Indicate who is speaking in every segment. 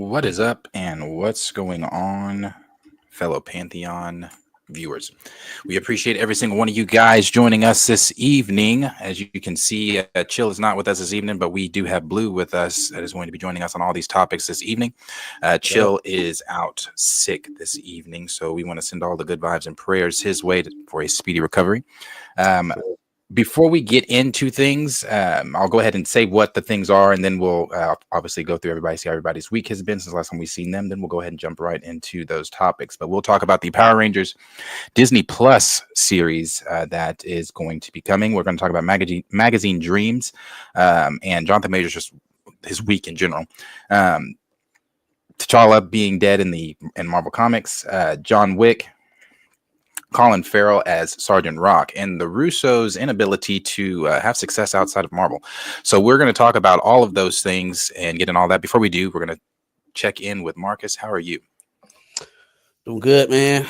Speaker 1: What is up and what's going on, fellow Pantheon viewers? We appreciate every single one of you guys joining us this evening. As you can see, Chill is not with us this evening, but we do have Blue with us that is going to be joining us on all these topics this evening. Chill is out sick this evening, so we want to send all the good vibes and prayers his way for a speedy recovery. Before we get into things, I'll go ahead and say what the things are, and then we'll obviously go through everybody, see how everybody's week has been since the last time we've seen them. Then we'll go ahead and jump right into those topics. But we'll talk about the Power Rangers Disney Plus series that is going to be coming. We're going to talk about Magazine Dreams and Jonathan Majors, just his week in general. T'Challa being dead in Marvel Comics, John Wick, Colin Farrell as Sergeant Rock, and the Russos' inability to have success outside of Marvel. So we're going to talk about all of those things and get in all that. Before we do, we're going to check in with Marcus. How are you?
Speaker 2: Doing good, man.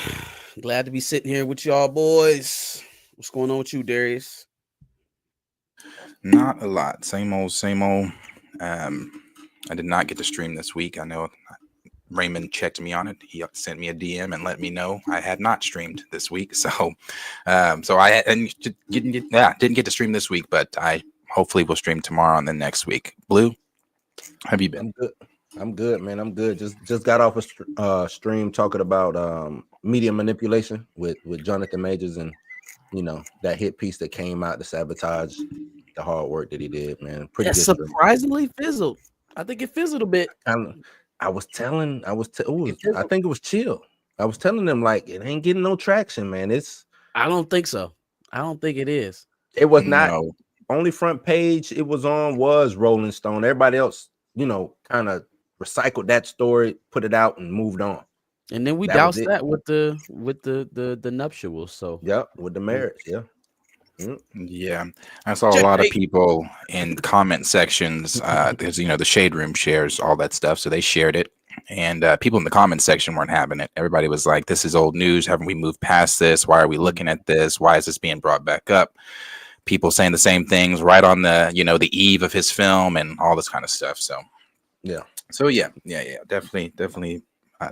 Speaker 2: Glad to be sitting here with y'all boys. What's going on with you, Darius?
Speaker 1: Not a lot. Same old. I did not get to stream this week. I know Raymond checked me on it. He sent me a DM and let me know I had not streamed this week. So, I didn't get to stream this week, but I hopefully will stream tomorrow and then next week. Blue, how have you been?
Speaker 3: I'm good, man. I'm good. Just got off a stream talking about media manipulation with Jonathan Majors and that hit piece that came out to sabotage the hard work that he did, man.
Speaker 2: Pretty good. Surprisingly fizzled. I think it fizzled a bit.
Speaker 3: I think it was Chill. I was telling them like it ain't getting no traction, man.
Speaker 2: I don't think so. I don't think it is.
Speaker 3: It was not only front page it was on was Rolling Stone. Everybody else, kind of recycled that story, put it out, and moved on.
Speaker 2: And then we doused that with the nuptials. So
Speaker 3: with the marriage,
Speaker 1: Yeah, I saw a lot of people in comment sections because the Shade Room shares all that stuff, so they shared it, and people in the comment section weren't having it. Everybody was like, "This is old news. Haven't we moved past this? Why are we looking at this? Why is this being brought back up?" People saying the same things right on the the eve of his film and all this kind of stuff. So definitely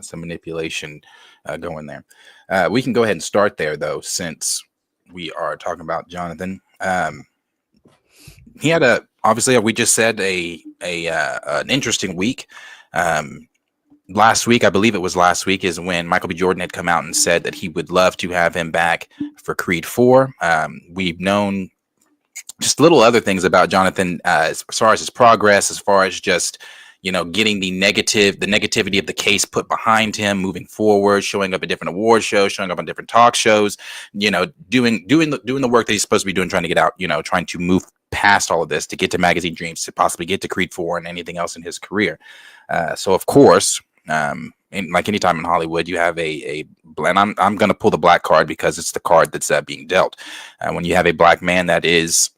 Speaker 1: some manipulation going there. We can go ahead and start there though, since we are talking about Jonathan. He had obviously we just said an interesting week. Last week, I believe it was last week, is when Michael B. Jordan had come out and said that he would love to have him back for Creed 4. We've known just little other things about Jonathan as far as his progress, as far as just getting the negativity of the case put behind him, moving forward, showing up at different award shows, showing up on different talk shows, doing the work that he's supposed to be doing, trying to get out, trying to move past all of this to get to Magazine Dreams, to possibly get to Creed 4 and anything else in his career. So of course, like any time in Hollywood, you have and I'm going to pull the black card because it's the card that's being dealt. When you have a black man that is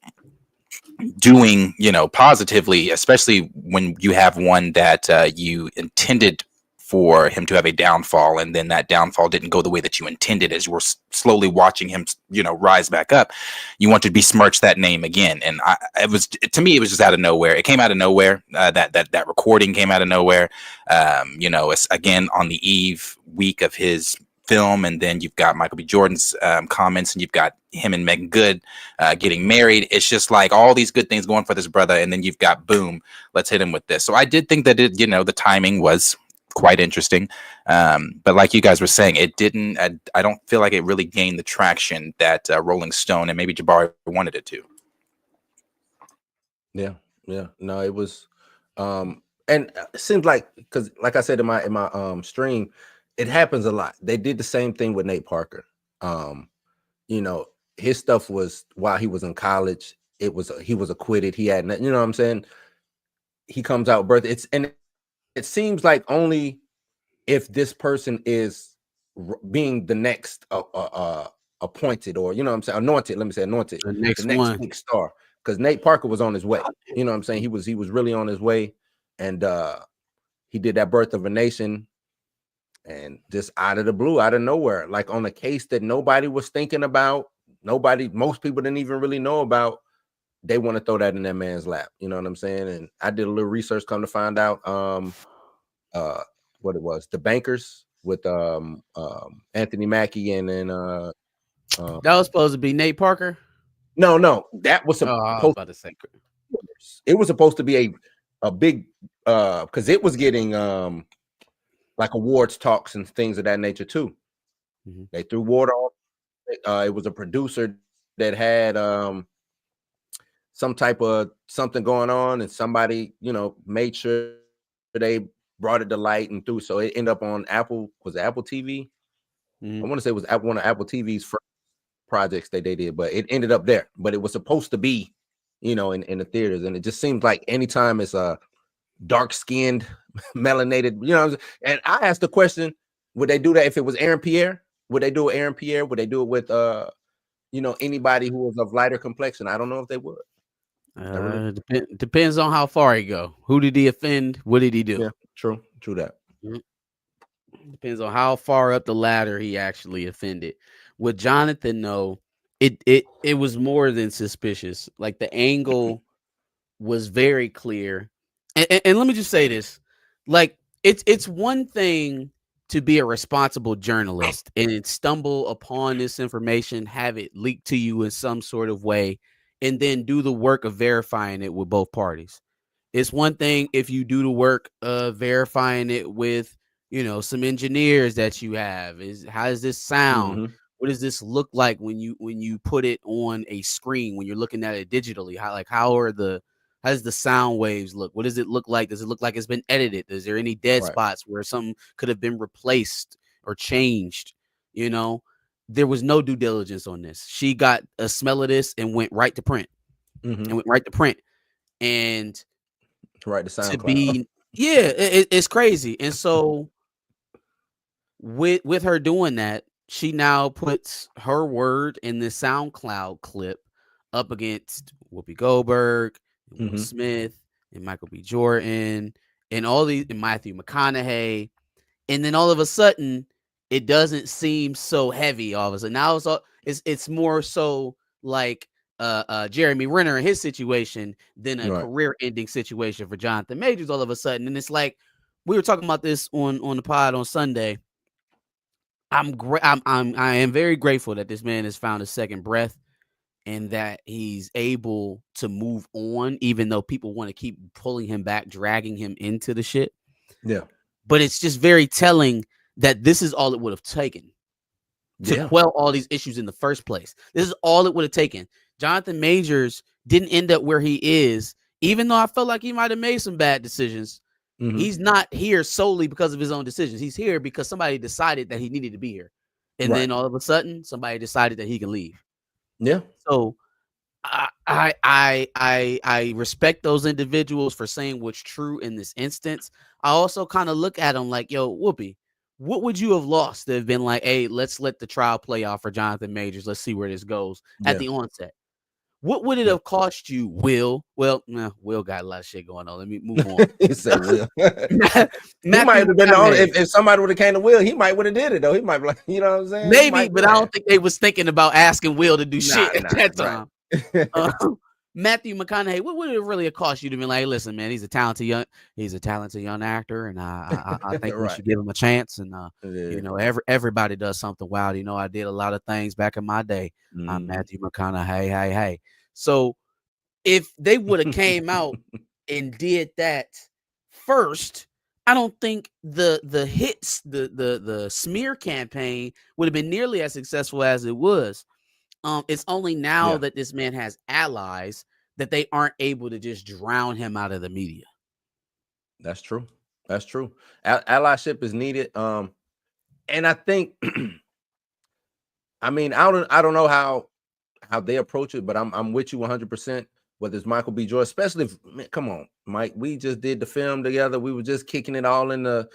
Speaker 1: doing positively, especially when you have one that you intended for him to have a downfall, and then that downfall didn't go the way that you intended, as you were slowly watching him rise back up, you want to besmirch that name again. And to me it was just out of nowhere. It came out of nowhere. That recording came out of nowhere. It's again on the week of his film, and then you've got Michael B. Jordan's comments, and you've got him and Megan Good getting married. It's just like all these good things going for this brother, and then you've got boom, let's hit him with this. So I did think that the timing was quite interesting, but like you guys were saying, it didn't. I don't feel like it really gained the traction that Rolling Stone and maybe Jabari wanted it to.
Speaker 3: No, it was, and it seems like, because like I said in my stream, it happens a lot. They did the same thing with Nate Parker. His stuff was while he was in college. He was acquitted. He had, what I'm saying. He comes out birth. It seems like only if this person is being the next appointed, or anointed. Let me say anointed.
Speaker 2: The next
Speaker 3: big star. Because Nate Parker was on his way. He was really on his way, and he did that Birth of a Nation. And just out of the blue, out of nowhere, like on a case that nobody was thinking about, most people didn't even really know about, they want to throw that in that man's lap. You know what I'm saying? And I did a little research, come to find out, what it was, The Bankers with Anthony Mackie and then
Speaker 2: That was supposed to be Nate Parker.
Speaker 3: no, that was
Speaker 2: Oh, I was
Speaker 3: supposed.
Speaker 2: about to say.
Speaker 3: It was supposed to be a big because it was getting like awards talks and things of that nature too.
Speaker 2: Mhm.
Speaker 3: They threw water on it. It was a producer that had some type of something going on, and somebody, made sure they brought it to light and through. So it ended up on Apple. Was it Apple TV? I want to say it was one of Apple TV's first projects they did, but it ended up there. But it was supposed to be, in the theaters, and it just seems like anytime it's a dark-skinned, melanated, and I asked the question, would they do that if it was Aaron Pierre? Would they do it Aaron Pierre? Would they do it with anybody who was of lighter complexion? I don't know if they would.
Speaker 2: Depends on how far he go. Who did he offend? What did he do?
Speaker 3: Yeah, true that.
Speaker 2: Depends on how far up the ladder he actually offended. With Jonathan, though, it was more than suspicious. Like the angle was very clear. And let me just say this: like it's one thing to be a responsible journalist and stumble upon this information, have it leaked to you in some sort of way, and then do the work of verifying it with both parties. It's one thing if you do the work of verifying it with, some engineers that you have. How does this sound?
Speaker 3: Mhm.
Speaker 2: What does this look like when you put it on a screen, when you're looking at it digitally? How does the sound waves look? What does it look like? Does it look like it's been edited? Is there any dead
Speaker 3: Right.
Speaker 2: spots where something could have been replaced or changed? There was no due diligence on this. She got a smell of this and went right to print.
Speaker 3: Mhm.
Speaker 2: And went right to print. And
Speaker 3: Right, the
Speaker 2: to
Speaker 3: SoundCloud.
Speaker 2: be, it's crazy. And so with her doing that, she now puts her word in the SoundCloud clip up against Whoopi Goldberg, and Will
Speaker 3: Mhm.
Speaker 2: Smith, and Michael B. Jordan, and all these, and Matthew McConaughey. And then all of a sudden, it doesn't seem so heavy. All of a sudden, now it's more so like Jeremy Renner in his situation than a
Speaker 3: Right.
Speaker 2: career-ending situation for Jonathan Majors. All of a sudden, and it's like we were talking about this on the pod on Sunday. I am very grateful that this man has found a second breath and that he's able to move on, even though people want to keep pulling him back, dragging him into the shit.
Speaker 3: Yeah.
Speaker 2: But it's just very telling that this is all it would have taken to quell all these issues in the first place. This is all it would have taken. Jonathan Majors didn't end up where he is, even though I felt like he might have made some bad decisions.
Speaker 3: Mhm.
Speaker 2: He's not here solely because of his own decisions. He's here because somebody decided that he needed to be here. And
Speaker 3: Right.
Speaker 2: then all of a sudden, somebody decided that he can leave.
Speaker 3: Yeah.
Speaker 2: So I respect those individuals for saying what's true in this instance. I also kind of look at them like, yo, Whoopi, what would you have lost to have been like, hey, let's let the trial play out for Jonathan Majors. Let's see where this goes at the onset. What would it have cost you, Will? Well, Will got a lot of shit going on. Let me move on.
Speaker 3: He said Will. He might have been the only, if somebody would have came to Will, he might would have did it though. He might be like, you know what I'm saying?
Speaker 2: Maybe, but I don't think they was thinking about asking Will to do shit at that time.
Speaker 3: Right.
Speaker 2: Matthew McConaughey, what would it really have cost you to be like, listen, man, he's a talented young actor, and I think we should give him a chance. And everybody does something wild. I did a lot of things back in my day. I'm Matthew McConaughey. Hey. So if they would have came out and did that first, I don't think the hits, the smear campaign would have been nearly as successful as it was. It's only now that this man has allies that they aren't able to just drown him out of the media.
Speaker 3: That's true. Allyship is needed. And I think, I mean, I don't know how they approach it, but I'm with you 100%. Whether it's Michael B. Jordan, especially come on, Mike, we just did the film together. We were just kicking it all in the.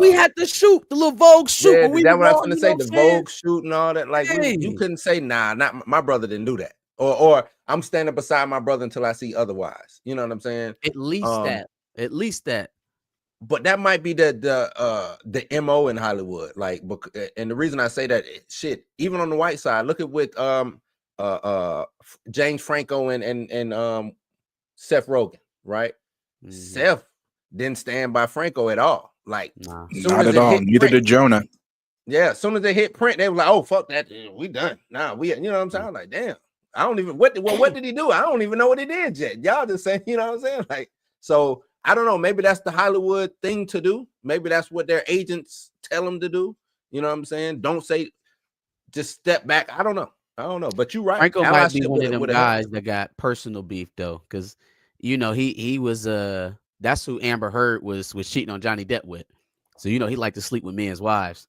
Speaker 2: We had to shoot the little Vogue shoot.
Speaker 3: Yeah, that's what I was gonna say. The Vogue shoot and all that. Like you couldn't say, nah, not my brother didn't do that, or I'm standing beside my brother until I see otherwise. You know what I'm saying?
Speaker 2: At least that.
Speaker 3: But that might be the MO in Hollywood. Like, and the reason I say that, shit, even on the white side, look at with James Franco and Seth Rogen, right? Mm-hmm. Seth didn't stand by Franco at all. Like,
Speaker 2: Nah.
Speaker 3: soon
Speaker 1: Not
Speaker 3: as
Speaker 1: at
Speaker 3: it
Speaker 1: all.
Speaker 3: hit
Speaker 1: Neither
Speaker 3: print-
Speaker 1: did Jonah.
Speaker 3: Yeah, as soon as they hit print, they were like, "Oh fuck that, we done." Nah, we, you know what I'm saying? I'm like, damn, I don't even what did he do? I don't even know what he did yet. Y'all just saying, you know what I'm saying? Like, so I don't know. Maybe that's the Hollywood thing to do. Maybe that's what their agents tell them to do. You know what I'm saying? Don't say, just step back. I don't know. But you're right.
Speaker 2: Franco might be
Speaker 3: Allyship
Speaker 2: one of them
Speaker 3: would have helped.
Speaker 2: guys that got personal beef though, because he was that's who Amber Heard was cheating on Johnny Depp with. So he liked to sleep with men's wives.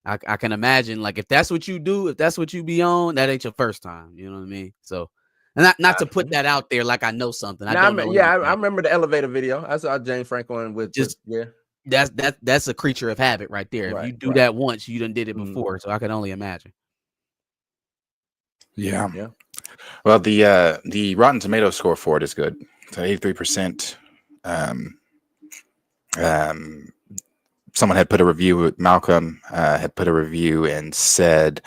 Speaker 2: I can imagine, like, if that's what you do, if that's what you be on, that ain't your first time. You know what I mean? So, and not to put that out there like I know something. I don't know.
Speaker 3: I remember the elevator video. I saw James Franco and with yeah.
Speaker 2: That's a creature of habit right there. If you do that once, you done did it before. So I can only imagine.
Speaker 1: Yeah. Well, the Rotten Tomatoes score for it is good. So 83%. Someone had put a review. Malcolm had put a review and said,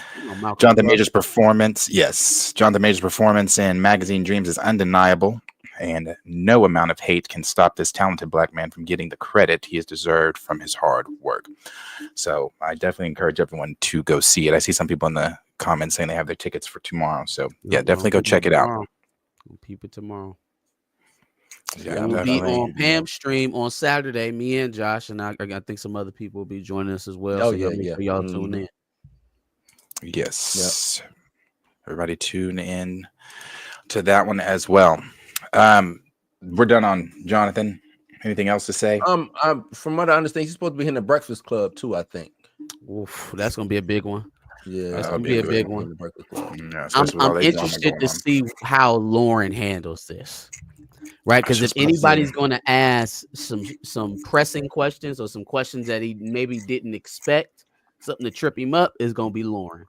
Speaker 1: Jonathan Majors' performance. Yes, Jonathan Majors' performance in Magazine Dreams is undeniable, and no amount of hate can stop this talented black man from getting the credit he has deserved from his hard work. So I definitely encourage everyone to go see it. I see some people in the comments saying they have their tickets for tomorrow. So yeah, definitely go check it out.
Speaker 2: We'll peep it tomorrow.
Speaker 1: Yeah,
Speaker 2: we'll be on Pam's stream on Saturday. Me and Josh, and I think some other people will be joining us as well. So make sure y'all tune in.
Speaker 1: Yes. Yep. Everybody tune in to that one as well. We're done on Jonathan. Anything else to say?
Speaker 3: From what I understand, he's supposed to be in the Breakfast Club too, I think.
Speaker 2: Oof, that's gonna be a big one.
Speaker 3: Yeah,
Speaker 2: that's gonna be a big one.
Speaker 1: Yeah,
Speaker 2: I'm interested to see how Lauren handles this. Right, because if anybody's going to ask some pressing questions or some questions that he maybe didn't expect, something to trip him up, is going to be Lauren.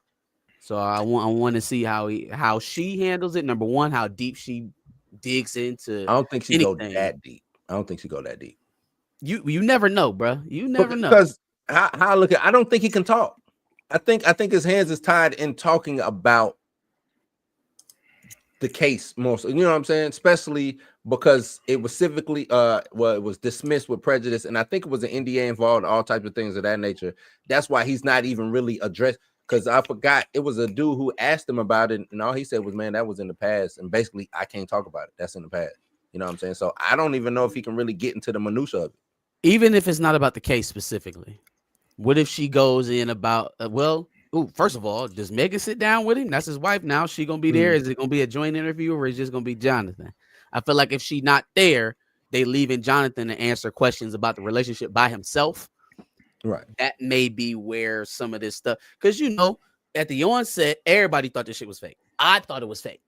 Speaker 2: So I want to see how she handles it. Number one, how deep she digs into.
Speaker 3: I don't think she go that deep. You
Speaker 2: never know, bro. You never know.
Speaker 3: Because how I look at, I don't think he can talk. I think his hands is tied in talking about the case more so, you know what I'm saying, especially because it was civically it was dismissed with prejudice, and I think it was an NDA involved, all types of things of that nature. That's why he's not even really addressed, because I forgot it was a dude who asked him about it, and all he said was, man, that was in the past, and basically I can't talk about it, that's in the past. You know what I'm saying? So I don't even know if he can really get into the minutia of it.
Speaker 2: Even if it's not about the case specifically, what if she goes in about first of all, does Megan sit down with him? That's his wife now. She gonna be there. Is it gonna be a joint interview, or is it just gonna be Jonathan? I feel like if she's not there, they leaving Jonathan to answer questions about the relationship by himself.
Speaker 3: Right.
Speaker 2: That may be where some of this stuff, because at the onset, everybody thought this shit was fake. I thought it was fake.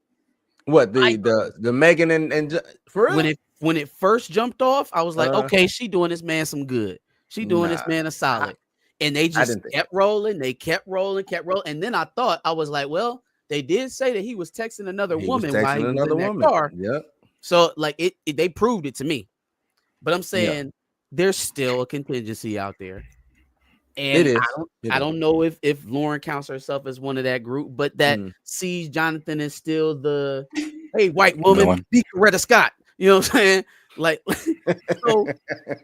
Speaker 3: What the Megan and for real?
Speaker 2: When it first jumped off, I was like, okay, she doing this man some good. She doing this man a solid. And they just kept rolling. They kept rolling. And then I was like, well, they did say that he was texting another woman while he was in that car.
Speaker 3: Yep.
Speaker 2: So like they proved it to me. But I'm saying there's still a contingency out there. And I don't know if Lauren counts herself as one of that group, but that sees Jonathan as still the white woman, be Coretta Scott. You know what I'm saying? Like, so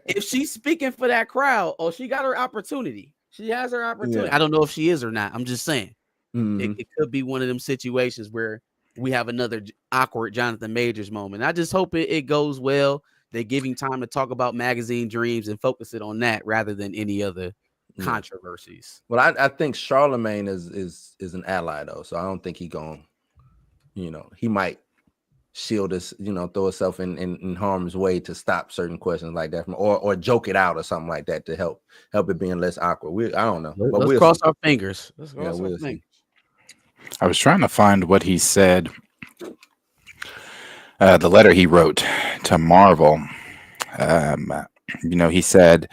Speaker 2: if she's speaking for that crowd, she got her opportunity. She has her opportunity. I don't know if she is or not. I'm just saying it could be one of them situations where we have another awkward Jonathan Majors moment. I just hope it goes well. They give him time to talk about Magazine Dreams and focus it on that rather than any other controversies.
Speaker 3: Well, I think Charlemagne is an ally though, so I don't think he he might shield us, throw himself in harm's way to stop certain questions like that or joke it out or something like that to help it being less awkward. I don't know. But
Speaker 2: let's cross our fingers. Let's cross our fingers.
Speaker 1: I was trying to find what he said. The letter he wrote to Marvel. He said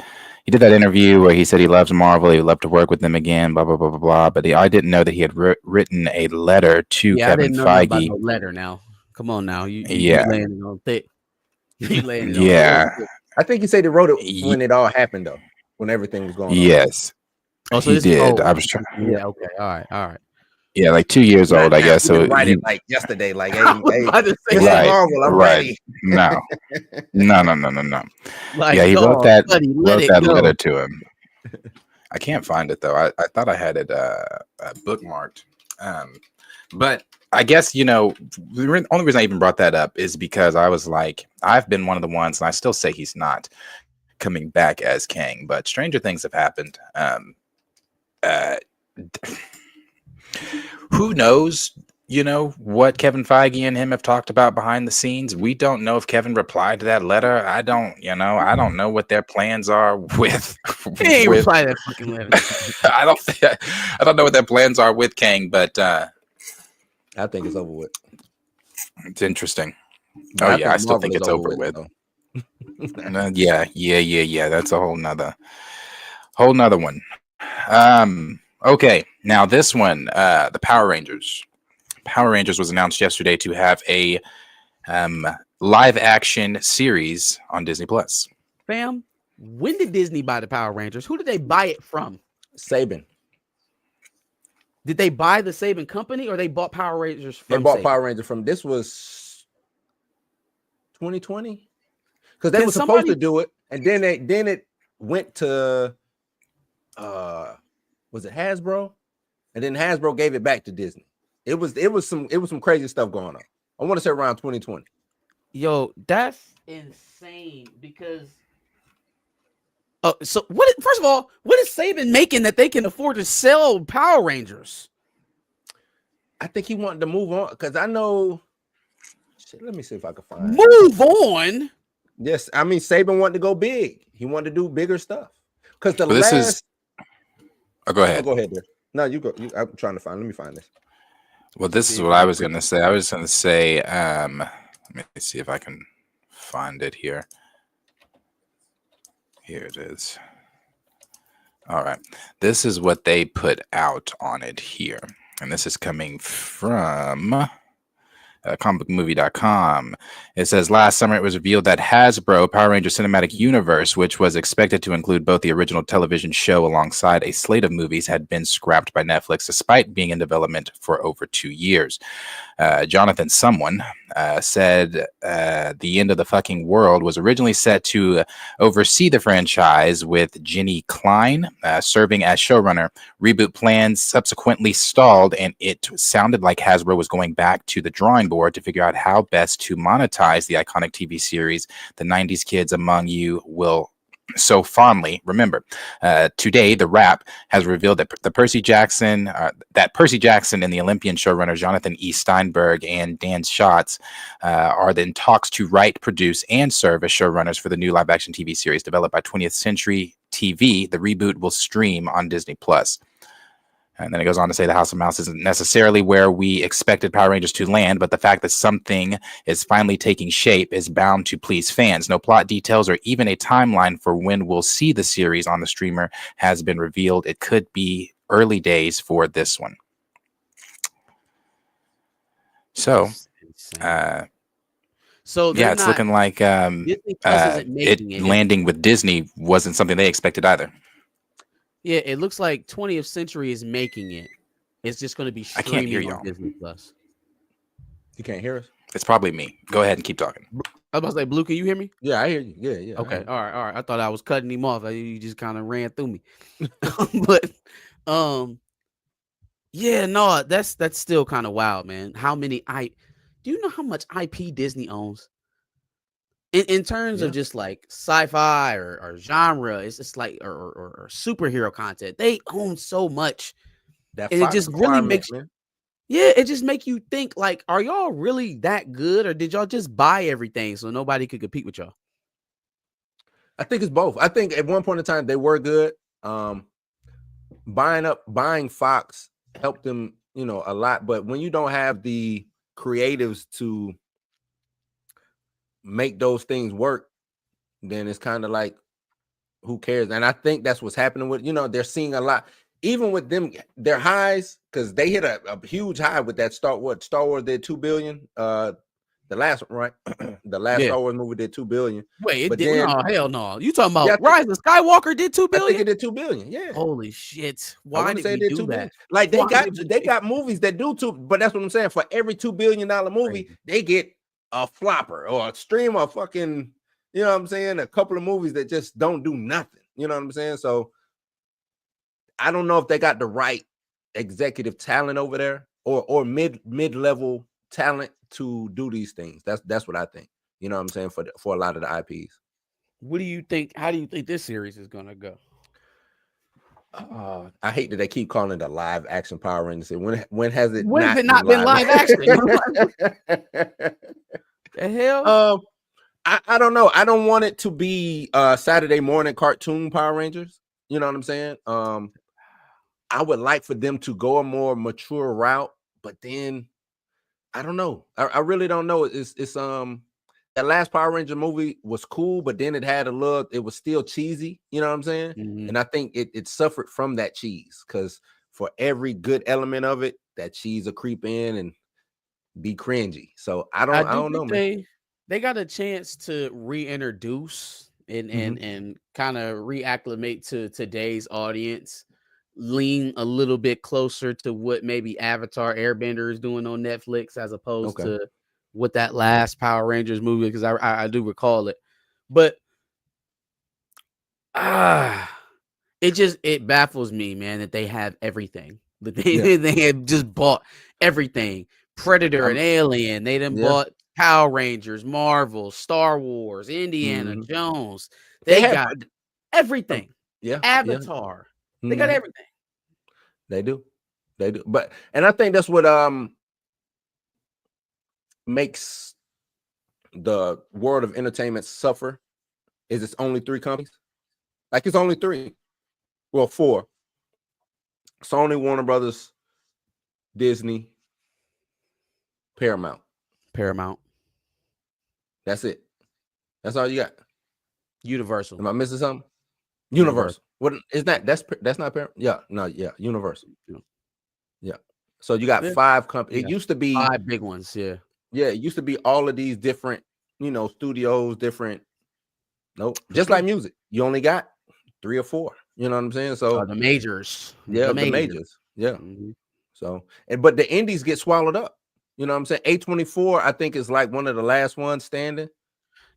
Speaker 1: he did that interview where he said he loves Marvel. He would love to work with them again. Blah blah blah blah blah. But I didn't know that he had written a letter to Kevin Feige.
Speaker 2: I didn't know about no letter now. Come on now. You laying it on thick. You laying it on thick.
Speaker 3: I think he said he wrote it when it all happened though, when everything was going on.
Speaker 1: Yes.
Speaker 2: Oh, so
Speaker 1: he did. I was trying.
Speaker 2: Yeah, okay. All right.
Speaker 1: Yeah, like 2 years
Speaker 3: Not
Speaker 1: old, I
Speaker 3: now.
Speaker 1: guess.
Speaker 3: He
Speaker 1: So
Speaker 3: didn't write
Speaker 1: he,
Speaker 3: it like yesterday. Like, hey,
Speaker 2: I was
Speaker 3: hey,
Speaker 2: about to say
Speaker 3: Mr.
Speaker 1: right,
Speaker 3: Marvel, I'm
Speaker 1: right.
Speaker 3: ready.
Speaker 1: No, no. Yeah,
Speaker 2: like,
Speaker 1: he wrote
Speaker 2: dog, buddy, let
Speaker 1: wrote
Speaker 2: it
Speaker 1: that
Speaker 2: go.
Speaker 1: letter to him. I can't find it though. I thought I had it bookmarked. But I guess, the only reason I even brought that up is because I was like, I've been one of the ones, and I still say he's not coming back as Kang, but stranger things have happened. Uh, who knows, what Kevin Feige and him have talked about behind the scenes. We don't know if Kevin replied to that letter. I don't know what their plans are with
Speaker 2: He ain't
Speaker 1: with
Speaker 2: reply to that fucking letter.
Speaker 1: I don't know what their plans are with Kang, but
Speaker 3: I think it's over with.
Speaker 1: it's interesting.
Speaker 3: But I
Speaker 1: I
Speaker 3: think
Speaker 1: still
Speaker 3: Marvel
Speaker 1: think
Speaker 3: is
Speaker 1: it's over with.
Speaker 3: though.
Speaker 1: Yeah. That's a whole nother one. Okay, now this one, the Power Rangers. Power Rangers was announced yesterday to have a live action series on Disney Plus.
Speaker 2: Fam, when did Disney buy the Power Rangers? Who did they buy it from?
Speaker 3: Saban.
Speaker 2: Did they buy the Saban company, or they bought Power Rangers from
Speaker 3: They bought
Speaker 2: Saban?
Speaker 3: Power Ranger from, this was 2020, because they
Speaker 2: Can
Speaker 3: were supposed
Speaker 2: somebody-
Speaker 3: to do it, and then it went to was it Hasbro, and then Hasbro gave it back to Disney. It was some crazy stuff going on. I want to say around 2020.
Speaker 2: Yo, that's insane because so what? First of all, what is Saban making that they can afford to sell Power Rangers?
Speaker 3: I think he wanted to move on, because I know. Shit, let me see if I can find.
Speaker 2: Move on.
Speaker 3: Yes, I mean Saban wanted to go big. He wanted to do bigger stuff. Because the
Speaker 1: This
Speaker 3: last.
Speaker 1: is. Oh, go ahead.
Speaker 3: Go ahead, there. No, you go. I'm trying to find. Let me find this.
Speaker 1: Well, this is what I was going to say. I was going to say, let me see if I can find it here. Here it is. All right. This is what they put out on it here. And this is coming from comicbookmovie.com. It says last summer it was revealed that Hasbro Power Rangers Cinematic Universe, which was expected to include both the original television show alongside a slate of movies, had been scrapped by Netflix despite being in development for over 2 years. Jonathan Someone said the end of the fucking world was originally set to oversee the franchise, with Jenny Klein serving as showrunner. Reboot plans subsequently stalled, and it sounded like Hasbro was going back to the drawing board to figure out how best to monetize the iconic TV series the 90s kids among you will so fondly remember. Today, The Wrap has revealed that Percy Jackson and the Olympian showrunners Jonathan E. Steinberg and Dan Schatz are in talks to write, produce, and serve as showrunners for the new live-action TV series developed by 20th Century TV. The reboot will stream on Disney Plus. And then it goes on to say the House of Mouse isn't necessarily where we expected Power Rangers to land, but the fact that something is finally taking shape is bound to please fans. No plot details or even a timeline for when we'll see the series on the streamer has been revealed. It could be early days for this one. So, yeah, it's looking like
Speaker 2: Disney Plus isn't making it.
Speaker 1: Landing with Disney wasn't something they expected either.
Speaker 2: Yeah, it looks like 20th Century is making it. It's just going to be streaming on Disney Plus.
Speaker 3: You can't hear us?
Speaker 1: It's probably me. Go ahead and keep talking.
Speaker 2: I was about to say, Blue, can you hear me?
Speaker 3: Yeah, I hear you. Yeah.
Speaker 2: Okay, all right. I thought I was cutting him off. You just kind of ran through me. But, yeah, no, that's still kind of wild, man. Do you know how much IP Disney owns? In terms of just like sci-fi or genre, it's just like or superhero content. They own so much, and it just really makes it just make you think like, are y'all really that good, or did y'all just buy everything so nobody could compete with y'all?
Speaker 3: I think it's both. I think at one point in time they were good. Buying Fox helped them, a lot. But when you don't have the creatives to make those things work, then it's kind of like, who cares? And I think that's what's happening with, they're seeing a lot, even with them, their highs, because they hit a huge high with that Star Wars did $2 billion The last one, right? The last
Speaker 2: Yeah.
Speaker 3: Star Wars movie did $2 billion.
Speaker 2: Wait, it
Speaker 3: But
Speaker 2: did
Speaker 3: then-
Speaker 2: no, hell no. You talking about
Speaker 3: Yeah, I think-
Speaker 2: Rise of Skywalker did $2
Speaker 3: I think
Speaker 2: billion?
Speaker 3: it did $2 billion. Yeah.
Speaker 2: Holy shit.
Speaker 3: I
Speaker 2: Why
Speaker 3: want to
Speaker 2: did
Speaker 3: say
Speaker 2: we
Speaker 3: it did
Speaker 2: do
Speaker 3: 2 billion.
Speaker 2: that?
Speaker 3: Like
Speaker 2: Why did we
Speaker 3: they
Speaker 2: do-
Speaker 3: got movies that do too, but that's what I'm saying. For every $2 billion movie,
Speaker 2: Crazy.
Speaker 3: they get a flopper or a stream of fucking, you know what I'm saying? A couple of movies that just don't do nothing. You know what I'm saying? So I don't know if they got the right executive talent over there or mid-level talent to do these things. That's what I think. You know what I'm saying? For a lot of the IPs.
Speaker 2: What do you think? How do you think this series is gonna go?
Speaker 3: I hate that they keep calling it a live action Power Rangers. When has it
Speaker 2: When
Speaker 3: not
Speaker 2: has it not been live action?
Speaker 3: action?
Speaker 2: The hell?
Speaker 3: I don't know. I don't want it to be Saturday morning cartoon Power Rangers. You know what I'm saying? I would like for them to go a more mature route, but then I don't know. I really don't know. It's that last Power Ranger movie was cool, but then it was still cheesy. You know what I'm saying?
Speaker 2: Mhm.
Speaker 3: And I think it suffered from that cheese because for every good element of it, that cheese will creep in and be cringy. So I don't know, man.
Speaker 2: They got a chance to reintroduce and kind of reacclimate to today's audience, lean a little bit closer to what maybe Avatar Airbender is doing on Netflix as opposed to what that last Power Rangers movie, because I do recall it. But it baffles me, man, that they have everything. That they have just bought everything. Predator and Alien. They done bought Power Rangers, Marvel, Star Wars, Indiana Jones. They got everything. Avatar. They got everything.
Speaker 3: They do. But and I think that's what makes the world of entertainment suffer is it's only 3 companies. Like it's only 3. Well, 4. Sony, Warner Brothers, Disney, Paramount. That's it. That's all you got.
Speaker 2: Universal.
Speaker 3: Am I missing something? Universal. What is that? That's not Paramount. Yeah, Universal. Yeah. So you got 5 companies. It used to be
Speaker 2: 5 big ones. Yeah.
Speaker 3: Yeah, it used to be all of these different, studios, different. Nope. Just like music, you only got 3 or 4. You know what I'm saying? So
Speaker 2: the majors.
Speaker 3: Yeah, the majors. Yeah.
Speaker 2: Mhm.
Speaker 3: So, but the indies get swallowed up. You know what I'm saying? A24, I think, is like one of the last ones standing.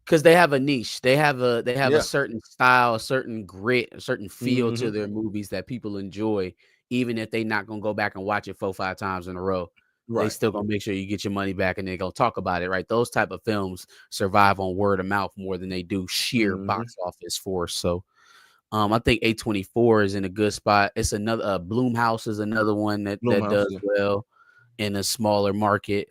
Speaker 2: Because they have a niche. They have a certain style, a certain grit, a certain feel to their movies that people enjoy, even if they're not gonna go back and watch it 4-5 times in a row. They still gonna make sure you get your money back and they're gonna talk about it, right? Those type of films survive on word of mouth more than they do sheer box office force. So I think A24 is in a good spot. It's another Blumhouse is another one that does well in a smaller market.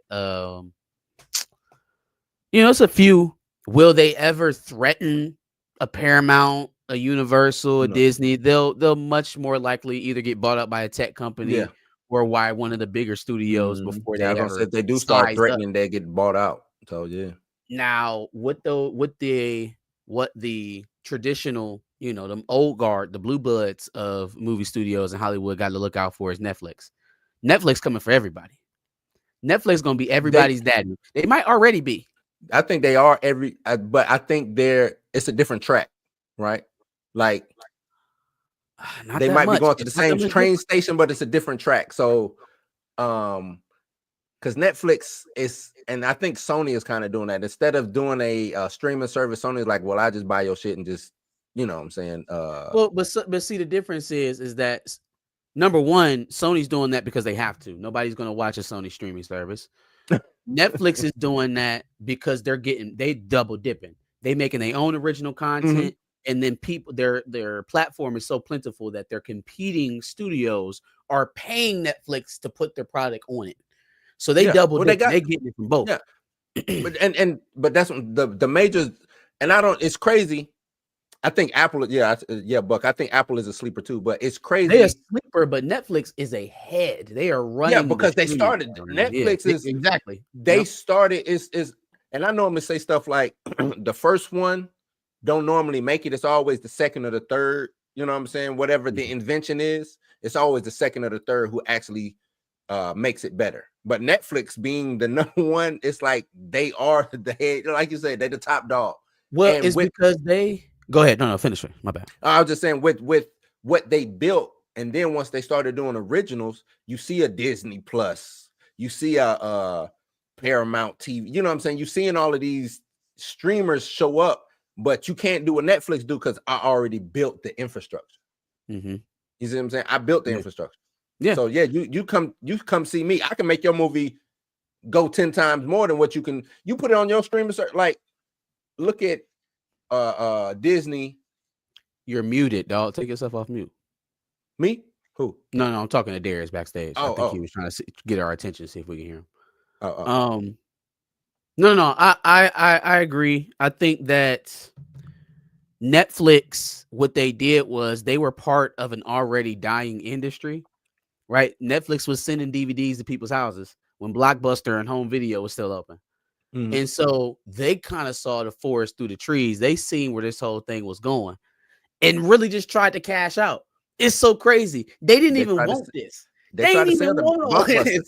Speaker 2: It's a few. Will they ever threaten a Paramount, a Universal, a Disney? They'll much more likely either get bought up by a tech company or by one of the bigger studios before they ever.
Speaker 3: If they do start threatening, they get bought out. So
Speaker 2: Now, what the traditional, the old guard, the blue bloods of movie studios in Hollywood got to look out for is Netflix. Netflix coming for everybody. Netflix gonna be everybody's daddy. They might already be.
Speaker 3: I think they are but I think it's a different track, right? Like they might be going to the same train station, but it's a different track. So, because Netflix is, and I think Sony is kind of doing that. Instead of doing a streaming service, Sony's like, well, I just buy your shit and just, you know what I'm saying?
Speaker 2: But see, the difference is that number one, Sony's doing that because they have to. Nobody's going to watch a Sony streaming service. Netflix is doing that because they double dipping. They making their own original content, and then people, their platform is so plentiful that their competing studios are paying Netflix to put their product on it. So they double dip. They getting it from both.
Speaker 3: Yeah. but that's the majors, and it's crazy. I think Apple, Buck. I think Apple is a sleeper too, but it's crazy.
Speaker 2: They're a sleeper, but Netflix is ahead. They are running.
Speaker 3: Yeah, because they started. Netflix is
Speaker 2: exactly.
Speaker 3: They started is, and I normally say stuff like the first one don't normally make it. It's always the second or the third. You know what I'm saying? Whatever the invention is, it's always the second or the third who actually makes it better. But Netflix being the number one, it's like they are the head, like you said, they're the top dog.
Speaker 2: Well,
Speaker 3: And
Speaker 2: it's because they go ahead. No, finish it. My bad.
Speaker 3: I was just saying with what they built, and then once they started doing originals, you see a Disney Plus, you see a Paramount TV. You know what I'm saying? You're seeing all of these streamers show up, but you can't do what Netflix do because I already built the infrastructure.
Speaker 2: Mm-hmm.
Speaker 3: You see what I'm saying? I built the
Speaker 2: Yeah.
Speaker 3: infrastructure.
Speaker 2: Yeah.
Speaker 3: So yeah, you come see me. I can make your movie go 10 times more than what you can. You put it on your streaming service. Like, look at Disney.
Speaker 2: You're muted, dog. Take yourself off mute.
Speaker 3: Me? Who?
Speaker 2: No, I'm talking to Darius backstage. I think
Speaker 3: Oh.
Speaker 2: he was trying to get our attention, see if we can hear him.
Speaker 3: Oh.
Speaker 2: No. I agree. I think that Netflix, what they did was they were part of an already dying industry, right? Netflix was sending DVDs to people's houses when Blockbuster and home video was still open.
Speaker 3: Mhm.
Speaker 2: And so they kind of saw the forest through the trees. They seen where this whole thing was going and really just tried to cash out. It's so crazy. They didn't even want this.
Speaker 3: They tried to sell the Blockbuster.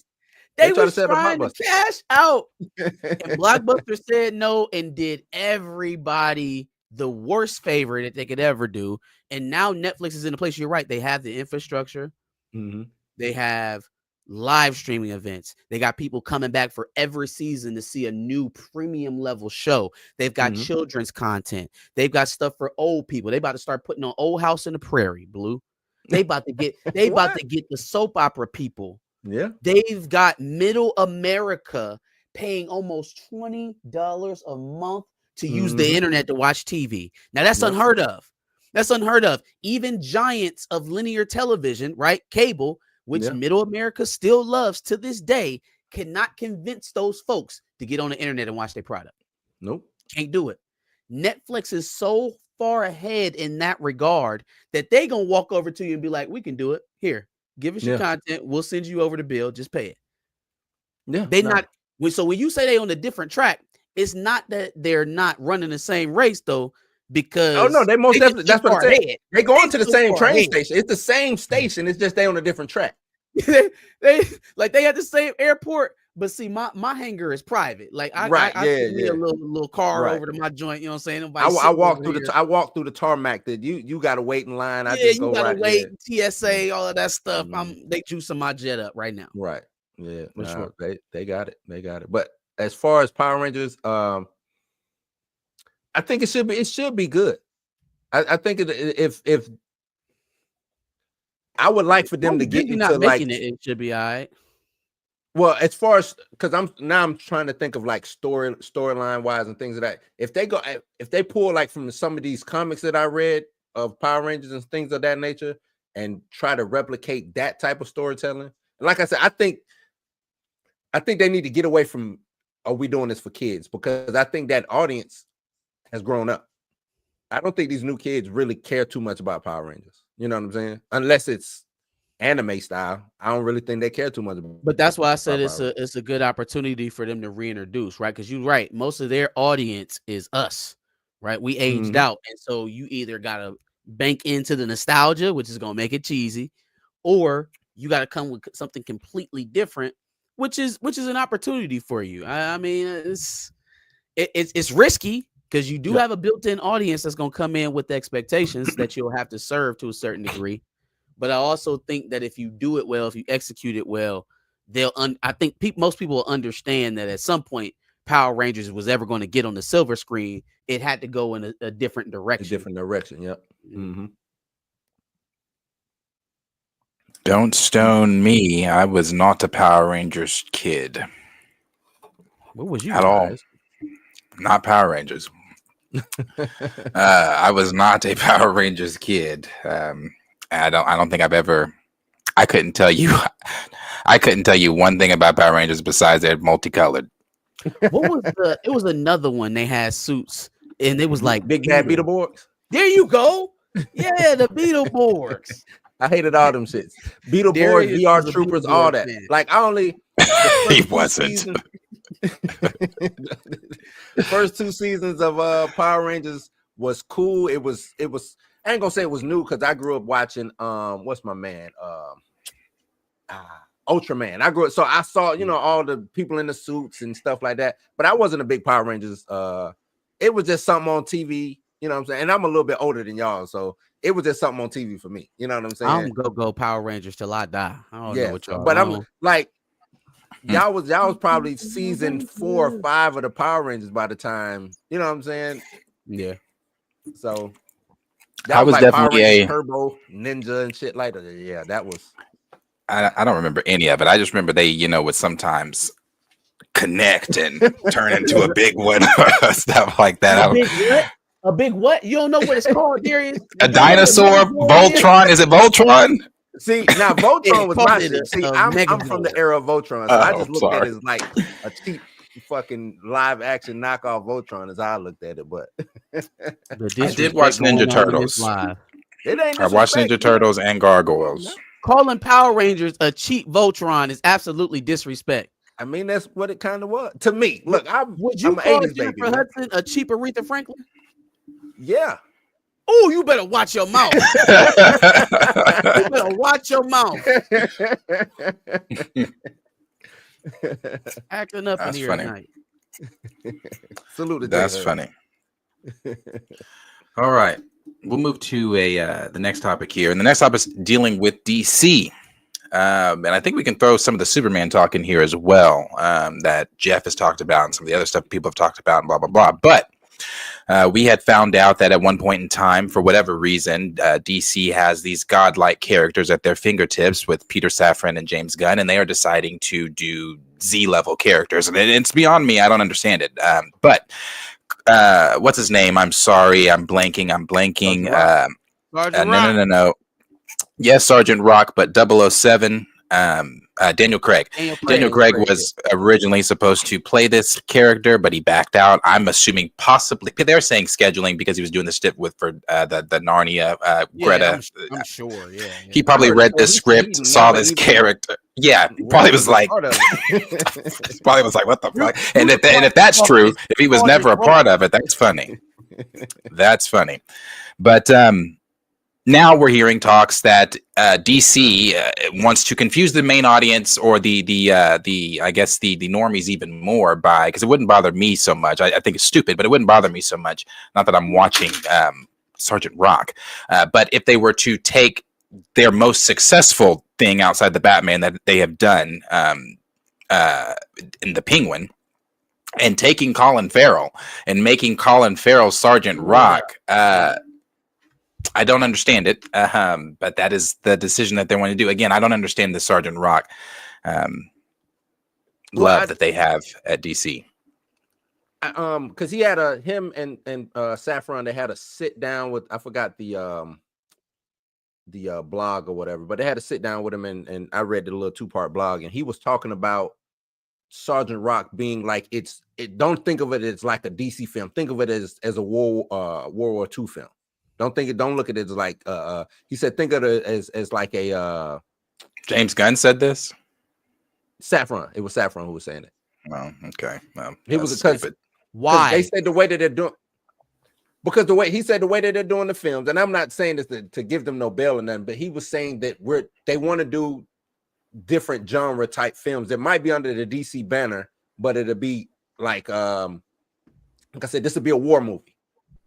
Speaker 2: They
Speaker 3: tried to
Speaker 2: was
Speaker 3: sell the
Speaker 2: trying to
Speaker 3: Blockbuster.
Speaker 2: cash out. And Blockbuster said no and did everybody the worst favor that they could ever do. And now Netflix is in a place, you're right. They have the infrastructure.
Speaker 3: Mhm.
Speaker 2: They have live streaming events. They got people coming back for every season to see a new premium level show. They've got
Speaker 3: Mhm.
Speaker 2: children's content. They've got stuff for old people. They about to start putting on Old House in the Prairie, Blue. They about to get the soap opera people.
Speaker 3: Yeah.
Speaker 2: They've got middle America paying almost $20 a month to use the internet to watch TV. Now that's unheard of. That's unheard of. Even giants of linear television, right? Cable, which middle America still loves to this day, cannot convince those folks to get on the internet and watch their product.
Speaker 3: Nope.
Speaker 2: Can't do it. Netflix is so far ahead in that regard that they gonna walk over to you and be like, we can do it. Here, give us your content. We'll send you over the bill. Just pay it.
Speaker 3: Yeah.
Speaker 2: So when you say they on a different track, it's not that they're not running the same race though, because
Speaker 3: they most definitely. That's what I'm saying. They go on to the same train
Speaker 2: ahead.
Speaker 3: station. It's the same station. It's just they on a different track.
Speaker 2: they had the same airport, but see, my hangar is private. Like I send me a little car over to my joint. You know what I'm saying?
Speaker 3: I walk through the tarmac. That you got to wait in line. I just
Speaker 2: you gotta wait. TSA, all of that stuff. They juicing my jet up right now.
Speaker 3: Right. Yeah. For sure. They got it. They got it. But as far as Power Rangers, I think it should be good. I think if I would like for them to get into
Speaker 2: it should be all right.
Speaker 3: Well, as far as because I'm trying to think of like storyline wise and things of that. If they pull like from some of these comics that I read of Power Rangers and things of that nature and try to replicate that type of storytelling, like I said, I think they need to get away from are we doing this for kids, because I think that audience has grown up. I don't think these new kids really care too much about Power Rangers. You know what I'm saying? Unless it's anime style, I don't really think they care too much about.
Speaker 2: But that's why I said it's a good opportunity for them to reintroduce, right? Because you're right, most of their audience is us, right? We aged out, and so you either gotta bank into the nostalgia, which is gonna make it cheesy, or you gotta come with something completely different, which is an opportunity for you. I mean, it's risky, because you do have a built-in audience that's going to come in with the expectations that you'll have to serve to a certain degree. But I also think that if you do it well, if you execute it well, I think most people will understand that at some point Power Rangers was ever going to get on the silver screen, it had to go in a different direction.
Speaker 3: Yep. Mm-hmm.
Speaker 1: Don't stone me. I was not a Power Rangers kid.
Speaker 2: What was you
Speaker 1: at all? Not Power Rangers. I was not a Power Rangers kid. I don't think I've ever. I couldn't tell you one thing about Power Rangers besides they're multicolored.
Speaker 2: What was it was another one. They had suits, and it was like
Speaker 3: Big Bad Beetleborgs.
Speaker 2: There you go. Yeah, the Beetleborgs.
Speaker 3: I hated all them shits. Beetleborgs, VR Troopers, all that. Man. Like I only.
Speaker 1: He wasn't.
Speaker 3: The first 2 seasons of Power Rangers was cool. It was I ain't gonna say it was new because I grew up watching what's my man Ultraman. I grew up, so I saw, you know, all the people in the suits and stuff like that. But I wasn't a big Power Rangers. It was just something on TV. You know what I'm saying? And I'm a little bit older than y'all, so it was just something on TV for me. You know what I'm saying?
Speaker 2: I'm go Power Rangers till I die. I don't know what y'all.
Speaker 3: But I'm like, y'all was probably season 4 or 5 of the Power Rangers by the time. You know what I'm saying?
Speaker 2: Yeah.
Speaker 3: So
Speaker 1: I was
Speaker 3: like
Speaker 1: definitely
Speaker 3: Power Rangers
Speaker 1: a
Speaker 3: Turbo Ninja and shit like that. Yeah, that was.
Speaker 1: I don't remember any of it. I just remember they, you know, would sometimes connect and turn into a big one or stuff like that.
Speaker 2: A big what? You don't know what it's called, Darius?
Speaker 1: A dinosaur, Voltron. Is it Voltron?
Speaker 3: See, now Voltron was my shit. See, I'm
Speaker 2: Megazord.
Speaker 3: from the era of Voltron, so I
Speaker 1: Oh,
Speaker 3: just looked at
Speaker 1: sorry.
Speaker 3: it as like a cheap fucking live action knockoff Voltron as I looked at it. But
Speaker 1: I did watch Ninja Turtles.
Speaker 3: it ain't.
Speaker 1: I watched Ninja
Speaker 3: disrespect.
Speaker 1: Turtles and Gargoyles.
Speaker 2: Calling Power Rangers a cheap Voltron is absolutely disrespect.
Speaker 3: I mean, that's what it kind of was to me. Look,
Speaker 2: Would you
Speaker 3: I'm an
Speaker 2: call
Speaker 3: 80s
Speaker 2: Jennifer
Speaker 3: baby. Man.
Speaker 2: Hudson a cheap Aretha Franklin?
Speaker 3: Yeah.
Speaker 2: Oh, you better watch your mouth. You better watch your mouth. Acting up
Speaker 1: That's
Speaker 2: in here
Speaker 1: funny.
Speaker 2: tonight.
Speaker 3: Salute to
Speaker 1: That's
Speaker 3: Jay
Speaker 1: funny. All right. We'll move to the next topic here. And the next topic is dealing with DC. And I think we can throw some of the Superman talk in here as well, that Jeff has talked about and some of the other stuff people have talked about and blah, blah, blah. But we had found out that at one point in time, for whatever reason, DC has these godlike characters at their fingertips with Peter Safran and James Gunn, and they are deciding to do Z-level characters. And it's beyond me. I don't understand it. But what's his name? I'm sorry. I'm blanking. No. Yes, Sergeant Rock, but 007. Daniel Craig. Daniel Craig was originally supposed to play this character, but he backed out. I'm assuming possibly they're saying scheduling because he was doing the stiff with for the Narnia Greta.
Speaker 2: I'm sure. Yeah.
Speaker 1: He probably read this script, saw this character. Yeah, probably was like, what the fuck? And if that's true, if he was never a part of it, that's funny. That's funny. But now we're hearing talks that DC wants to confuse the main audience or the I guess the normies even more by, because it wouldn't bother me so much. I think it's stupid, but it wouldn't bother me so much. Not that I'm watching Sergeant Rock, but if they were to take their most successful thing outside the Batman that they have done in the Penguin, and taking Colin Farrell and making Colin Farrell Sergeant Rock. I don't understand it, but that is the decision that they want to do. Again, I don't understand the Sergeant Rock love that they have at DC.
Speaker 3: Because he had him and Safran, they had a sit down with, I forgot the blog or whatever, but they had to sit down with him, and I read the little 2-part blog, and he was talking about Sergeant Rock being like, don't think of it as like a DC film. Think of it as a World War II film. Don't look at it as like he said, think of it as like a
Speaker 1: James Gunn said this.
Speaker 3: Safran. It was Safran who was saying it.
Speaker 1: Oh, okay. Well,
Speaker 3: it was because
Speaker 2: why
Speaker 3: they said the way that they're doing, because the way he said the way that they're doing the films, and I'm not saying this to give them no bail or nothing, but he was saying that they want to do different genre type films that might be under the DC banner, but it'll be like I said, this will be a war movie.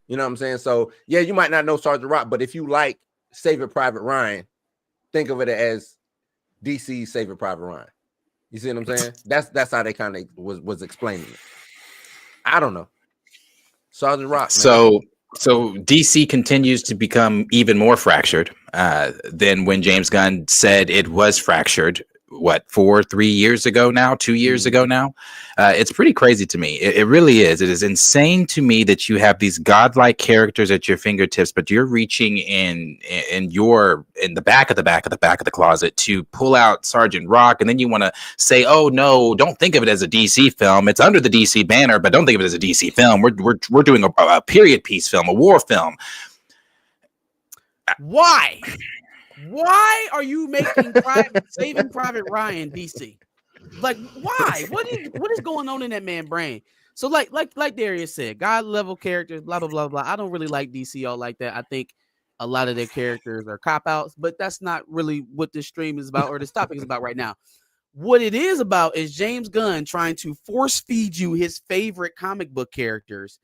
Speaker 3: You know what I'm saying? So yeah, you might not know Sergeant Rock, but if you like Saving Private Ryan, think of it as DC's Saving Private Ryan. You see what I'm saying? That's how they kind of was explaining it. I don't know. Sergeant Rock. Man.
Speaker 1: So DC continues to become even more fractured than when James Gunn said it was fractured. What, 3 years ago now, 2 years ago now? It's pretty crazy to me. It really is. It is insane to me that you have these godlike characters at your fingertips, but you're reaching in the back of the closet to pull out Sergeant Rock, and then you want to say, "Oh no, don't think of it as a DC film. It's under the DC banner, but don't think of it as a DC film. We're doing a period piece film, a war film."
Speaker 2: Why? Why are you making Saving Private Ryan DC? Like, why? What is going on in that man's brain? So, like Darius said, God level characters, blah blah blah blah. I don't really like DC all like that. I think a lot of their characters are cop outs, but that's not really what this stream is about or this topic is about right now. What it is about is James Gunn trying to force feed you his favorite comic book characters.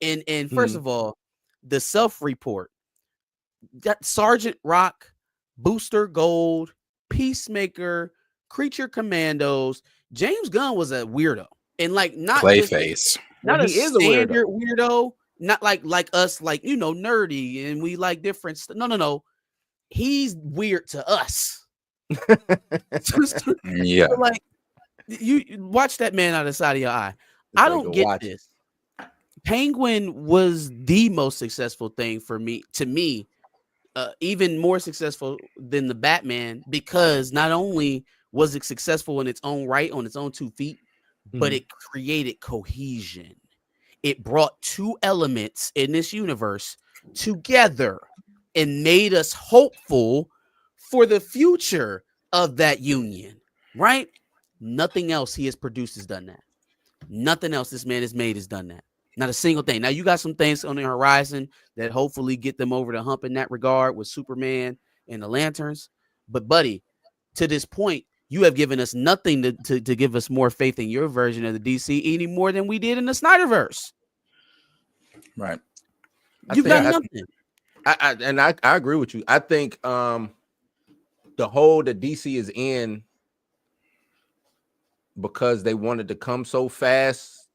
Speaker 2: And first of all, the self-report. Got Sergeant Rock, Booster Gold, Peacemaker, Creature Commandos. James Gunn was a weirdo. And like not
Speaker 1: Clayface.
Speaker 2: not
Speaker 3: Well,
Speaker 2: a
Speaker 3: he is a
Speaker 2: standard weirdo, not like us, like nerdy and we like different stuff. No. He's weird to us.
Speaker 1: Yeah.
Speaker 2: So, like you watch that man out of the side of your eye. I don't get this. Penguin was the most successful thing to me, even more successful than the Batman, because not only was it successful in its own right on its own 2 feet, but it created cohesion. It brought 2 elements in this universe together and made us hopeful for the future of that union, right? Nothing else he has produced has done that. Nothing else this man has made has done that. Not a single thing. Now, you got some things on the horizon that hopefully get them over the hump in that regard with Superman and the Lanterns. But, buddy, to this point, you have given us nothing to give us more faith in your version of the DC any more than we did in the Snyderverse.
Speaker 1: Right.
Speaker 2: You've got nothing.
Speaker 3: I agree with you. I think the hole that DC is in, because they wanted to come so fast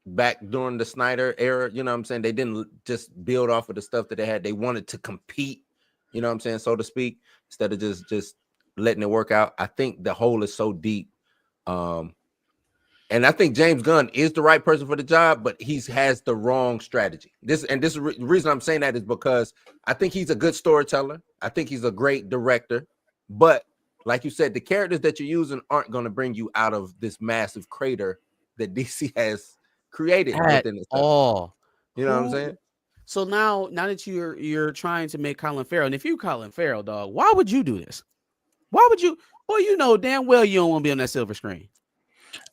Speaker 3: back during the Snyder era, you know what I'm saying? They didn't just build off of the stuff that they had. They wanted to compete, you know what I'm saying, so to speak, instead of just letting it work out. I think the hole is so deep. And I think James Gunn is the right person for the job, but he has the wrong strategy. The reason I'm saying that is because I think he's a good storyteller. I think he's a great director, but like you said, the characters that you're using aren't going to bring you out of this massive crater that DC has created within
Speaker 2: all.
Speaker 3: You know what I'm saying?
Speaker 2: So now that you're trying to make Colin Farrell, and if you Colin Farrell, dog, why would you do this? Why would you? Well, you know damn well you don't want to be on that silver screen.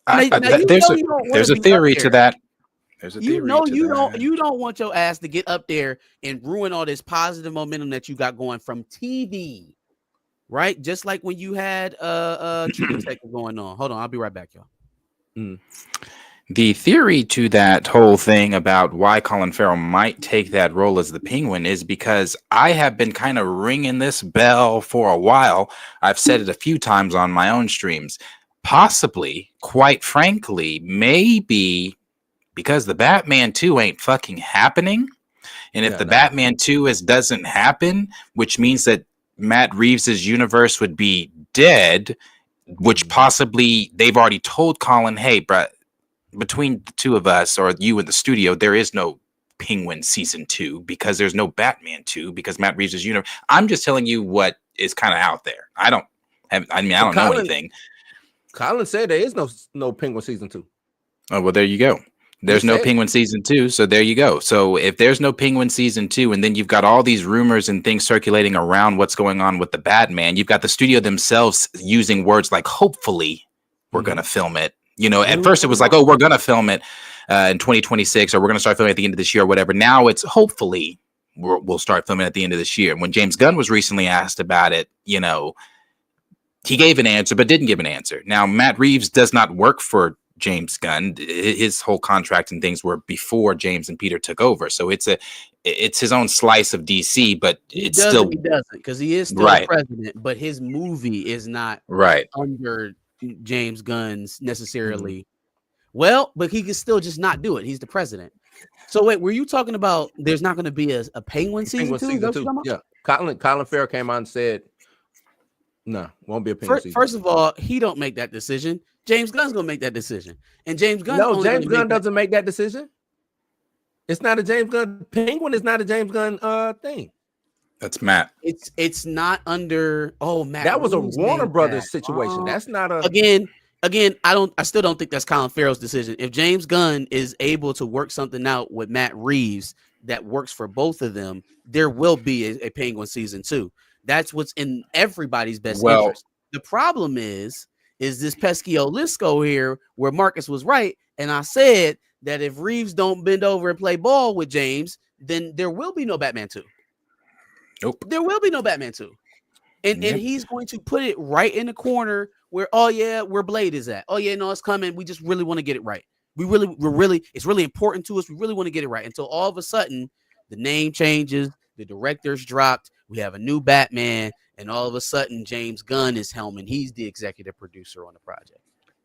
Speaker 1: There's a theory to that. There's a theory
Speaker 2: you don't want your ass to get up there and ruin all this positive momentum that you got going from TV, right? Just like when you had True Detective going on. Hold on, I'll be right back, y'all.
Speaker 1: The theory to that whole thing about why Colin Farrell might take that role as the Penguin is because I have been kind of ringing this bell for a while. I've said it a few times on my own streams. Possibly, quite frankly, maybe because the Batman 2 ain't fucking happening. And if Batman 2 doesn't happen, which means that Matt Reeves's universe would be dead, which possibly they've already told Colin, hey, bruh, between the two of us or you in the studio, there is no Penguin season 2 because there's no Batman 2 because Matt Reeves's universe. I'm just telling you what is kind of out there. I don't know anything.
Speaker 3: Colin said there is no Penguin season 2.
Speaker 1: Oh, well, there you go. There's no Penguin season 2. So there you go. So if there's no Penguin season 2, and then you've got all these rumors and things circulating around what's going on with the Batman, you've got the studio themselves using words like, hopefully we're going to film it. You know, at first it was like, oh, we're going to film it in 2026, or we're going to start filming at the end of this year or whatever. Now it's hopefully we'll start filming at the end of this year. And when James Gunn was recently asked about it, you know, he gave an answer, but didn't give an answer. Now, Matt Reeves does not work for James Gunn. His whole contract and things were before James and Peter took over. So it's his own slice of DC, but he doesn't
Speaker 2: because he is still the president, but his movie is not under James Gunn's necessarily. Well, but he can still just not do it. He's the president. So wait, were you talking about there's not going to be a Penguin season 2?
Speaker 3: Yeah. Colin Farrell came out and said, no, won't be a Penguin season.
Speaker 2: First of all, he don't make that decision. James Gunn's going to make that decision. And James Gunn
Speaker 3: doesn't make that decision. It's not a James Gunn. Penguin is not a James Gunn thing.
Speaker 1: That's Matt.
Speaker 2: It's not under Matt.
Speaker 3: That was a Warner Brothers situation. That's not a
Speaker 2: Again, I still don't think that's Colin Farrell's decision. If James Gunn is able to work something out with Matt Reeves that works for both of them, there will be a Penguin season 2. That's what's in everybody's best interest. The problem is this pesky Olisco here where Marcus was right. And I said that if Reeves don't bend over and play ball with James, then there will be no Batman 2.
Speaker 1: Nope.
Speaker 2: There will be no Batman 2. And he's going to put it right in the corner where where Blade is at. Oh yeah, no, it's coming. We just really want to get it right. It's really important to us. We really want to get it right. Until all of a sudden, the name changes, the director's dropped. We have a new Batman, and all of a sudden, James Gunn is helming. He's the executive producer on the project.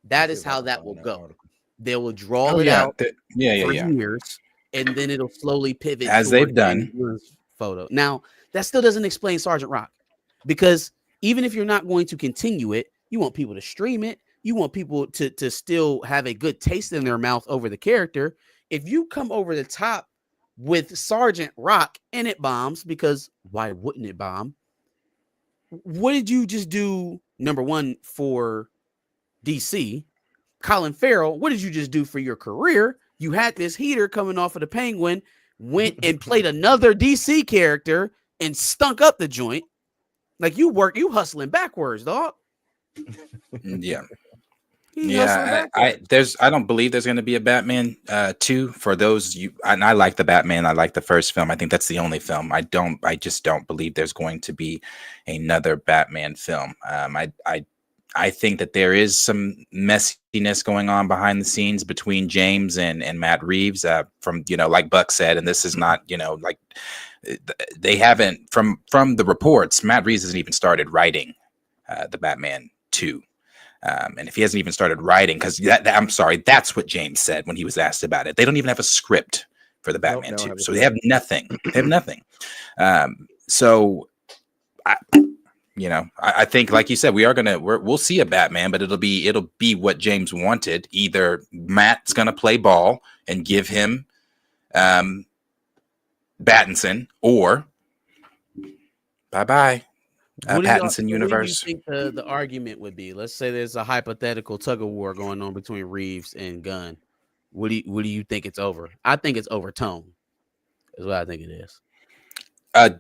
Speaker 2: That is how that will go. They will draw it out for years, and then it'll slowly pivot
Speaker 1: as they've done.
Speaker 2: Photo. Now, that still doesn't explain Sergeant Rock, because even if you're not going to continue it, you want people to stream it. You want people to still have a good taste in their mouth over the character. If you come over the top with Sergeant Rock and it bombs, because why wouldn't it bomb? What did you just do? Number one, for DC, Colin Farrell, what did you just do for your career? You had this heater coming off of the Penguin, went and played another DC character and stunk up the joint. Like you hustling backwards, dog.
Speaker 1: Yeah. I don't believe there's going to be a Batman 2 for those and I like the Batman. I like the first film. I think that's the only film. I just don't believe there's going to be another Batman film. I think that there is some messiness going on behind the scenes between James and Matt Reeves, from, like Buck said, and this is not, like they haven't, from the reports, Matt Reeves hasn't even started writing the Batman 2. And if he hasn't even started writing, because I'm sorry, that's what James said when he was asked about it. They don't even have a script for the Batman 2. So they have nothing. They have nothing. So I think, like you said, we'll see a Batman, but it'll be what James wanted. Either Matt's gonna play ball and give him Battinson, or bye-bye. Pattinson universe.
Speaker 2: What do you think the argument would be? Let's say there's a hypothetical tug of war going on between Reeves and Gunn. What do you think it's over? I think it's over tone. Is what I think it is.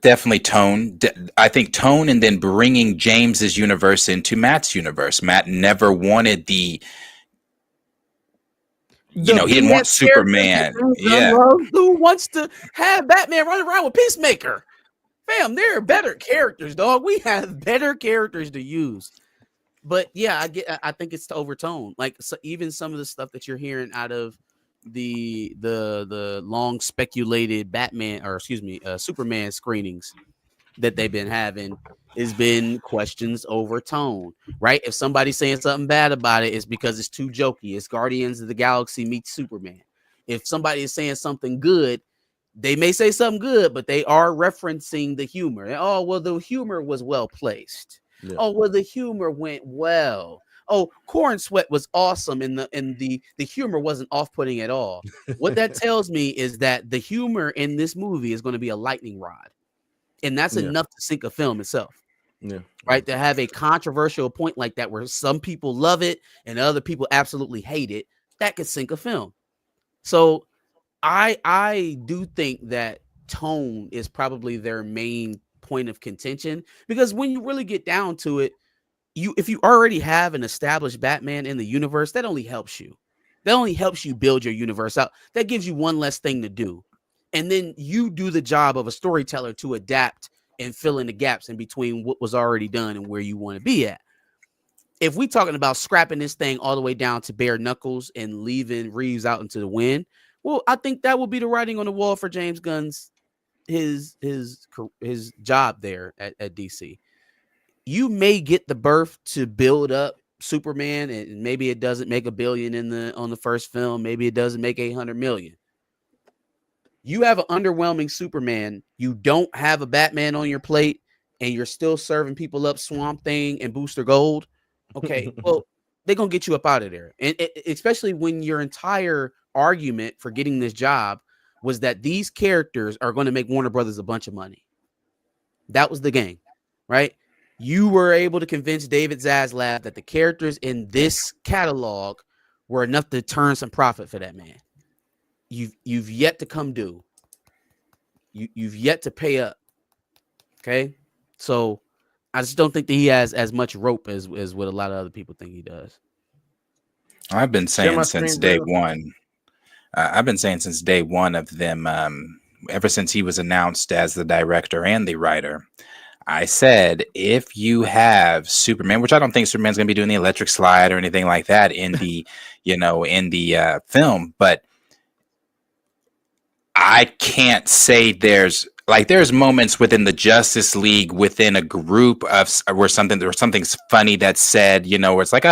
Speaker 1: Definitely tone. I think tone, and then bringing James's universe into Matt's universe. Matt never wanted he didn't want Superman.
Speaker 2: Who wants to have Batman run around with Peacemaker? Fam, there are better characters, dog. We have better characters to use. But yeah, I think it's to overtone. Like, so even some of the stuff that you're hearing out of the long speculated Superman screenings that they've been having has been questions over tone, right? If somebody's saying something bad about it, it's because it's too jokey. It's Guardians of the Galaxy meets Superman. If somebody is saying something good, they may say something good, but they are referencing the humor. Oh, well, the humor was well placed. Yeah. Oh, well, the humor went well. Oh, Corn Sweat was awesome, and the humor wasn't off-putting at all. What that tells me is that the humor in this movie is going to be a lightning rod, and that's enough to sink a film itself. Yeah, right. To have a controversial point like that, where some people love it and other people absolutely hate it, that could sink a film. So I do think that tone is probably their main point of contention, because when you really get down to it, if you already have an established Batman in the universe, that only helps you. That only helps you build your universe out. That gives you one less thing to do. And then you do the job of a storyteller to adapt and fill in the gaps in between what was already done and where you want to be at. If we're talking about scrapping this thing all the way down to bare knuckles and leaving Reeves out into the wind, well, I think that will be the writing on the wall for James Gunn's his job there at DC. You may get the berth to build up Superman, and maybe it doesn't make $1 billion on the first film. Maybe it doesn't make $800 million. You have an underwhelming Superman. You don't have a Batman on your plate, and you're still serving people up Swamp Thing and Booster Gold. Okay, well, they're gonna get you up out of there, and especially when your entire argument for getting this job was that these characters are going to make Warner Brothers a bunch of money. That was the game, right? You were able to convince David Zaslav that the characters in this catalog were enough to turn some profit for that man. You've yet to come due. You've yet to pay up. Okay, so I just don't think that he has as much rope as what a lot of other people think he does.
Speaker 1: I've been saying since day one. I've been saying since day one of them, ever since he was announced as the director and the writer, I said if you have Superman, which I don't think Superman's going to be doing the electric slide or anything like that in the, in the film, but I can't say there's moments within the Justice League within a group of where something's funny that's said, where it's like,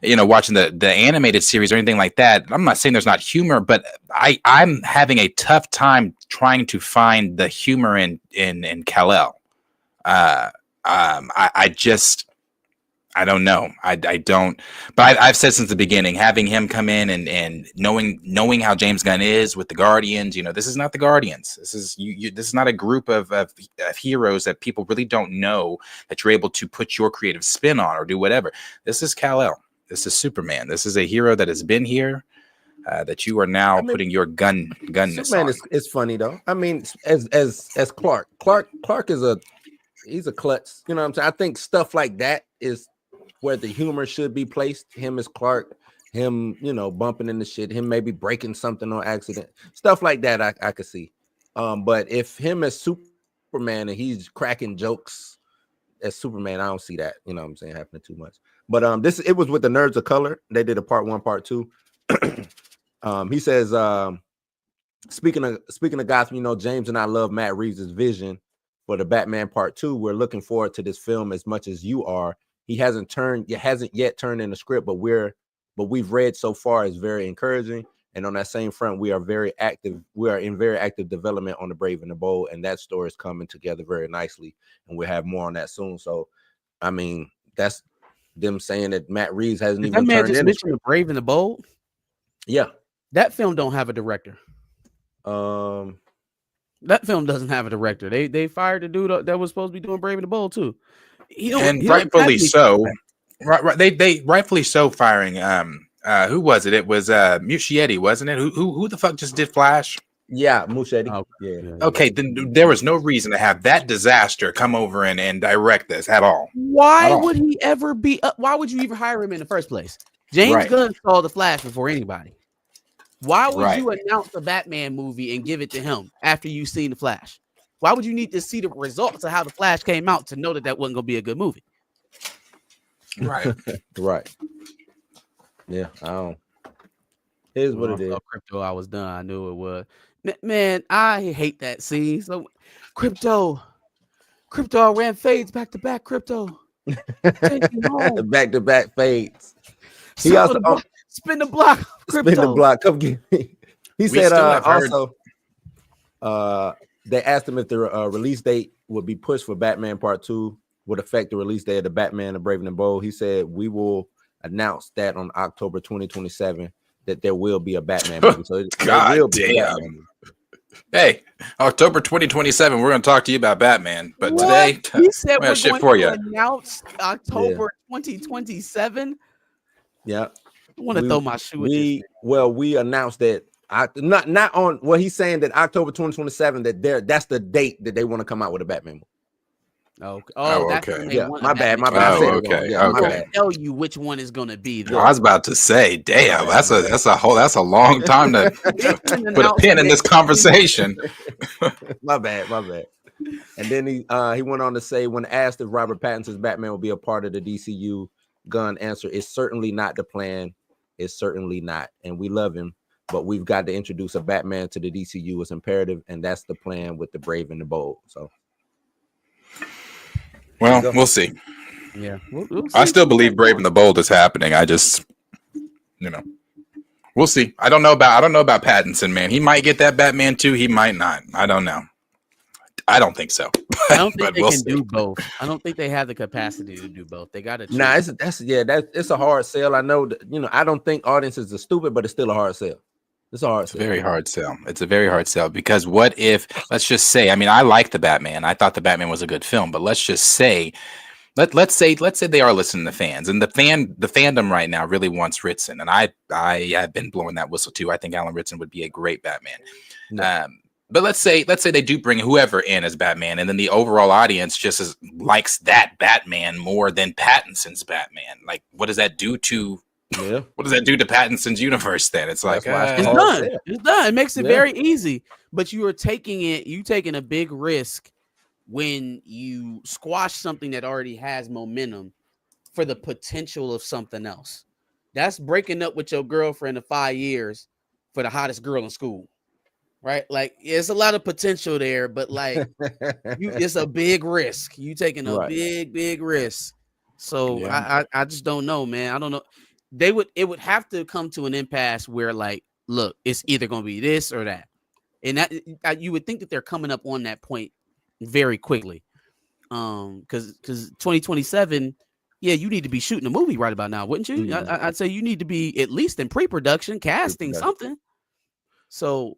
Speaker 1: watching the animated series or anything like that. I'm not saying there's not humor, but I'm having a tough time trying to find the humor in Kal-El. I don't know. I don't, but I've said since the beginning, having him come in and knowing how James Gunn is with the Guardians, this is not the Guardians. This is this is not a group of heroes that people really don't know that you're able to put your creative spin on or do whatever. This is Kal-El. This is Superman. This is a hero that has been here, that you are now putting your gunness
Speaker 3: Superman
Speaker 1: on.
Speaker 3: is funny though. I mean, as Clark is he's a klutz. You know what I'm saying? I think stuff like that is where the humor should be placed. Him as Clark, him, bumping into shit, him maybe breaking something on accident, stuff like that. I could see. But if him as Superman and he's cracking jokes as Superman, I don't see that. You know what I'm saying? Happening too much. But it was with the Nerds of Color. They did a part 1, part 2. He says, speaking of Gotham, James and I love Matt Reeves' vision for the Batman Part 2. We're looking forward to this film as much as you are. He hasn't yet turned in the script, but we've read so far is very encouraging. And on that same front, we are very active. We are in very active development on The Brave and the Bold, and that story is coming together very nicely. And we'll have more on that soon. So, I mean, that's them saying that Matt Reeves hasn't even
Speaker 2: turned in the
Speaker 3: script.
Speaker 2: The Brave and the Bold.
Speaker 3: Yeah,
Speaker 2: that film don't have a director. That film doesn't have a director. They fired the dude that was supposed to be doing Brave and the Bold too.
Speaker 1: Rightfully so. Right. They rightfully so firing. Who was it? It was Muschietti, wasn't it? Who the fuck just did Flash?
Speaker 3: Yeah, Muschietti.
Speaker 2: Oh,
Speaker 3: yeah.
Speaker 1: Okay, then there was no reason to have that disaster come over and direct this at all.
Speaker 2: Why would he ever be? Why would you even hire him in the first place? James Gunn saw the Flash before anybody. Why would you announce the Batman movie and give it to him after you've seen the Flash? Why would you need to see the results of how the Flash came out to know that wasn't going to be a good movie?
Speaker 1: Right.
Speaker 3: Right. Yeah, I don't. Here's what it is.
Speaker 2: Crypto, I was done. I knew it was. Man, I hate that scene. So, Crypto, I ran fades back to back. Crypto,
Speaker 3: back to back fades. He
Speaker 2: also spin the block. Crypto.
Speaker 3: Spin the block. Come get me. He said also. They asked him if the release date would be pushed for Batman Part 2 would affect the release date of the Batman, the Brave and the Bold. He said, we will announce that on October 2027 that there will be a Batman movie. So
Speaker 1: God damn. Hey, October 2027, we're going to talk to you about Batman. But today,
Speaker 2: he said
Speaker 1: we're going to
Speaker 2: announce October 2027.
Speaker 3: Yeah.
Speaker 2: I want to throw my shoe at this.
Speaker 3: We announced that not on he's saying that October 2027 that's the date that they want to come out with a Batman movie.
Speaker 1: Okay.
Speaker 3: Yeah, my bad.
Speaker 2: Okay. Tell you which one is going to be.
Speaker 1: I was about to say, damn, that's a long time to put a pin in this conversation.
Speaker 3: My bad. And then he went on to say, when asked if Robert Pattinson's Batman will be a part of the DCU, Gunn answered, "It's certainly not the plan. It's certainly not, and we love him, but we've got to introduce a Batman to the DCU as imperative, and that's the plan with the Brave and the Bold." So.
Speaker 1: Well, we'll see.
Speaker 2: Yeah, we'll see.
Speaker 1: I still believe Brave and the Bold is happening. I just, we'll see. I don't know about Pattinson, man. He might get that Batman too. He might not. I don't know. I don't think so.
Speaker 2: I don't think they can do both. I don't think they have the capacity to do both. They got to.
Speaker 3: Nah, it's a hard sell. I know that, I don't think audiences are stupid, but it's still a hard sell. It's a hard sell.
Speaker 1: Very hard sell. It's a very hard sell because what if, let's just say, I mean, I like the Batman. I thought the Batman was a good film, but let's just say, let's say they are listening to fans, and the fandom right now really wants Ritson, and I have been blowing that whistle too. I think Alan Ritson would be a great Batman. No. But let's say they do bring whoever in as Batman, and then the overall audience just likes that Batman more than Pattinson's Batman. Like, what does that do to? Yeah. What does that do to Pattinson's universe then? It's like
Speaker 2: it's done. It's done. It makes it very easy. But you are taking a big risk when you squash something that already has momentum for the potential of something else. That's breaking up with your girlfriend of 5 years for the hottest girl in school, right? Like, it's a lot of potential there, but like, it's a big risk. You taking a
Speaker 3: Right.
Speaker 2: big risk. So
Speaker 1: Yeah.
Speaker 2: I just don't know, man. I don't know. It would have to come to an impasse where, like, look, it's either going to be this or that, and that you would think that they're coming up on that point very quickly. Because 2027, yeah, you need to be shooting a movie right about now, wouldn't you?
Speaker 3: Mhm.
Speaker 2: I'd say you need to be at least in pre-production, casting something. So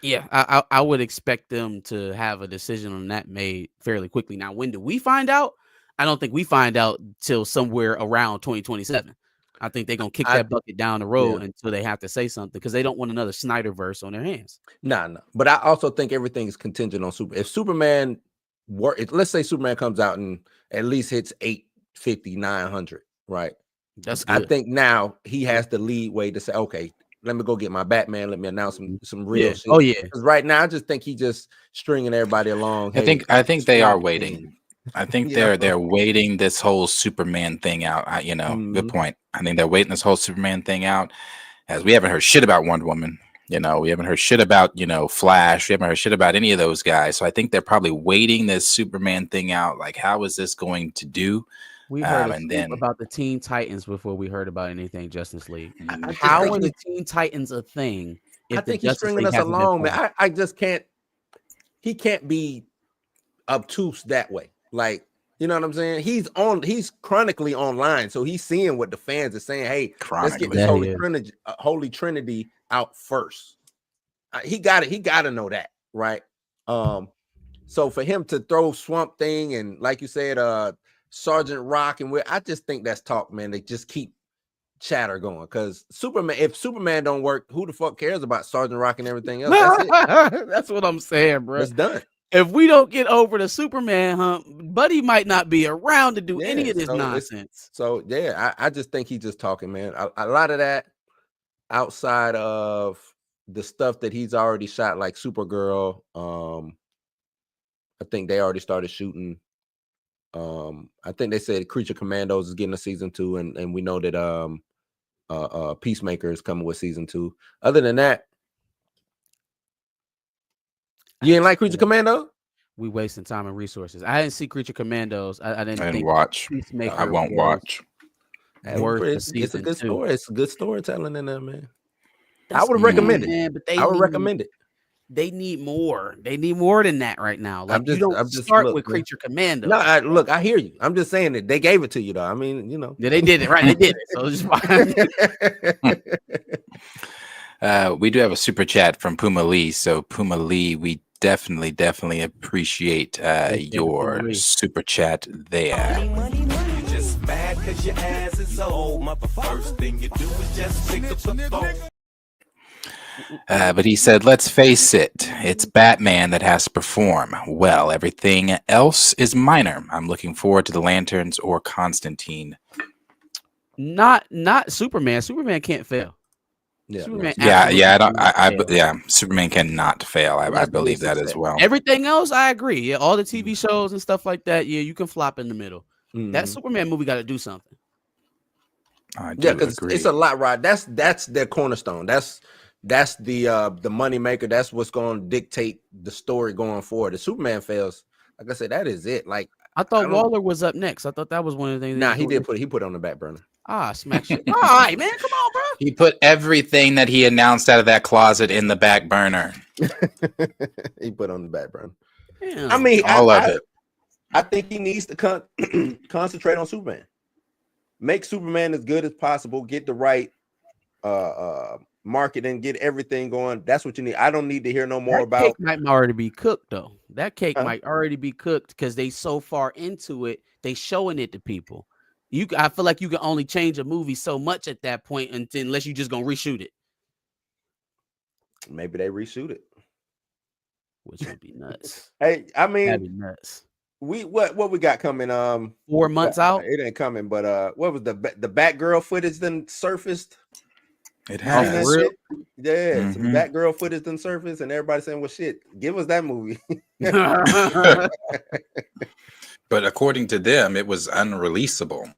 Speaker 2: yeah, I would expect them to have a decision on that made fairly quickly. Now, when do we find out? I don't think we find out till somewhere around 2027. I think they're gonna kick that bucket down the road until they have to say something, because they don't want another Snyderverse on their hands.
Speaker 3: Nah. But I also think everything is contingent on If Superman let's say Superman comes out and at least hits 850, 900, right?
Speaker 2: That's good.
Speaker 3: I think now he has the lead way to say, okay, let me go get my Batman. Let me announce some real shit.
Speaker 2: Oh yeah.
Speaker 3: Because right now I just think he just stringing everybody along.
Speaker 1: I think they are waiting. I think
Speaker 3: Yeah.
Speaker 1: they're waiting this whole Superman thing out. Good point. I think they're waiting this whole Superman thing out, as we haven't heard shit about Wonder Woman. We haven't heard shit about, Flash. We haven't heard shit about any of those guys. So I think they're probably waiting this Superman thing out. Like, how is this going to do?
Speaker 2: We heard about the Teen Titans before we heard about anything Justice League. How are the Teen Titans a thing?
Speaker 3: I think he's stringing us along, man. I just can't. He can't be obtuse that way. Like, you know what I'm saying? He's chronically online, so he's seeing what the fans are saying. Hey, let's get this Holy Trinity out first. He got it. He got to know that, right? So for him to throw Swamp Thing and, like you said, Sergeant Rock, and I just think that's talk, man. They just keep chatter going, because if Superman don't work, who the fuck cares about Sergeant Rock and everything else? That's it.
Speaker 2: That's what I'm saying, bro.
Speaker 3: It's done.
Speaker 2: If we don't get over the Superman hump, Buddy might not be around to do any of this nonsense.
Speaker 3: So yeah, I just think he's just talking, man. A lot of that outside of the stuff that he's already shot, like Supergirl. I think they already started shooting. I think they said Creature Commandos is getting a season 2, and we know that Peacemaker is coming with season 2. Other than that, you ain't like Creature Commando?
Speaker 2: We wasting time and resources. I didn't see Creature Commandos. I didn't
Speaker 1: watch.
Speaker 2: Peacemaker.
Speaker 1: I won't watch.
Speaker 3: It's a good story. It's a good storytelling in there, man. I would recommend it. But I would recommend it.
Speaker 2: They need more. They need more than that right now. Like, you don't start with Creature Commando.
Speaker 3: No, I hear you. I'm just saying that they gave it to you, though. I mean,
Speaker 2: Yeah, they did it, right? They did it. So it's
Speaker 3: fine.
Speaker 1: We do have a super chat from Puma Lee. So Puma Lee, we definitely appreciate your super chat there.
Speaker 4: You just mad because your ass is old. First thing you do is just pick up the phone.
Speaker 1: But he said, let's face it, it's Batman that has to perform. Well, everything else is minor. I'm looking forward to the Lanterns or Constantine.
Speaker 2: Not Superman. Superman can't fail.
Speaker 3: Yeah,
Speaker 2: Superman
Speaker 1: Superman cannot fail. I believe that as well.
Speaker 2: Everything else, I agree. Yeah, all the TV shows and stuff like that. Yeah, you can flop in the middle. That Superman movie got to do something.
Speaker 3: Because it's a lot, right? That's their cornerstone. That's the money maker. That's what's going to dictate the story going forward. If Superman fails, like I said, that is it. Like,
Speaker 2: I thought Waller was up next. I thought that was one of the things.
Speaker 3: Nah, he put it on the back burner.
Speaker 2: Smack shit. All right, man, come on, bro.
Speaker 1: He put everything that he announced out of that closet in the back burner.
Speaker 3: He put on the back burner.
Speaker 2: Damn.
Speaker 3: I mean,
Speaker 1: all of it.
Speaker 3: I think he needs to concentrate on Superman. Make Superman as good as possible. Get the right market and get everything going. That's what you need. I don't need to hear no more about.
Speaker 2: Cake might already be cooked though. That cake might already be cooked because they so far into it, they showing it to people. I feel like you can only change a movie so much at that point unless you just gonna reshoot it.
Speaker 3: Maybe they reshoot it,
Speaker 2: which would be nuts.
Speaker 3: Hey, I mean,
Speaker 2: that'd be nuts.
Speaker 3: What we got coming?
Speaker 2: 4 months out.
Speaker 3: It ain't coming, but what was the Batgirl footage then surfaced?
Speaker 1: It
Speaker 3: You seen that
Speaker 1: has.
Speaker 2: real?
Speaker 3: shit? Yeah, some
Speaker 1: Mhm.
Speaker 3: Batgirl footage done surface, and everybody saying, "Well, shit, give us that movie."
Speaker 1: But according to them, it was unreleasable.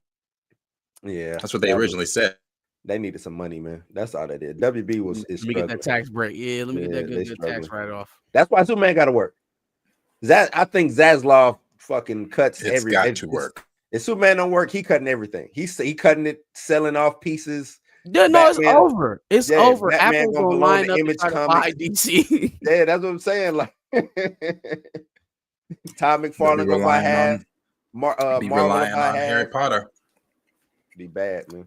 Speaker 3: Yeah,
Speaker 1: That's what they
Speaker 3: that
Speaker 1: originally
Speaker 3: was,
Speaker 1: said.
Speaker 3: they needed some money, man. That's all they did. WB
Speaker 2: Let
Speaker 3: is
Speaker 2: me get
Speaker 3: struggling.
Speaker 2: that tax break. Yeah, let me get
Speaker 3: Yeah,
Speaker 2: that
Speaker 3: they
Speaker 2: good tax
Speaker 3: struggling.
Speaker 2: write off.
Speaker 3: That's why Superman got to work. I think Zaslav fucking cuts
Speaker 1: It's got to work.
Speaker 3: If Superman don't work, he cutting everything. He cutting it, selling off pieces.
Speaker 2: Yeah, no, it's
Speaker 3: Batman,
Speaker 2: over. It's
Speaker 3: yeah,
Speaker 2: over.
Speaker 3: Batman
Speaker 2: Apple's
Speaker 3: gonna
Speaker 2: gonna
Speaker 3: belong
Speaker 2: line
Speaker 3: to
Speaker 2: up and
Speaker 3: Image
Speaker 2: try to buy
Speaker 3: Comics.
Speaker 2: DC.
Speaker 3: Yeah, that's what I'm saying. Like Todd
Speaker 1: They'll be
Speaker 3: McFarlane gonna buy
Speaker 1: relying
Speaker 3: half.
Speaker 1: on
Speaker 3: Marvel
Speaker 1: relying
Speaker 3: to buy
Speaker 1: on Harry
Speaker 3: half.
Speaker 1: Potter.
Speaker 3: Be bad, man.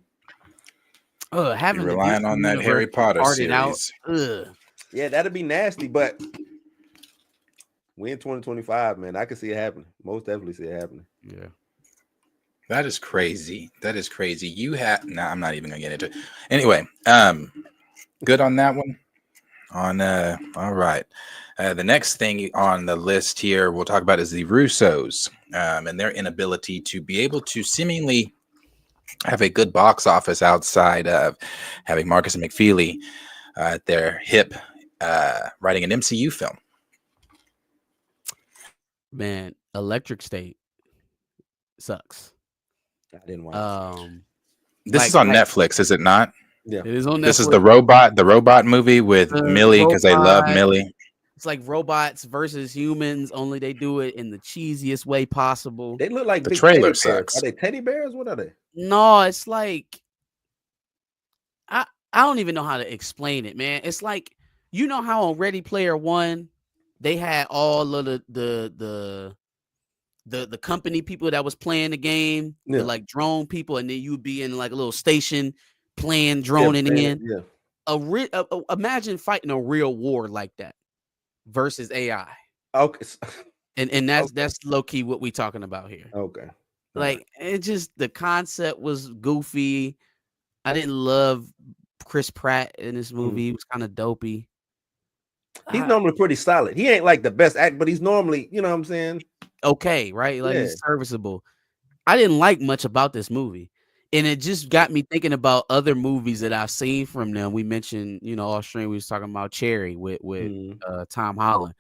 Speaker 1: Be
Speaker 2: Having the
Speaker 1: relying
Speaker 2: DC
Speaker 1: on that
Speaker 2: universe
Speaker 1: Harry Potter
Speaker 2: parted out.
Speaker 1: series.
Speaker 3: Yeah, that'd be nasty, but we in 2025, man. I can see it happening. Most definitely see it happening.
Speaker 2: Yeah.
Speaker 1: That is crazy. That is crazy. You have I'm not even gonna get into it. Anyway, good on that one. All right. The next thing on the list here we'll talk about is the Russos and their inability to be able to seemingly have a good box office outside of having Marcus and McFeely at their hip writing an MCU film.
Speaker 2: Man, Electric State sucks.
Speaker 3: I didn't watch.
Speaker 1: This is on Netflix, is it not?
Speaker 3: Yeah,
Speaker 2: it is on Netflix.
Speaker 1: This is the robot movie with Millie, because they love Millie.
Speaker 2: It's like robots versus humans, only they do it in the cheesiest way possible.
Speaker 3: they look like
Speaker 1: The
Speaker 3: big
Speaker 1: trailer
Speaker 3: teddy bears.
Speaker 1: sucks.
Speaker 3: Are they teddy bears? What are they?
Speaker 2: No, it's like I don't even know how to explain it, man. It's like, you know how on Ready Player One they had all of the company people that was playing the game,
Speaker 3: Yeah.
Speaker 2: the like drone people, and then you'd be in like a little station playing droning in.
Speaker 3: Yeah.
Speaker 2: Imagine fighting a real war like that versus AI.
Speaker 3: Okay.
Speaker 2: And that's low key what we talking about here.
Speaker 3: Okay.
Speaker 2: Like, it just, the concept was goofy. I didn't love Chris Pratt in this movie. He was kind of dopey.
Speaker 3: He's normally pretty solid. He ain't like the best act, but he's normally, you know what I'm saying?
Speaker 2: Okay, right? Like,
Speaker 3: Yeah.
Speaker 2: he's serviceable. I didn't like much about this movie. And it just got me thinking about other movies that I've seen from them. We mentioned, off stream, we was talking about Cherry with Tom Holland.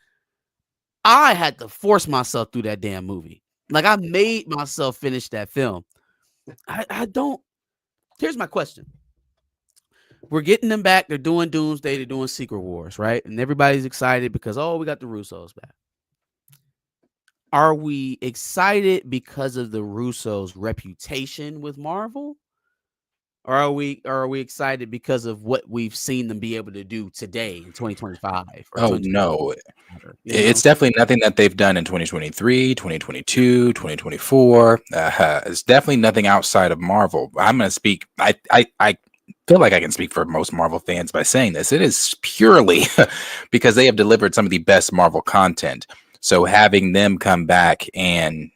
Speaker 2: I had to force myself through that damn movie. Like, I made myself finish that film. I don't. Here's my question. We're getting them back. They're doing Doomsday. They're doing Secret Wars, right? And everybody's excited because, we got the Russos back. Are we excited because of the Russos' reputation with Marvel? Or are we excited because of what we've seen them be able to do today in 2025?
Speaker 1: Oh, no. It's definitely nothing that they've done in 2023, 2022, 2024. It's definitely nothing outside of Marvel. I'm going to speak. I feel like I can speak for most Marvel fans by saying this. It is purely because they have delivered some of the best Marvel content. So having them come back and,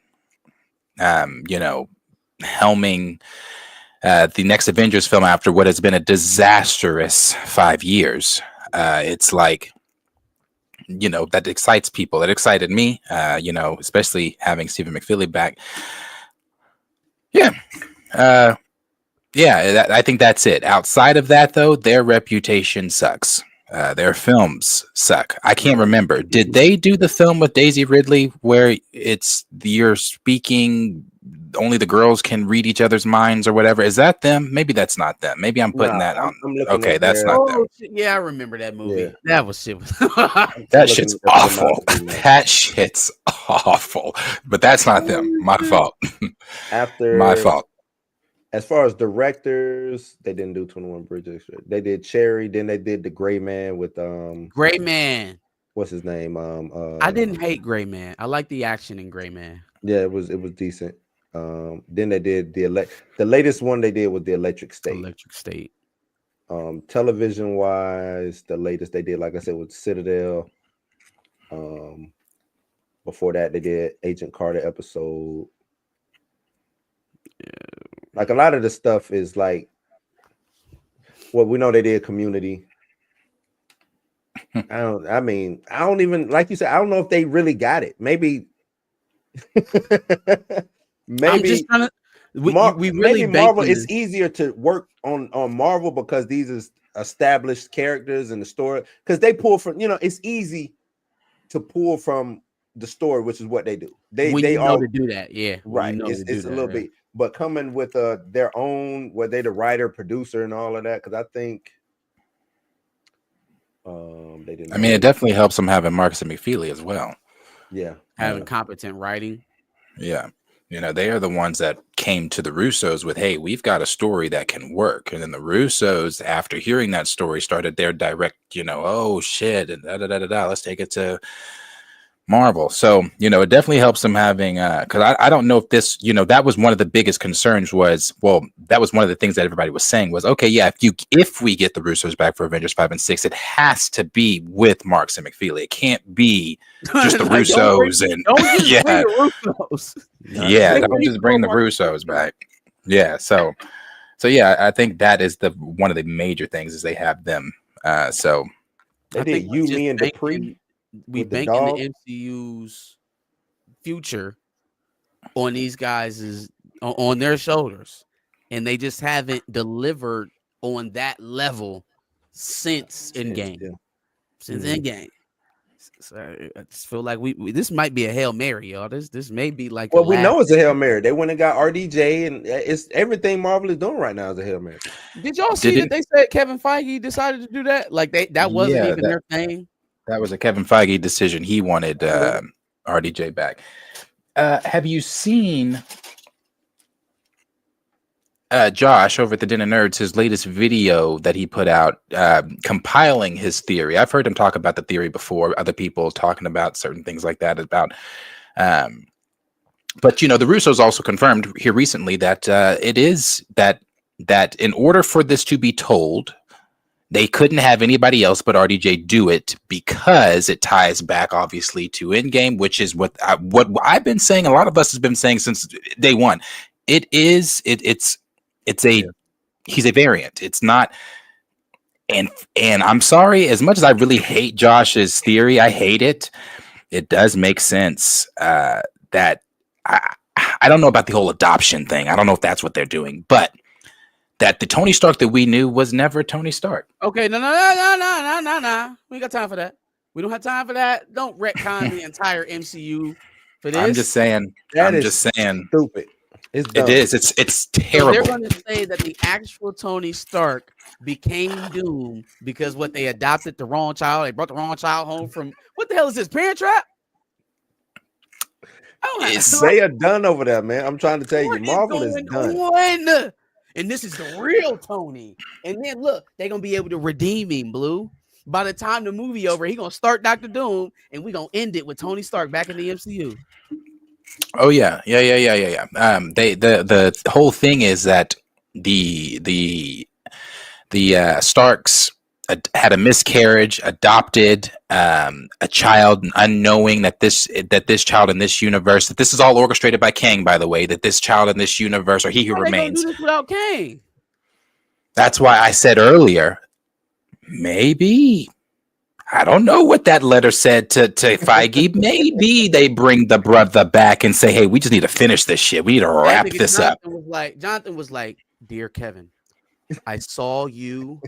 Speaker 1: helming the next Avengers film after what has been a disastrous 5 years, it's like, that excites people. It excited me, especially having Stephen McFeely back. Yeah. I think that's it. Outside of that, though, their reputation sucks. Their films suck. I can't remember. Did they do the film with Daisy Ridley where you're speaking, only the girls can read each other's minds or whatever? Is that them? Maybe that's not them. Maybe I'm putting that on. Okay, that's not them.
Speaker 2: Yeah, I remember that movie.
Speaker 3: Yeah.
Speaker 2: That was shit.
Speaker 1: That shit's awful. That shit's awful. But that's not them. My fault. My fault.
Speaker 3: As far as directors, they didn't do 21 Bridges. They did Cherry, then they did the Gray Man with
Speaker 2: Gray Man.
Speaker 3: What's his name?
Speaker 2: I didn't hate Gray Man. I like the action in Gray Man.
Speaker 3: Yeah, it was decent. Then they did the latest one they did was the Electric State.
Speaker 2: Electric State.
Speaker 3: Television wise, the latest they did, like I said, was Citadel. Before that, they did Agent Carter episode. Yeah. Like a lot of the stuff is like, well, we know they did Community. I don't even, like you said, I don't know if they really got it. Maybe
Speaker 2: I'm just trying to,
Speaker 3: maybe Marvel, it's easier to work on Marvel because these is established characters in the story, because they pull from, it's easy to pull from the story, which is what they do. They
Speaker 2: know
Speaker 3: all
Speaker 2: to do that, yeah.
Speaker 3: Right. It's a little bit, but coming with their own, where they the writer, producer, and all of that, because I think they didn't.
Speaker 1: I mean, it definitely helps them having Marcus and McFeely as well.
Speaker 3: Yeah,
Speaker 2: having competent writing.
Speaker 1: Yeah. They are the ones that came to the Russos with, hey, we've got a story that can work. And then the Russos, after hearing that story, started their direct, oh shit, and let's take it to Marvel. So, it definitely helps them having, because I don't know if this, that was one of the biggest concerns was, well, that was one of the things that everybody was saying was, okay, yeah, if we get the Russos back for Avengers 5 and 6, it has to be with Marks and McFeely. It can't be just the
Speaker 2: Like,
Speaker 1: Russos
Speaker 2: don't just bring the Russos.
Speaker 1: Yeah, don't just bring the Russos back. Yeah, so yeah, I think that is one of the major things is they have them. So
Speaker 3: they did you, me, and Dupree.
Speaker 2: We banking the MCU's future on these guys on their shoulders, and they just haven't delivered on that level since Endgame. Since Endgame. So I just feel like we this might be a Hail Mary, y'all. This may be like,
Speaker 3: well, we know it's a Hail Mary. They went and got RDJ, and it's everything Marvel is doing right now is a Hail Mary.
Speaker 2: Did y'all see that they said Kevin Feige decided to do that? Like that wasn't even their thing.
Speaker 1: That was a Kevin Feige decision. He wanted RDJ back. Have you seen Josh over at the Den of Nerds, his latest video that he put out compiling his theory? I've heard him talk about the theory before, other people talking about certain things like that about but the Russos also confirmed here recently that it is that in order for this to be told, they couldn't have anybody else but RDJ do it because it ties back obviously to Endgame, which is what I've been saying. A lot of us has been saying since day one. He's a variant. It's not. And I'm sorry, as much as I really hate Josh's theory, I hate it. It does make sense that I don't know about the whole adoption thing. I don't know if that's what they're doing, but that the Tony Stark that we knew was never Tony Stark.
Speaker 2: Okay, no. We ain't got time for that. We don't have time for that. Don't retcon the entire MCU for this.
Speaker 1: I'm just saying.
Speaker 3: Stupid.
Speaker 1: It is. It's terrible.
Speaker 2: So they're going to say that the actual Tony Stark became Doom because they adopted the wrong child. They brought the wrong child home from what the hell is this? Parent Trap?
Speaker 3: They are done over there, man. I'm trying to tell you, Marvel is done.
Speaker 2: And this is the real Tony. And then look, they're gonna be able to redeem him, Blue. By the time the movie over, he's gonna start Dr. Doom, and we're gonna end it with Tony Stark back in the MCU.
Speaker 1: Oh yeah. The whole thing is that the Starks had a miscarriage, adopted a child, unknowing that this child in this universe, that this is all orchestrated by Kang, by the way, that this child in this universe, or He Who Remains.
Speaker 2: Do this without Kang?
Speaker 1: That's why I said earlier, maybe, I don't know what that letter said to Feige. Maybe they bring the brother back and say, hey, we just need to finish this shit. We need to wrap this up.
Speaker 2: Jonathan was like, dear Kevin, I saw you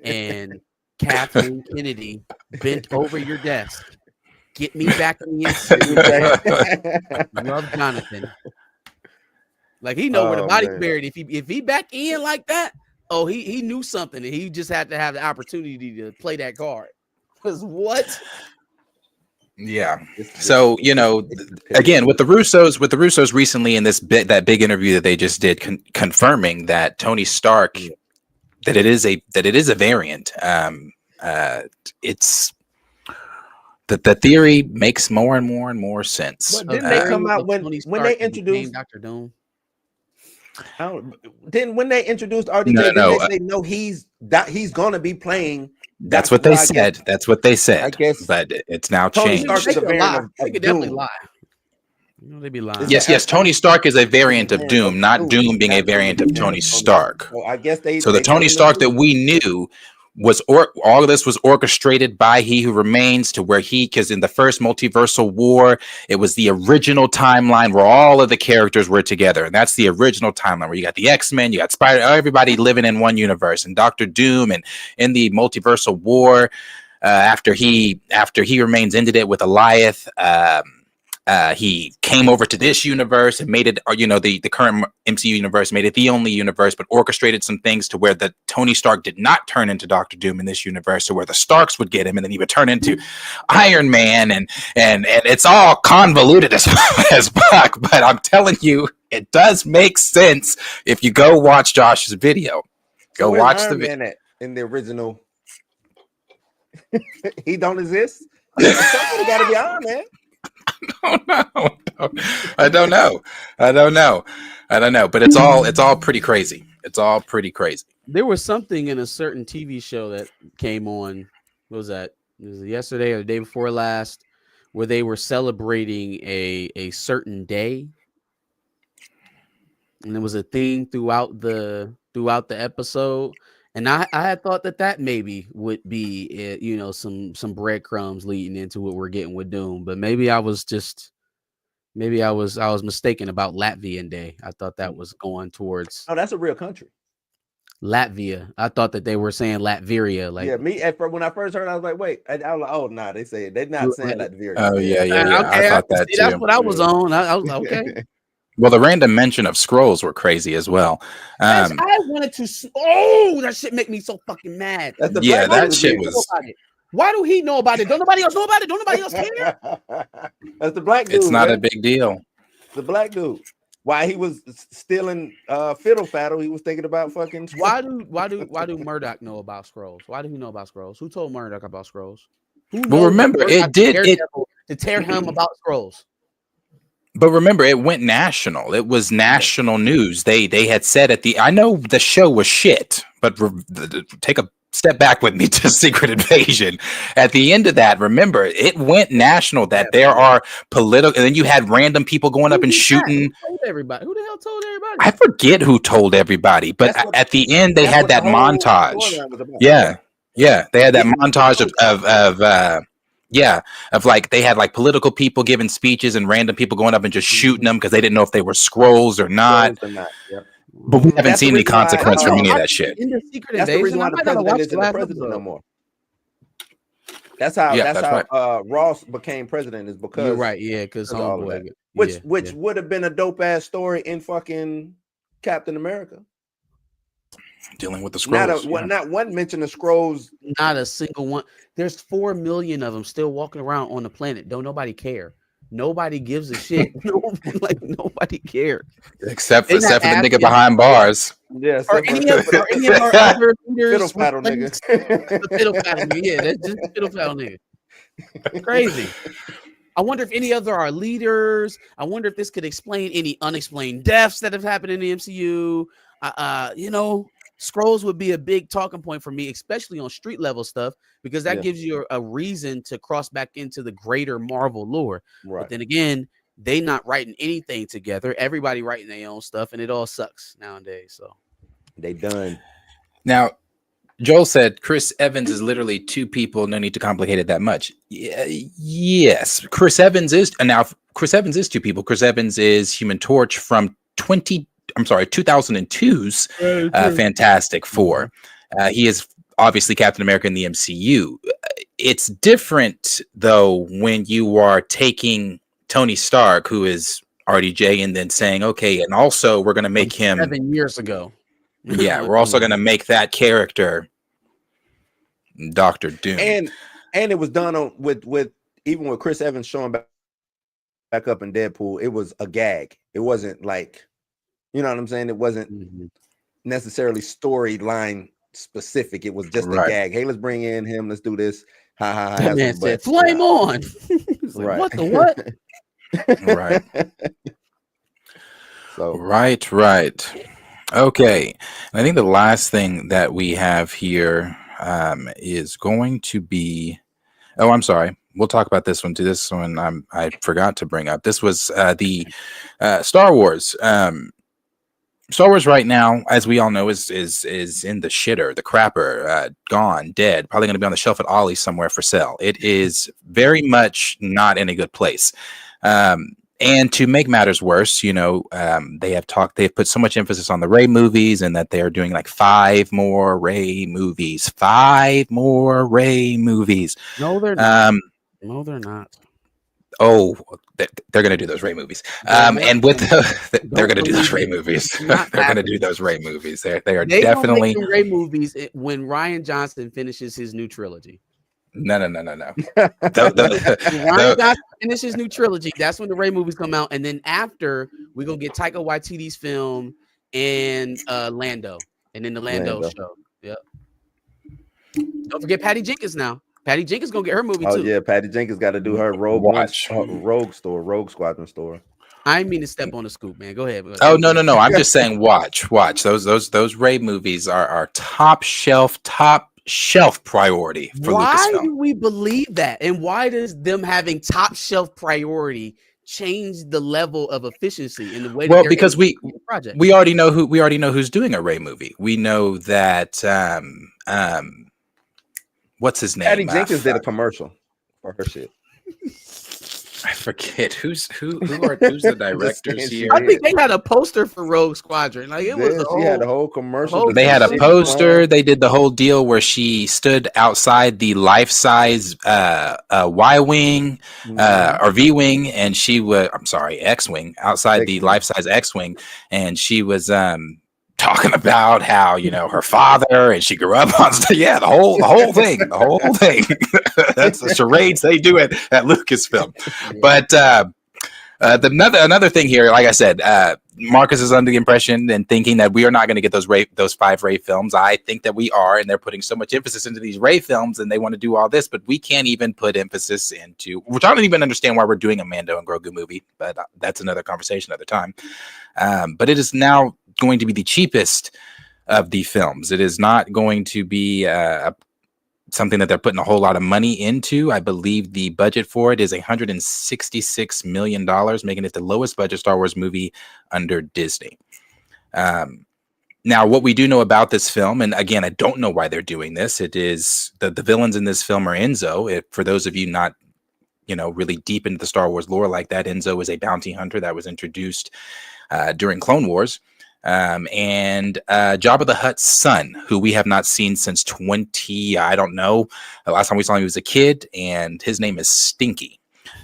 Speaker 2: and Kathleen Kennedy bent over your desk. Get me back in the MCU. Love, Jonathan. Like he know where the body's buried. If he back in like that, he knew something, and he just had to have the opportunity to play that card. Because what?
Speaker 1: Yeah. So again, with the Russos recently in that big interview that they just did, confirming that Tony Stark, that it is a variant. It's the theory makes more and more and more sense.
Speaker 3: But didn't they come out when they introduced
Speaker 2: Dr. Doom?
Speaker 3: When they introduced RDJ, they know he's gonna be playing.
Speaker 1: That's what they said. That's what they said.
Speaker 3: I guess,
Speaker 1: but it's now changed.
Speaker 2: They could definitely lie. They'd be lying.
Speaker 1: Yes. Tony Stark is a variant of Doom, not Doom being a variant of Tony Stark.
Speaker 3: Well, I guess
Speaker 1: So the Tony Stark that we knew all of this was orchestrated by He Who Remains, to where because in the first multiversal war, it was the original timeline where all of the characters were together, and that's the original timeline where you got the X-Men, you got Spider, everybody living in one universe, and Doctor Doom, and in the multiversal war, after He Remains ended it with Alioth. He came over to this universe and made it, the current MCU universe, made it the only universe, but orchestrated some things to where the Tony Stark did not turn into Doctor Doom in this universe, so where the Starks would get him, and then he would turn into Iron Man, and it's all convoluted as fuck. But I'm telling you, it does make sense if you go watch Josh's video. Go watch the video
Speaker 3: in the original. He don't exist. Somebody got to be Iron Man.
Speaker 1: I don't know. But it's all pretty crazy. It's all pretty crazy.
Speaker 2: There was something in a certain TV show that came on. What was that? Was it yesterday or the day before last, where they were celebrating a certain day, and there was a theme throughout the episode. And I had thought that maybe would be, some breadcrumbs leading into what we're getting with Doom. But maybe I was mistaken about Latvian Day. I thought that was going towards.
Speaker 3: Oh, that's a real country.
Speaker 2: Latvia. I thought that they were saying Latveria. Like,
Speaker 3: yeah, me when I first heard, I was like, wait. I was like, oh, nah, they say they're not saying Latveria.
Speaker 1: Oh yeah.
Speaker 2: Okay,
Speaker 1: I thought that too.
Speaker 2: That's what I was on. I was like, okay.
Speaker 1: Well, the random mention of scrolls were crazy as well.
Speaker 2: I wanted to. Oh, that shit make me so fucking mad.
Speaker 1: That shit was.
Speaker 2: Why do he know about it? Don't nobody else know about it? Don't nobody else care?
Speaker 3: That's the black dude.
Speaker 1: It's not a big deal.
Speaker 3: The black dude. Why he was stealing fiddle faddle? He was thinking about fucking.
Speaker 2: Why do Murdoch know about scrolls? Why do he know about scrolls? Who told Murdoch about scrolls?
Speaker 1: Well, remember, it did
Speaker 2: to tear him about scrolls.
Speaker 1: But remember, it went national. It was national news. They had said I know the show was shit, but take a step back with me to Secret Invasion. At the end of that, remember, it went national that there are political, and then you had random people going up and shooting.
Speaker 2: Who told everybody? Who the hell told everybody?
Speaker 1: I forget who told everybody, but at the end, they had that montage. Yeah. They had that montage of like they had like political people giving speeches and random people going up and just shooting them because they didn't know if they were scrolls or not. But we haven't seen any consequence from any of that shit.
Speaker 3: That's the reason why the president isn't the president no more. That's how Ross became president, is because
Speaker 2: you're right, because
Speaker 3: which would have been a dope ass story in fucking Captain America.
Speaker 1: Dealing with the scrolls.
Speaker 3: Not one mention of scrolls.
Speaker 2: Not a single one. There's 4 million of them still walking around on the planet. Don't nobody care. Nobody gives a shit. Nobody cares.
Speaker 1: Except for the nigga behind bars.
Speaker 3: Yeah.
Speaker 2: Or any of our other leaders.
Speaker 3: Fiddle paddle nigga.
Speaker 2: Fiddle paddle nigga. Yeah, that's just fiddle paddle nigga. Crazy. I wonder if any other our leaders. I wonder if this could explain any unexplained deaths that have happened in the MCU. Scrolls would be a big talking point for me, especially on street level stuff, because that gives you a reason to cross back into the greater Marvel lore. Right. But then again, they not writing anything together. Everybody writing their own stuff, and it all sucks nowadays. So
Speaker 3: they done.
Speaker 1: Now, Joel said Chris Evans is literally 2 people. No need to complicate it that much. Yes, Chris Evans is 2 people. Chris Evans is Human Torch from 2002's Fantastic Four. He is obviously Captain America in the MCU. It's different, though, when you are taking Tony Stark, who is RDJ, and then saying, okay, and also we're going to make him
Speaker 2: 7 years ago.
Speaker 1: Yeah, we're also going to make that character Doctor Doom.
Speaker 3: And it was done with even with Chris Evans showing back up in Deadpool, it was a gag. It wasn't like, you know what I'm saying? It wasn't necessarily storyline specific. It was just a gag. Hey, let's bring in him. Let's do this. Ha ha ha.
Speaker 2: That man said, "Flame on." Like, what the what?
Speaker 1: Right. So right. Okay. And I think the last thing that we have here is going to be. Oh, I'm sorry. We'll talk about this one too. This one I forgot to bring up. This was the Star Wars. Star Wars right now, as we all know, is in the shitter, the crapper, gone, dead, probably going to be on the shelf at Ollie's somewhere for sale. It is very much not in a good place. And to make matters worse, they've put so much emphasis on the Rey movies and that they're doing like 5 more Rey movies. 5 more Rey movies.
Speaker 2: No, they're not. No, they're not.
Speaker 1: Oh, they're going to do those Rey movies. And with they're going to do those Rey movies. They're going to do those Rey movies. They are definitely
Speaker 2: Rey movies when Rian Johnson finishes his new trilogy.
Speaker 1: No.
Speaker 2: When Rian Johnson finishes his new trilogy, that's when the Rey movies come out, and then after we're gonna get Taika Waititi's film and Lando, and then the Lando show. Yep. Don't forget Patty Jenkins now. Patty Jenkins gonna get her movie too.
Speaker 5: Oh yeah, Patty Jenkins got to do her Rogue Squadron store.
Speaker 2: I didn't mean to step on the scoop, man. Go ahead.
Speaker 1: Oh no. I'm just saying, watch. Those Rey movies are top shelf priority for Lucasfilm.
Speaker 2: Why do we believe that? And why does them having top shelf priority change the level of efficiency in the way?
Speaker 1: Well, because we already know who's doing a Rey movie. We know that what's his name?
Speaker 5: Patty Jenkins did a commercial for her shit.
Speaker 1: I forget who's the directors here.
Speaker 2: I think they had a poster for Rogue Squadron. Like it was.
Speaker 5: She had a whole commercial.
Speaker 1: They had a poster. They did the whole deal where she stood outside the life-size Y-wing or V-wing, and she was X-wing outside the life-size X-wing, and she was talking about how her father and she grew up on the whole thing. That's the charades they do at Lucasfilm. But another thing here, like I said, Marcus is under the impression and thinking that we are not going to get those 5 Rey films. I think that we are, and they're putting so much emphasis into these Rey films, and they want to do all this, but we can't even put emphasis into. Which I don't even understand why we're doing a Mando and Grogu movie, but that's another conversation at a time. But it is now going to be the cheapest of the films. It is not going to be something that they're putting a whole lot of money into. I believe the budget for it is $166 million, making it the lowest budget Star Wars movie under Disney. Now, what we do know about this film, and again, I don't know why they're doing this. It is the villains in this film are Enzo. For those of you not really deep into the Star Wars lore like that, Enzo is a bounty hunter that was introduced during Clone Wars. And Jabba the Hutt's son, who we have not seen since I don't know. The last time we saw him, he was a kid, and his name is Stinky.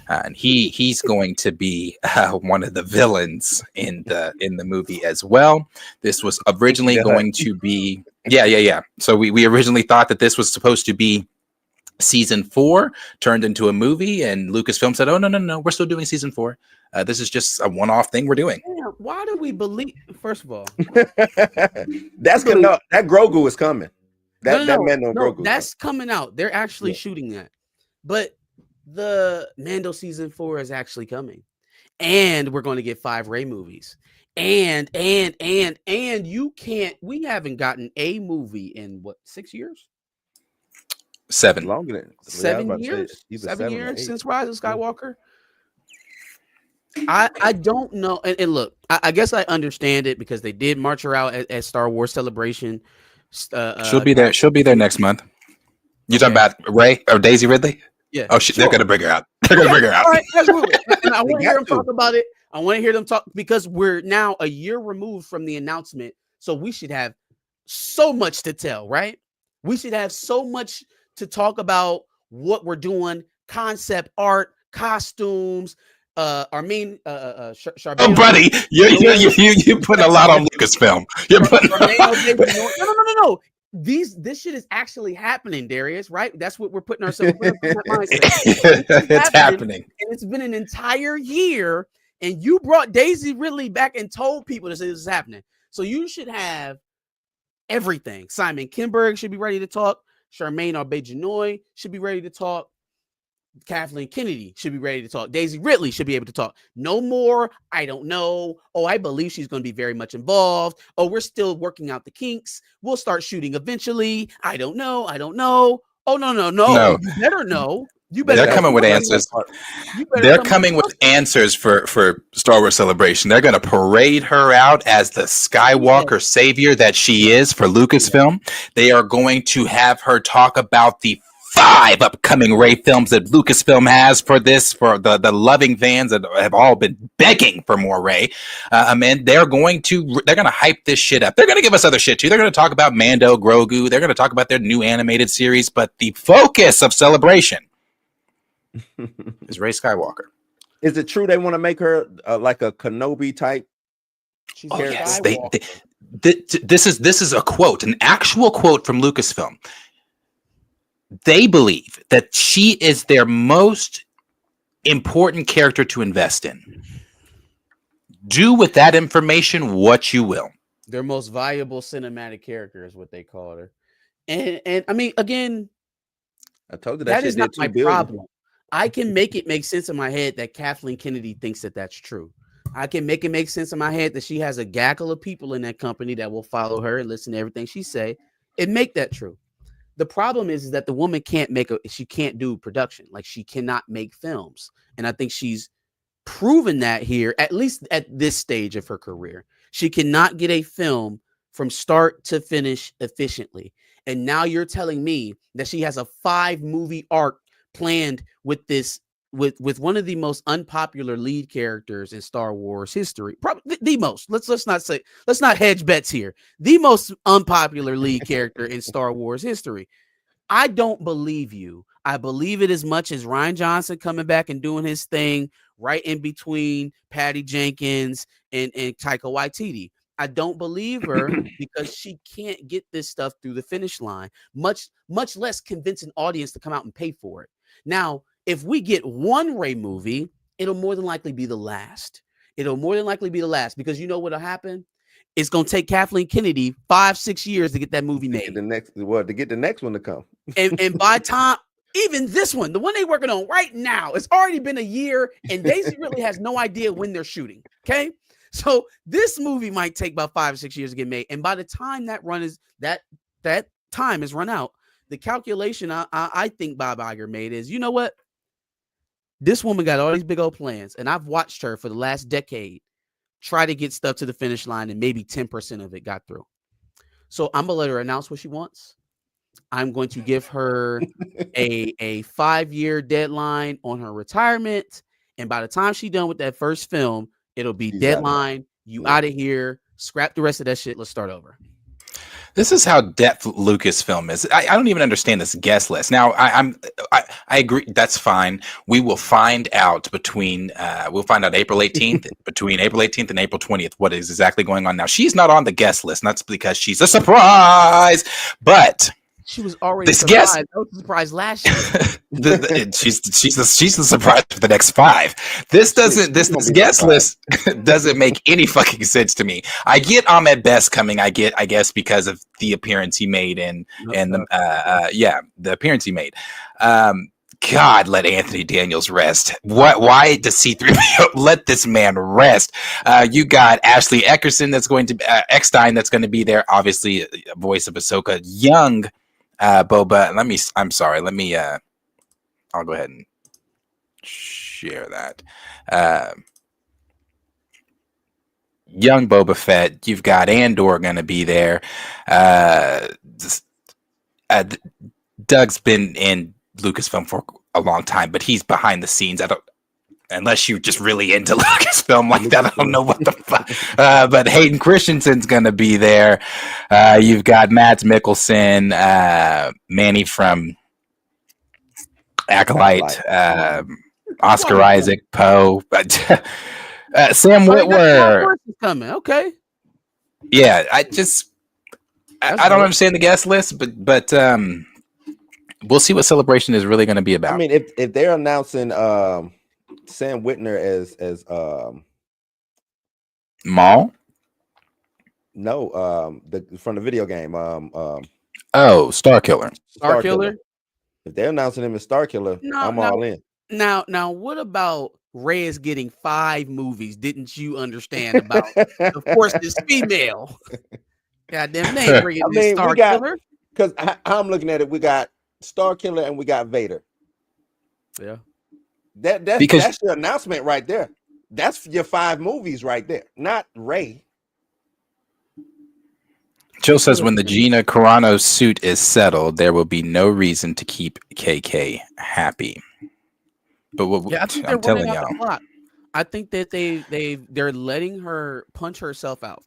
Speaker 1: And he's going to be one of the villains in the movie as well. This was originally going to be So we originally thought that this was supposed to be season 4 turned into a movie, and Lucasfilm said, "Oh no, we're still doing season 4. This is just a one-off thing we're doing."
Speaker 2: Why do we believe? First of all,
Speaker 5: that Grogu is coming. Grogu.
Speaker 2: That's coming out. They're actually shooting that, but the Mando season 4 is actually coming, and we're going to get 5 Rey movies. And you can't. We haven't gotten a movie in 6 years.
Speaker 1: 7
Speaker 5: longer than
Speaker 2: 7 years. 7 years since Rise of Skywalker. I don't know. And look, I guess I understand it because they did march her out at Star Wars Celebration.
Speaker 1: She'll be there. She'll be there next month. You talking about Rey or Daisy Ridley?
Speaker 2: Yeah.
Speaker 1: Oh, they're gonna bring her out. They're gonna bring her out.
Speaker 2: All right, absolutely. And I want to hear them talk about it. I want to hear them talk because we're now a year removed from the announcement, so we should have so much to tell, right? We should have so much to talk about what we're doing, concept art, costumes. Charbel.
Speaker 1: Oh, buddy, you putting a lot on Lucasfilm. You're putting
Speaker 2: No. This shit is actually happening, Darius. Right? That's what we're putting ourselves in that mindset.
Speaker 1: It's happening,
Speaker 2: and it's been an entire year. And you brought Daisy Ridley back and told people that this is happening. So you should have everything. Simon Kinberg should be ready to talk. Charmaine Arbeid-Genoy should be ready to talk. Kathleen Kennedy should be ready to talk. Daisy Ridley should be able to talk. No more, I don't know. Oh, I believe she's going to be very much involved. Oh, we're still working out the kinks. We'll start shooting eventually. I don't know. Oh, no. You better know. You better
Speaker 1: They're
Speaker 2: come
Speaker 1: coming with
Speaker 2: with
Speaker 1: answers.
Speaker 2: You better
Speaker 1: They're
Speaker 2: come
Speaker 1: coming with answers for Star Wars Celebration. They're going to parade her out as the Skywalker savior that she is for Lucasfilm. They are going to have her talk about the 5 upcoming Rey films that Lucasfilm has for the loving fans that have all been begging for more Rey. And they're going to hype this shit up. They're going to give us other shit too. They're going to talk about Mando, Grogu. They're going to talk about their new animated series. But the focus of Celebration is Rey Skywalker.
Speaker 5: Is it true they want to make her like a Kenobi type?
Speaker 2: She's
Speaker 1: Yes, this is a quote, an actual quote from Lucasfilm. They believe that she is their most important character to invest in. Do with that information what you will.
Speaker 2: Their most valuable cinematic character is what they call her. And I mean, again,
Speaker 5: I told you
Speaker 2: that
Speaker 5: that
Speaker 2: is
Speaker 5: shit
Speaker 2: not
Speaker 5: did
Speaker 2: my
Speaker 5: $2 billion.
Speaker 2: problem. I can make it make sense in my head that Kathleen Kennedy thinks that that's true. I can make it make sense in my head that she has a gaggle of people in that company that will follow her and listen to everything she say and make that true. The problem is that the woman she can't do production. Like, she cannot make films. And I think she's proven that here, at least at this stage of her career. She cannot get a film from start to finish efficiently. And now you're telling me that she has a 5-movie arc planned with this, with one of the most unpopular lead characters in Star Wars history. Probably the most. Let's not hedge bets here. The most unpopular lead character in Star Wars history. I don't believe you. I believe it as much as Rian Johnson coming back and doing his thing right in between Patty Jenkins and Taika Waititi. I don't believe her because she can't get this stuff through the finish line, much less convince an audience to come out and pay for it. Now, if we get one Rey movie, it'll more than likely be the last. It'll more than likely be the last, because you know what'll happen? It's going to take Kathleen Kennedy 5-6 years to get that movie made.
Speaker 5: To get the next one to come.
Speaker 2: And by time, even this one, the one they're working on right now, it's already been a year, and Daisy really has no idea when they're shooting. Okay. So this movie might take about 5 or 6 years to get made. And by the time that time is run out, the calculation I think Bob Iger made is, you know what? This woman got all these big old plans, and I've watched her for the last decade try to get stuff to the finish line, and maybe 10% of it got through. So I'm gonna let her announce what she wants. I'm going to give her a 5-year deadline on her retirement, and by the time she's done with that first film, it'll be deadline. You out of here. Scrap the rest of that shit. Let's start over.
Speaker 1: This is how depth Lucasfilm is. I don't even understand this guest list. Now, I agree. That's fine. We will find out we'll find out April 18th, between April 18th and April 20th, what is exactly going on. Now, she's not on the guest list, and that's because she's a surprise. But
Speaker 2: she was already
Speaker 1: this guest.
Speaker 2: I was surprised last year.
Speaker 1: she's the surprise for the next 5. This guest list doesn't make any fucking sense to me. I get Ahmed Best coming. I guess because of the appearance he made the appearance he made. God, let Anthony Daniels rest. Why does C-3PO let this man rest? You got Ashley Eckstein that's going to be there. Obviously, voice of Ahsoka. Young Boba. I'll go ahead and share that. Young Boba Fett. You've got Andor going to be there. Doug's been in Lucasfilm for a long time, but he's behind the scenes. Unless you're just really into Lucasfilm like that, I don't know what the fuck. But Hayden Christensen's going to be there. You've got Mads Mikkelsen, Manny from Acolyte, Oscar Isaac, Poe, Sam Witwer.
Speaker 2: Coming, okay.
Speaker 1: Yeah, I don't understand the guest list, but we'll see what Celebration is really going to be about.
Speaker 5: I mean, if they're announcing Sam Witwer as
Speaker 1: Maul?
Speaker 5: No, from the video game.
Speaker 1: Starkiller.
Speaker 2: Starkiller.
Speaker 5: If they're announcing him as Starkiller, I'm all in.
Speaker 2: Now, what about Rey is getting 5 movies? Didn't you understand about? Of course, this female. Goddamn name bringing this Starkiller.
Speaker 5: Because I'm looking at it, we got Starkiller and we got Vader.
Speaker 2: Yeah.
Speaker 1: Because-
Speaker 5: That's your announcement right there. That's your 5 movies right there, not Ray.
Speaker 1: Jill says when the Gina Carano suit is settled, there will be no reason to keep KK happy. But what
Speaker 2: Yeah, I think they're
Speaker 1: I'm telling
Speaker 2: running out
Speaker 1: y'all,
Speaker 2: the clock. I think that they're letting her punch herself out.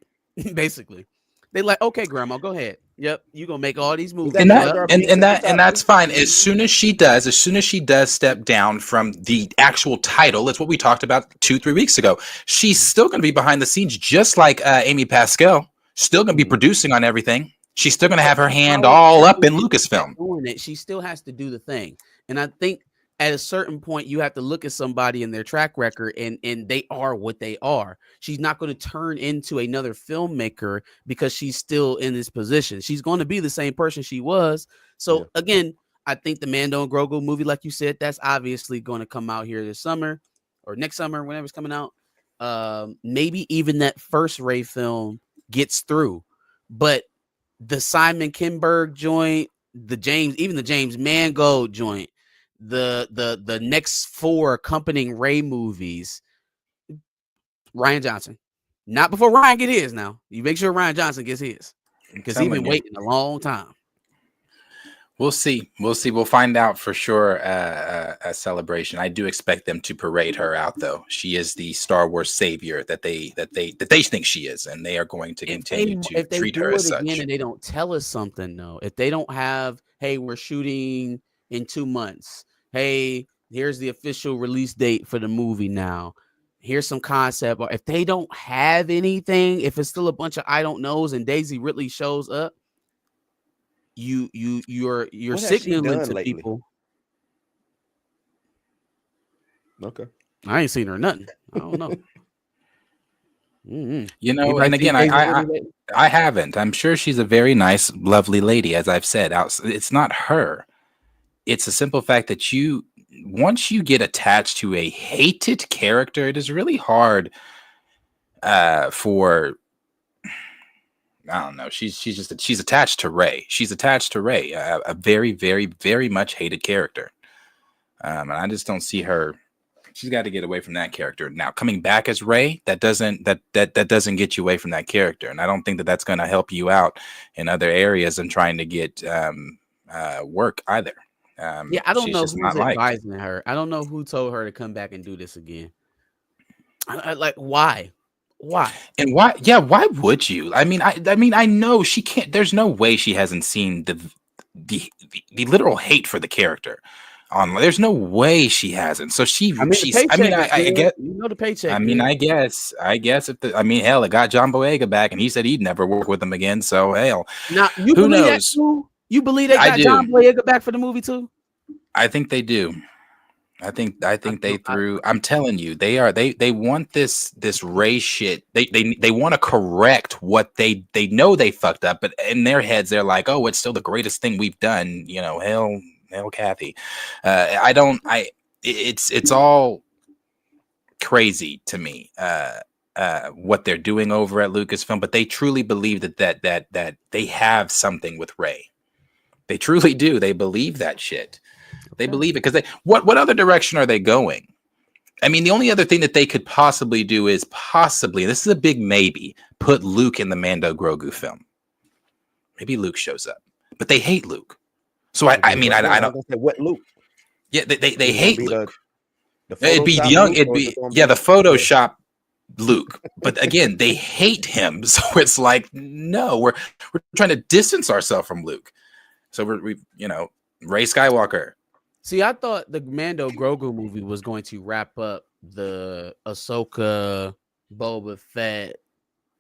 Speaker 2: Basically, they like, okay, Grandma, go ahead. Yep, you gonna make all these movies.
Speaker 5: that
Speaker 1: and
Speaker 5: Jar
Speaker 1: that
Speaker 5: Jar
Speaker 1: and,
Speaker 5: Binks
Speaker 1: and
Speaker 5: at
Speaker 1: that
Speaker 5: the
Speaker 1: and
Speaker 5: top,
Speaker 1: that's fine. As soon as she does step down from the actual title, it's what we talked about 2-3 weeks ago. She's still going to be behind the scenes, just like Amy Pascal. Still going to be producing on everything. She's still going to have her hand all up in Lucasfilm.
Speaker 2: Doing it, she still has to do the thing. And I think at a certain point, you have to look at somebody in their track record, and they are what they are. She's not going to turn into another filmmaker because she's still in this position. She's going to be the same person she was. So again, I think the Mando and Grogu movie, like you said, that's obviously going to come out here this summer or next summer, whenever it's coming out. Maybe even that first Rey film gets through, but the Simon Kinberg joint, the James Mangold joint, the next 4 accompanying Rey movies, Rian Johnson. Not before Ryan get his now. You make sure Rian Johnson gets his, because he's been waiting a long time.
Speaker 1: We'll see. We'll find out for sure. A celebration. I do expect them to parade her out, though. She is the Star Wars savior that they think she is, and they are going to continue to treat her as such.
Speaker 2: Again, and they don't tell us something, though. If they don't have, hey, we're shooting in 2 months. Hey, here's the official release date for the movie now. Here's some concept. Or if they don't have anything, if it's still a bunch of I don't knows and Daisy Ridley shows up, you're signaling to
Speaker 5: lately?
Speaker 2: people.
Speaker 5: Okay.
Speaker 2: I ain't seen her nothing. I don't know.
Speaker 1: You know,
Speaker 2: Anybody
Speaker 1: and again,
Speaker 2: seen Daisy Ridley lately?
Speaker 1: I haven't. I'm sure she's a very nice, lovely lady, as I've said. It's not her. It's a simple fact that once you get attached to a hated character, it is really hard for, I don't know. She's attached to Rey. She's attached to Rey, a very, very, very much hated character. And I just don't see her. She's got to get away from that character. Now, coming back as Rey, that doesn't get you away from that character, and I don't think that that's going to help you out in other areas and trying to get work either.
Speaker 2: Yeah, I don't know who's advising her. I don't know who told her to come back and do this again. I like, why?
Speaker 1: And why? Yeah, why would you? I mean, I know she can't. There's no way she hasn't seen the literal hate for the character online. There's no way she hasn't. So she's. I get.
Speaker 2: You know the paycheck.
Speaker 1: I mean, I guess if hell, it got John Boyega back, and he said he'd never work with them again. So hell,
Speaker 2: now
Speaker 1: who knows?
Speaker 2: You believe they got John Boyega back for the movie too?
Speaker 1: I think they do. I think they threw. I'm telling you, they want this Rey shit. They want to correct what they know they fucked up, but in their heads they're like, oh, it's still the greatest thing we've done. You know, hell, Kathy. It's all crazy to me. What they're doing over at Lucasfilm, but they truly believe that they have something with Rey. They truly do. They believe that shit. They believe it because what other direction are they going? I mean, the only other thing that they could possibly do is this is a big maybe, put Luke in the Mando Grogu film. Maybe Luke shows up, but they hate Luke. So I don't.
Speaker 5: What Luke?
Speaker 1: Yeah, they hate Luke.
Speaker 5: It'd be young.
Speaker 1: It'd be the Photoshop Luke. But again, they hate him. So it's like, no, we're trying to distance ourselves from Luke. So we Rey Skywalker.
Speaker 2: See, I thought the Mando Grogu movie was going to wrap up the Ahsoka, Boba Fett,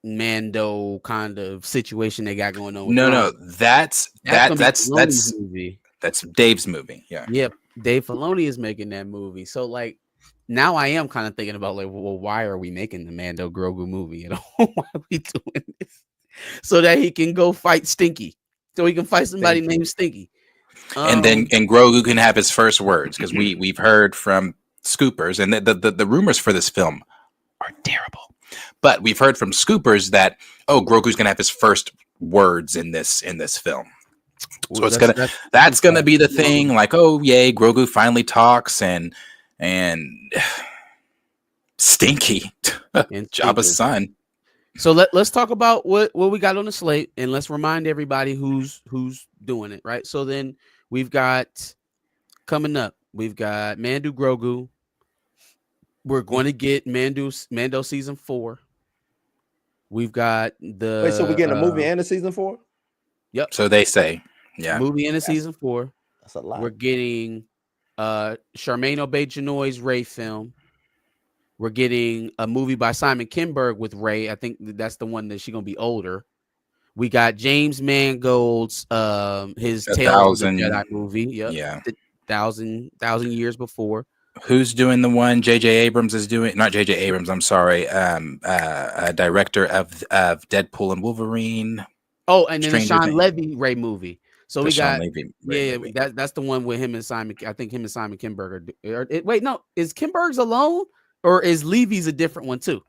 Speaker 2: Mando kind of situation they got going on.
Speaker 1: No, that's
Speaker 2: movie.
Speaker 1: That's Dave's movie. Yeah.
Speaker 2: Yep. Dave Filoni is making that movie. So like now I am kind of thinking about like, well, why are we making the Mando Grogu movie at all? Why are we doing this? So that he can go fight Stinky. So he can fight somebody named Stinky.
Speaker 1: And Grogu can have his first words, because we've heard from scoopers, and the rumors for this film are terrible, but we've heard from scoopers that Grogu's gonna have his first words in this film. So that's gonna be the thing. Like, oh yay, Grogu finally talks, and Stinky,
Speaker 2: and
Speaker 1: Jabba's son.
Speaker 2: So let's talk about what we got on the slate, and let's remind everybody who's doing it, right? So then we've got coming up, we've got Mando Grogu. We're going to get Mando season 4. We've got the
Speaker 5: Wait, so we're getting a movie and a season 4?
Speaker 2: Yep.
Speaker 1: So they say, yeah,
Speaker 2: movie and a season 4.
Speaker 5: That's a lot.
Speaker 2: We're getting Charmaine Obaid-Chinoy's Rey film. We're getting a movie by Simon Kinberg with Rey. I think that's the one that she's gonna be older. We got James Mangold's his Tales of the Jedi movie. Yep.
Speaker 1: Yeah,
Speaker 2: 1,000 years before.
Speaker 1: Who's doing the one? J.J. Abrams is doing. Not J.J. Abrams. I'm sorry. Director of Deadpool and Wolverine.
Speaker 2: Oh, and then the
Speaker 1: Stranger
Speaker 2: Sean
Speaker 1: Things.
Speaker 2: Levy Rey movie. So
Speaker 1: The
Speaker 2: we
Speaker 1: Sean
Speaker 2: got
Speaker 1: Levy Rey movie.
Speaker 2: that's the one with him and Simon. I think him and Simon Kinberg are. Wait, no, is Kinberg's alone? Or is Levy's a different one too?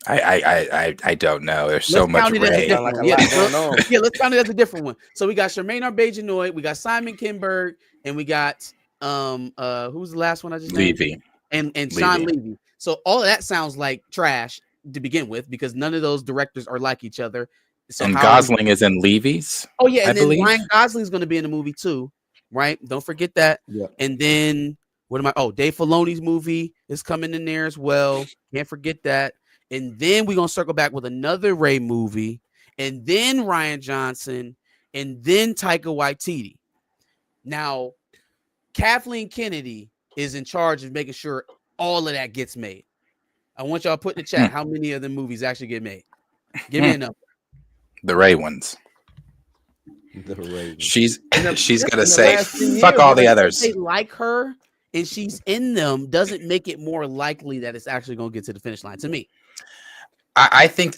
Speaker 1: I don't know. There's so much Rey.
Speaker 2: Yeah, let's count it as a different one. So we got Charmaine Obaid-Chinoy, we got Simon Kinberg, and we got who's the last one I just named?
Speaker 1: Levy
Speaker 2: and Sean Levy. So all of that sounds like trash to begin with because none of those directors are like each other. So
Speaker 1: and Gosling is in Levy's.
Speaker 2: Oh yeah, and
Speaker 1: I
Speaker 2: then
Speaker 1: believe.
Speaker 2: Ryan Gosling's going to be in the movie too, right? Don't forget that.
Speaker 5: Yeah.
Speaker 2: And then what am I? Oh, Dave Filoni's movie is coming in there as well. Can't forget that. And then we're gonna circle back with another Rey movie, and then Rian Johnson, and then Taika Waititi. Now, Kathleen Kennedy is in charge of making sure all of that gets made. I want y'all to put in the chat how many of the movies actually get made. Give me a number.
Speaker 1: The Rey ones.
Speaker 5: The Rey.
Speaker 1: She's gonna
Speaker 5: in
Speaker 1: say,
Speaker 5: the last 10
Speaker 1: fuck
Speaker 5: years,
Speaker 1: all the
Speaker 2: They
Speaker 1: others.
Speaker 2: like her, and she's in them. Doesn't make it more likely that it's actually gonna get to the finish line. To me,
Speaker 1: I think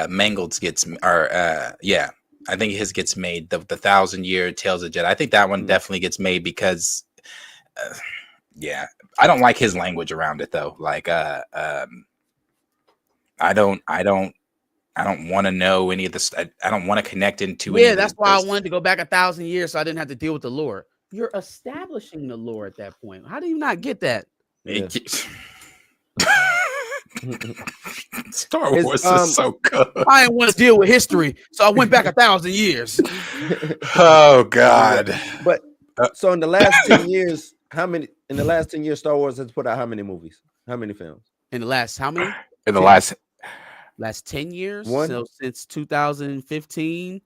Speaker 1: Mangold's gets, or yeah, I think his gets made. The 1,000-year Tales of Jedi. I think that one definitely gets made because, yeah, I don't like his language around it though. Like, I don't want to know any of this. I don't want to connect into.
Speaker 2: yeah, that's why I wanted to go back 1,000 years so I didn't have to deal with the lore. You're establishing the lore at that point. How do you not get that?
Speaker 5: Yeah.
Speaker 1: Star Wars is so good.
Speaker 2: I didn't want to deal with history, so I went back 1,000 years.
Speaker 1: Oh God!
Speaker 5: But so in the last 10 years, in the last 10 years, Star Wars has put out how many movies? How many films?
Speaker 2: In the last how many?
Speaker 1: In the last
Speaker 2: 10 years?
Speaker 5: One.
Speaker 2: So since 2015,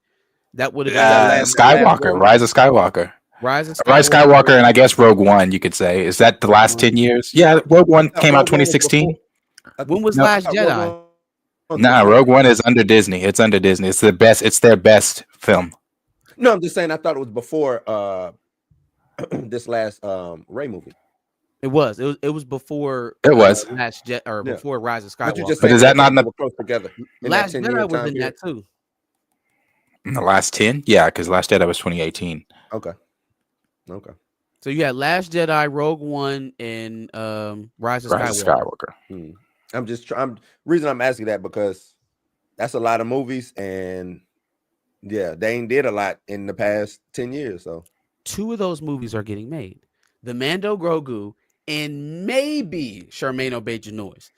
Speaker 2: that would have been
Speaker 1: Skywalker, Rise of Skywalker.
Speaker 2: Rise of
Speaker 1: Rise of Skywalker, and I guess Rogue One. You could say, is that the last 10 years? Yeah, Rogue One came out 2016.
Speaker 2: When was
Speaker 1: No.
Speaker 2: Last Jedi?
Speaker 1: Nah, Rogue One is under Disney. It's under Disney. It's the best. It's their best film.
Speaker 5: No, I'm just saying. I thought it was before this last Rey movie.
Speaker 2: It was before.
Speaker 1: It was.
Speaker 2: Last Jet or
Speaker 5: Yeah.
Speaker 2: before Rise of
Speaker 5: But you
Speaker 2: Skywalker.
Speaker 5: just
Speaker 1: But
Speaker 5: saying
Speaker 1: is that not in the-
Speaker 5: they were close together? In that
Speaker 2: Last
Speaker 5: 10-year
Speaker 2: Jedi was
Speaker 5: time
Speaker 2: in that
Speaker 5: period?
Speaker 2: too.
Speaker 1: In the last 10? Yeah, because Last Jedi was 2018.
Speaker 5: Okay.
Speaker 2: So you had Last Jedi, Rogue One, and Rise of
Speaker 1: Rise of
Speaker 2: Skywalker.
Speaker 1: Skywalker.
Speaker 5: I'm just trying. Reason I'm asking that because that's a lot of movies, and yeah, they ain't did a lot in the past 10 years. So
Speaker 2: 2 of those movies are getting made: the Mando Grogu and maybe Charmaine Obaid-Chinoy.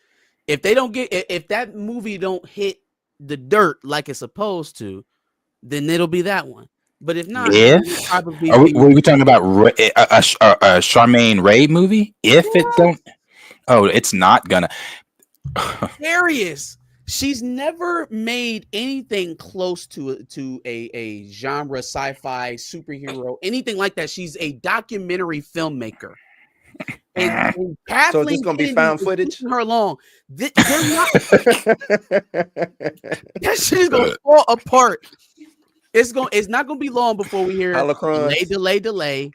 Speaker 2: If they don't get, if that movie don't hit the dirt like it's supposed to, then it'll be that one. But if not, it'll probably
Speaker 1: Are we talking about a Charmaine Rey movie? If it don't, it's not gonna.
Speaker 2: Serious. She's never made anything close to a genre sci-fi superhero, anything like that. She's a documentary filmmaker. And Kathleen
Speaker 5: so is this gonna be found
Speaker 2: Kennedy is
Speaker 5: footage?
Speaker 2: pushing her along. They're not. That shit is gonna fall apart. It's not gonna be long before we hear delay.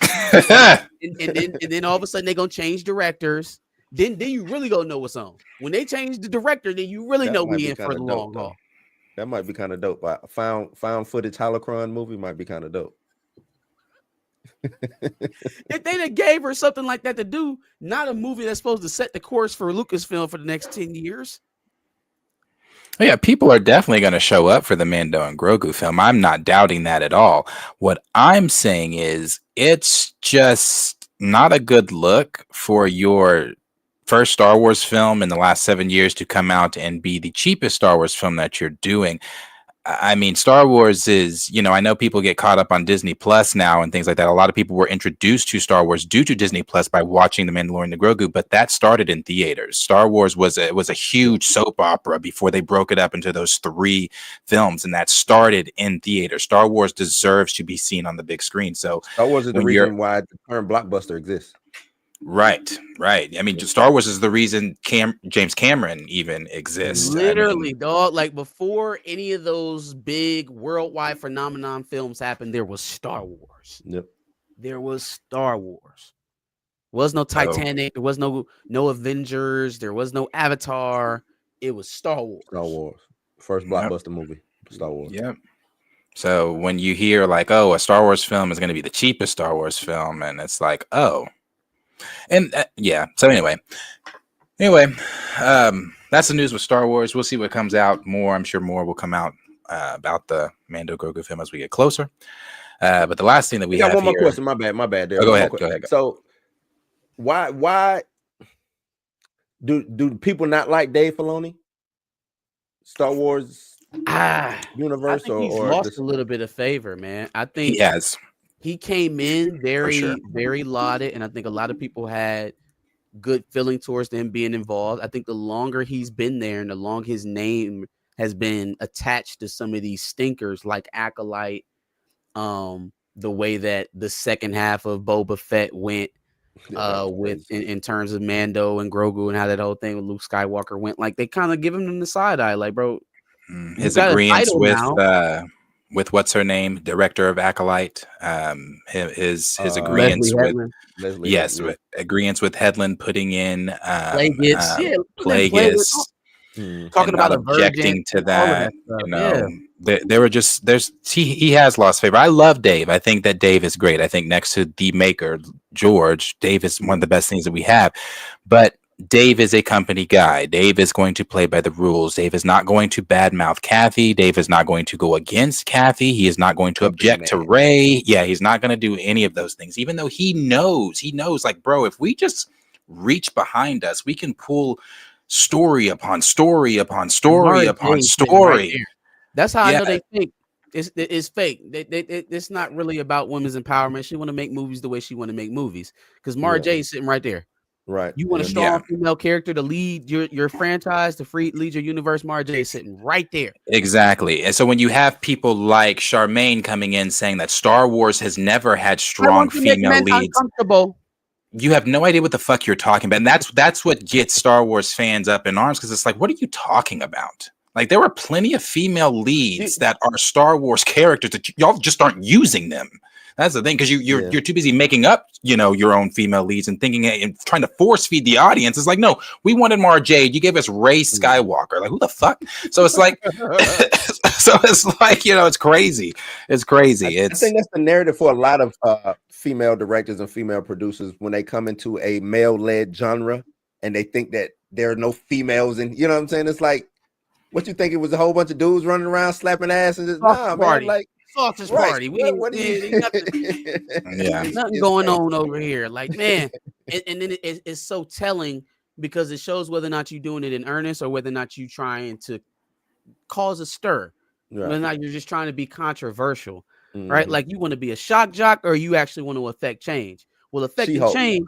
Speaker 2: and then all of a sudden they're gonna change directors. Then you really gonna know what's on. When they change the director, then you really know we in for the long haul.
Speaker 5: That might be kind of dope. But found footage holocron movie might be kind of dope.
Speaker 2: If they done gave her something like that to do, not a movie that's supposed to set the course for Lucasfilm for the next 10 years.
Speaker 1: Yeah, people are definitely going to show up for the Mando and Grogu film. I'm not doubting that at all. What I'm saying is it's just not a good look for your first Star Wars film in the last 7 years to come out and be the cheapest Star Wars film that you're doing. I mean, Star Wars is, I know people get caught up on Disney Plus now and things like that. A lot of people were introduced to Star Wars due to Disney Plus by watching The Mandalorian and the Grogu, but that started in theaters. Star Wars was a huge soap opera before they broke it up into those 3 films, and that started in theaters. Star Wars deserves to be seen on the big screen. So
Speaker 5: Star Wars is the
Speaker 1: when you're
Speaker 5: reason why the current blockbuster exists.
Speaker 1: right. I mean, Star Wars is the reason James Cameron even exists. I mean,
Speaker 2: Literally, dog. Like before any of those big worldwide phenomenon films happened, there was Star Wars.
Speaker 5: Yep.
Speaker 2: There was Star Wars. Was no Titanic. There was no Avengers. There was no Avatar. It was Star Wars.
Speaker 5: Star Wars. First blockbuster movie. Star Wars.
Speaker 1: Yep. So when you hear like, oh, a Star Wars film is going to be the cheapest Star Wars film, and it's like, oh, and yeah. So anyway, that's the news with Star Wars. We'll see what comes out more. I'm sure more will come out about the Mando Grogu film as we get closer. But the last thing that we
Speaker 5: got
Speaker 1: have
Speaker 5: one more
Speaker 1: here,
Speaker 5: question. My bad. There.
Speaker 1: Oh, go ahead.
Speaker 5: So why do people not like Dave Filoni? Star Wars universe,
Speaker 2: I think he's lost a little bit of favor, man. I think
Speaker 1: he has.
Speaker 2: He came in
Speaker 1: sure.
Speaker 2: very lauded, and I think a lot of people had good feeling towards him being involved. I think the longer he's been there and the longer his name has been attached to some of these stinkers like Acolyte, the way that the second half of Boba Fett went in terms of Mando and Grogu and how that whole thing with Luke Skywalker went, like they kind of give him the side eye, like, bro,
Speaker 1: his agreements with what's her name, director of Acolyte, his agreements with agreements with Headland putting in Plagueis,
Speaker 2: talking about
Speaker 1: objecting to that. They were just he has lost favor. I love Dave. I think that Dave is great. I think next to the maker George, Dave is one of the best things that we have. But Dave is a company guy. Dave is going to play by the rules. Dave is not going to badmouth Kathy. Dave is not going to go against Kathy. He is not going to object to Rey. Yeah, he's not going to do any of those things, even though he knows, like, bro, if we just reach behind us, we can pull story upon story upon story upon story.
Speaker 2: Right, that's how I know they think it's fake. It's not really about women's empowerment. She want to make movies the way she want to make movies, because Mara J is sitting right there.
Speaker 5: Right.
Speaker 2: You want a strong female character to lead your franchise, to lead your universe. Mara J is sitting right there.
Speaker 1: Exactly. And so when you have people like Charmaine coming in saying that Star Wars has never had strong female leads, you have no idea what the fuck you're talking about. And that's what gets Star Wars fans up in arms, because it's like, what are you talking about? Like, there are plenty of female leads that are Star Wars characters that y'all just aren't using them. That's the thing, because you're too busy making up, your own female leads and thinking and trying to force feed the audience. It's like, no, we wanted Mara Jade. You gave us Rey Skywalker. Like, who the fuck? So it's like, it's crazy. It's crazy.
Speaker 5: I think that's the narrative for a lot of female directors and female producers when they come into a male-led genre and they think that there are no females, and you know what I'm saying? It's like, what you think it was a whole bunch of dudes running around slapping ass and just man, like.
Speaker 2: Sausage party. What nothing going on over here. Like, man, and then it's so telling, because it shows whether or not you're doing it in earnest or whether or not you're trying to cause a stir, whether or not you're just trying to be controversial, right? Like, you want to be a shock jock, or you actually want to affect change. Well, affecting change,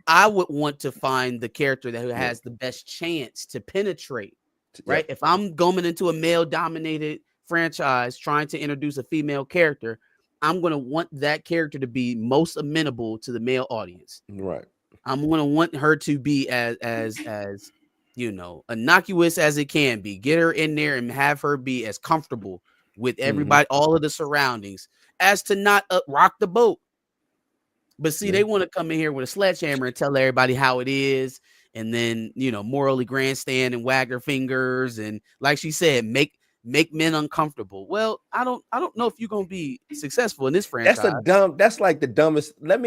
Speaker 2: I would want to find the character that has the best chance to penetrate, right? If I'm going into a male-dominated franchise trying to introduce a female character, I'm going to want that character to be most amenable to the male audience.
Speaker 5: Right.
Speaker 2: I'm going to want her to be as innocuous as it can be. Get her in there and have her be as comfortable with everybody, all of the surroundings, as to not rock the boat. But see, they want to come in here with a sledgehammer and tell everybody how it is, and then morally grandstand and wag their fingers, and like she said, make men uncomfortable. Well, I don't know if you're gonna be successful in this franchise.
Speaker 5: That's like the dumbest. Let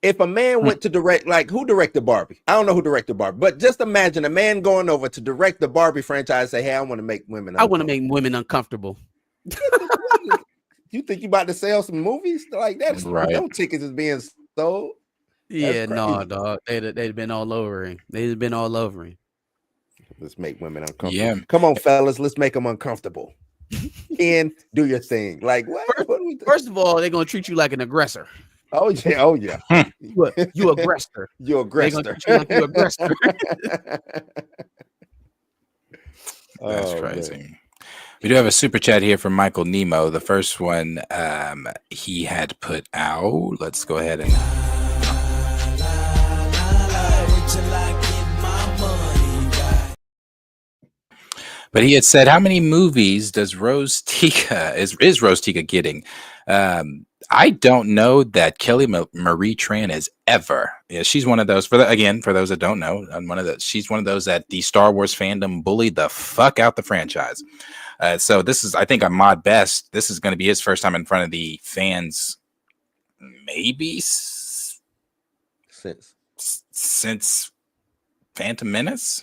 Speaker 5: If a man went to direct, like who directed Barbie? I don't know who directed Barbie, but just imagine a man going over to direct the Barbie franchise and say, hey, I want to make women
Speaker 2: I want to
Speaker 5: uncomfortable.
Speaker 2: make women uncomfortable.
Speaker 5: You think you about to sell some movies like that?
Speaker 1: Right.
Speaker 5: No tickets is being sold.
Speaker 2: Yeah, no,
Speaker 5: crazy.
Speaker 2: dog. They'd been all over him. They'd been all over him.
Speaker 5: Let's make women uncomfortable.
Speaker 1: Yeah.
Speaker 5: Come on, fellas, let's make them uncomfortable. And do your thing. Like what? What do we do?
Speaker 2: First of all, they're gonna treat you like an aggressor.
Speaker 5: Oh yeah, oh yeah.
Speaker 2: You aggressor.
Speaker 5: You're
Speaker 2: They gonna
Speaker 5: aggressor.
Speaker 2: treat you like you aggressor.
Speaker 1: That's
Speaker 5: Oh,
Speaker 1: crazy.
Speaker 5: man.
Speaker 1: We do have a super chat here from Michael Nemo. The first one he had put out. Let's go ahead and but he had said, how many movies does Rose Tika is Rose Tika getting? I don't know that Kelly Marie Tran is ever. Yeah, she's one of those. For those that don't know, she's one of those that the Star Wars fandom bullied the fuck out the franchise. So this is, I think, on Mod Best. This is going to be his first time in front of the fans, maybe since Phantom Menace.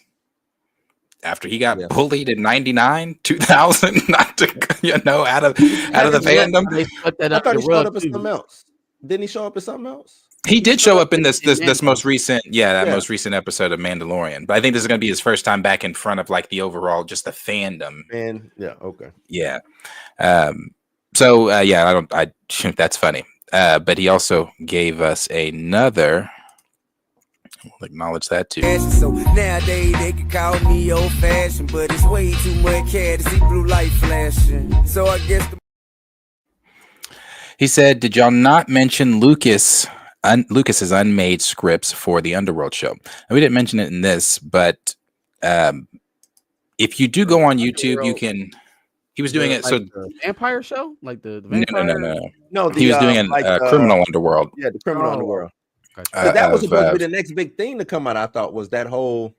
Speaker 1: After he got bullied in 99, 2000, not to, out of the fandom.
Speaker 2: They fucked that
Speaker 5: I
Speaker 2: up
Speaker 5: thought
Speaker 2: the
Speaker 5: he showed
Speaker 2: rug,
Speaker 5: up as
Speaker 2: too.
Speaker 5: something else. Didn't he show up as something else?
Speaker 1: He did show up in this most recent,
Speaker 5: Yeah.
Speaker 1: most recent episode of Mandalorian. But I think this is going to be his first time back in front of like the overall, just the fandom.
Speaker 5: And yeah, okay.
Speaker 1: Yeah. That's funny. But he also gave us another. We'll acknowledge that too.
Speaker 6: So nowadays they can call me old fashioned, but it's way too much cat to see blue light flashing. So I guess
Speaker 1: He said, "Did y'all not mention Lucas's unmade scripts for the Underworld show?" And we didn't mention it in this, but if you do go on YouTube, you can. He was doing it.
Speaker 2: Like
Speaker 1: So
Speaker 2: the vampire show, like the vampire.
Speaker 1: No. He was doing a criminal underworld.
Speaker 5: Yeah, the criminal underworld.
Speaker 2: Gotcha.
Speaker 5: That was supposed to be the next big thing to come out. I thought was that whole.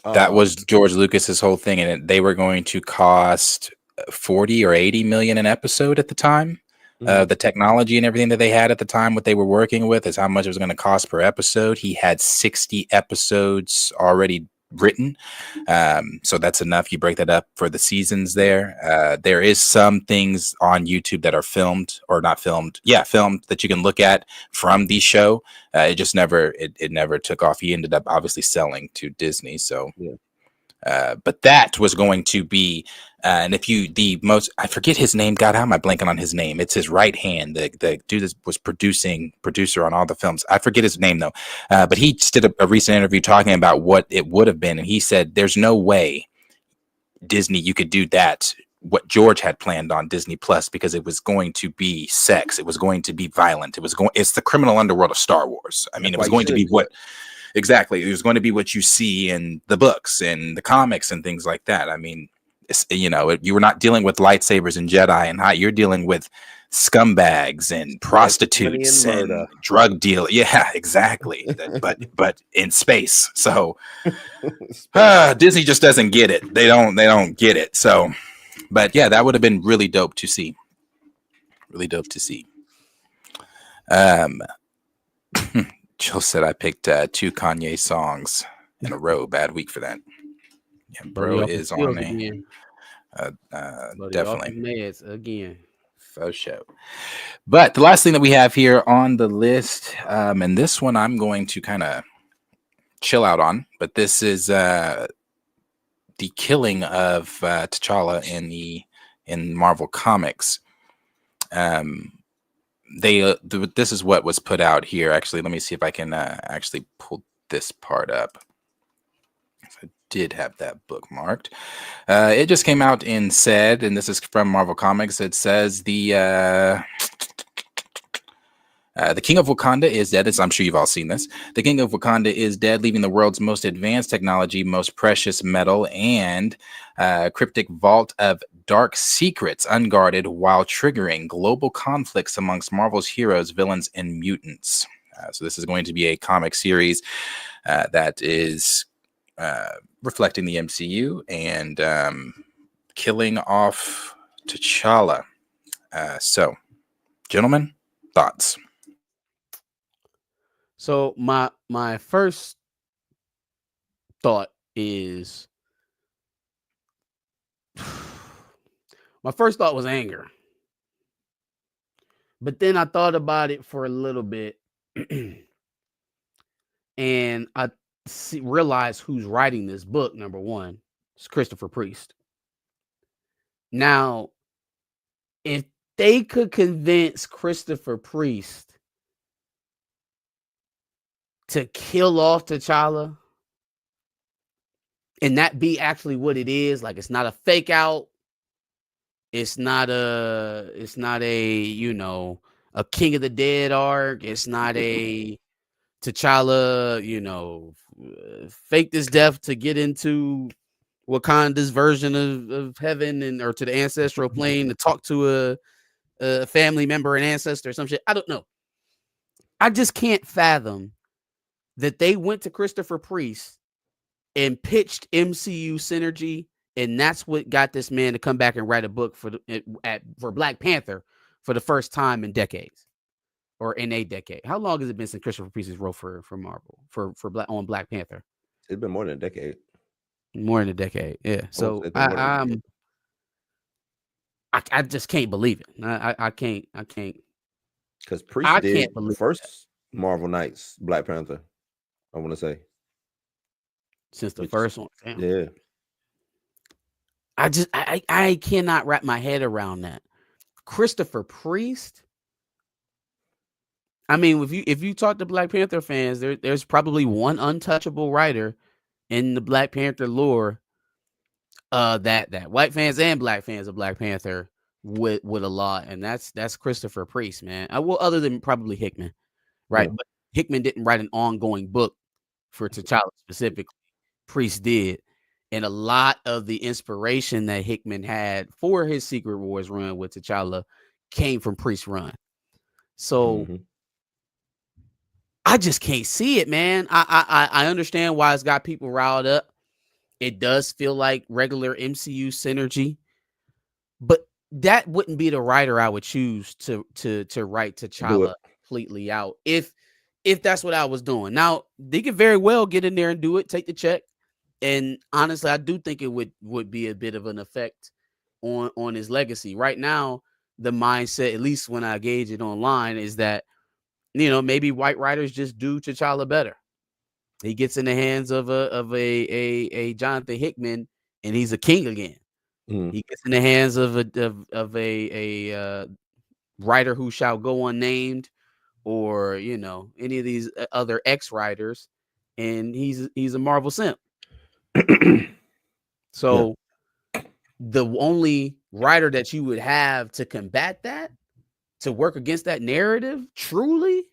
Speaker 1: That was George Lucas's whole thing, and they were going to cost 40 or 80 million an episode at the time. The technology and everything that they had at the time, what they were working with, is how much it was going to cost per episode. He had 60 episodes already written, so that's enough. You break that up for the seasons there. There is some things on YouTube that are filmed or not filmed, filmed, that you can look at from the show. It just never took off. He ended up obviously selling to Disney, so but that was going to be and if you I forget his name. God, how am I blanking on his name? It's his right hand, the dude that was producer on all the films. I forget his name though, but he just did a recent interview talking about what it would have been, and he said there's no way Disney you could do that what George had planned on Disney Plus, because it was going to be sex, it was going to be violent, it's the criminal underworld of Star Wars. I mean, it was going to be what exactly it was going to be what you see in the books and the comics and things like that. I mean, you were not dealing with lightsabers and Jedi and you're dealing with scumbags and prostitutes and drug dealers. Yeah, exactly. but in space. So Disney just doesn't get it. They don't get it. So, but yeah, that would have been really dope to see. Really dope to see. Jill said I picked 2 Kanye songs in a row. Bad week for that. Yeah, bro is on a definitely
Speaker 2: Meds again.
Speaker 1: for sure. But the last thing that we have here on the list, and this one I'm going to kind of chill out on, but this is the killing of T'Challa in Marvel Comics. This is what was put out here. Actually, let me see if I can actually pull this part up. I did have that bookmarked. It just came out and said, and this is from Marvel Comics. It says the King of Wakanda is dead. I'm sure you've all seen this. The King of Wakanda is dead, leaving the world's most advanced technology, most precious metal, and cryptic vault of dark secrets unguarded, while triggering global conflicts amongst Marvel's heroes, villains, and mutants. So this is going to be a comic series that is reflecting the MCU and killing off T'Challa. So, gentlemen, thoughts?
Speaker 2: So my first thought is my first thought was anger. But then I thought about it for a little bit and I realized who's writing this book. Number one, it's Christopher Priest. Now, if they could convince Christopher Priest to kill off T'Challa, and that be actually what it is, like it's not a fake out, it's not a you know, a King of the Dead arc, it's not a T'Challa, you know, fake this death to get into Wakanda's version of heaven and or to the ancestral plane to talk to a family member, an ancestor, or some shit. I don't know. I just can't fathom that they went to Christopher Priest and pitched MCU synergy, and that's what got this man to come back and write a book for Black Panther for the first time in decades, or in a decade. How long has it been since Christopher Priest has wrote for Marvel for Black Panther?
Speaker 5: It's been more than a decade.
Speaker 2: More than a decade, yeah. So I just can't believe it. I can't.
Speaker 5: Because Priest did the first Marvel Knights Black Panther. I want to say
Speaker 2: since the first one. Damn.
Speaker 5: Yeah.
Speaker 2: I cannot wrap my head around that. Christopher Priest. I mean, if you talk to Black Panther fans, there's probably one untouchable writer in the Black Panther lore that white fans and black fans of Black Panther would a lot, and that's Christopher Priest, man. Well, other than probably Hickman, right? Yeah. But Hickman didn't write an ongoing book for T'Challa specifically. Priest did, and a lot of the inspiration that Hickman had for his Secret Wars run with T'Challa came from Priest's run. So I just can't see it, man. I understand why it's got people riled up. It does feel like regular MCU synergy, but that wouldn't be the writer I would choose to write T'Challa completely out if that's what I was doing. Now, they could very well get in there and do it, take the check. And honestly, I do think it would be a bit of an effect on his legacy. Right now, the mindset, at least when I gauge it online, is that, you know, maybe white writers just do T'Challa better. He gets in the hands of a Jonathan Hickman, and he's a king again. He gets in the hands of a writer who shall go unnamed, or, you know, any of these other ex-writers, and he's a Marvel simp. So the only writer that you would have to combat that, to work against that narrative, truly,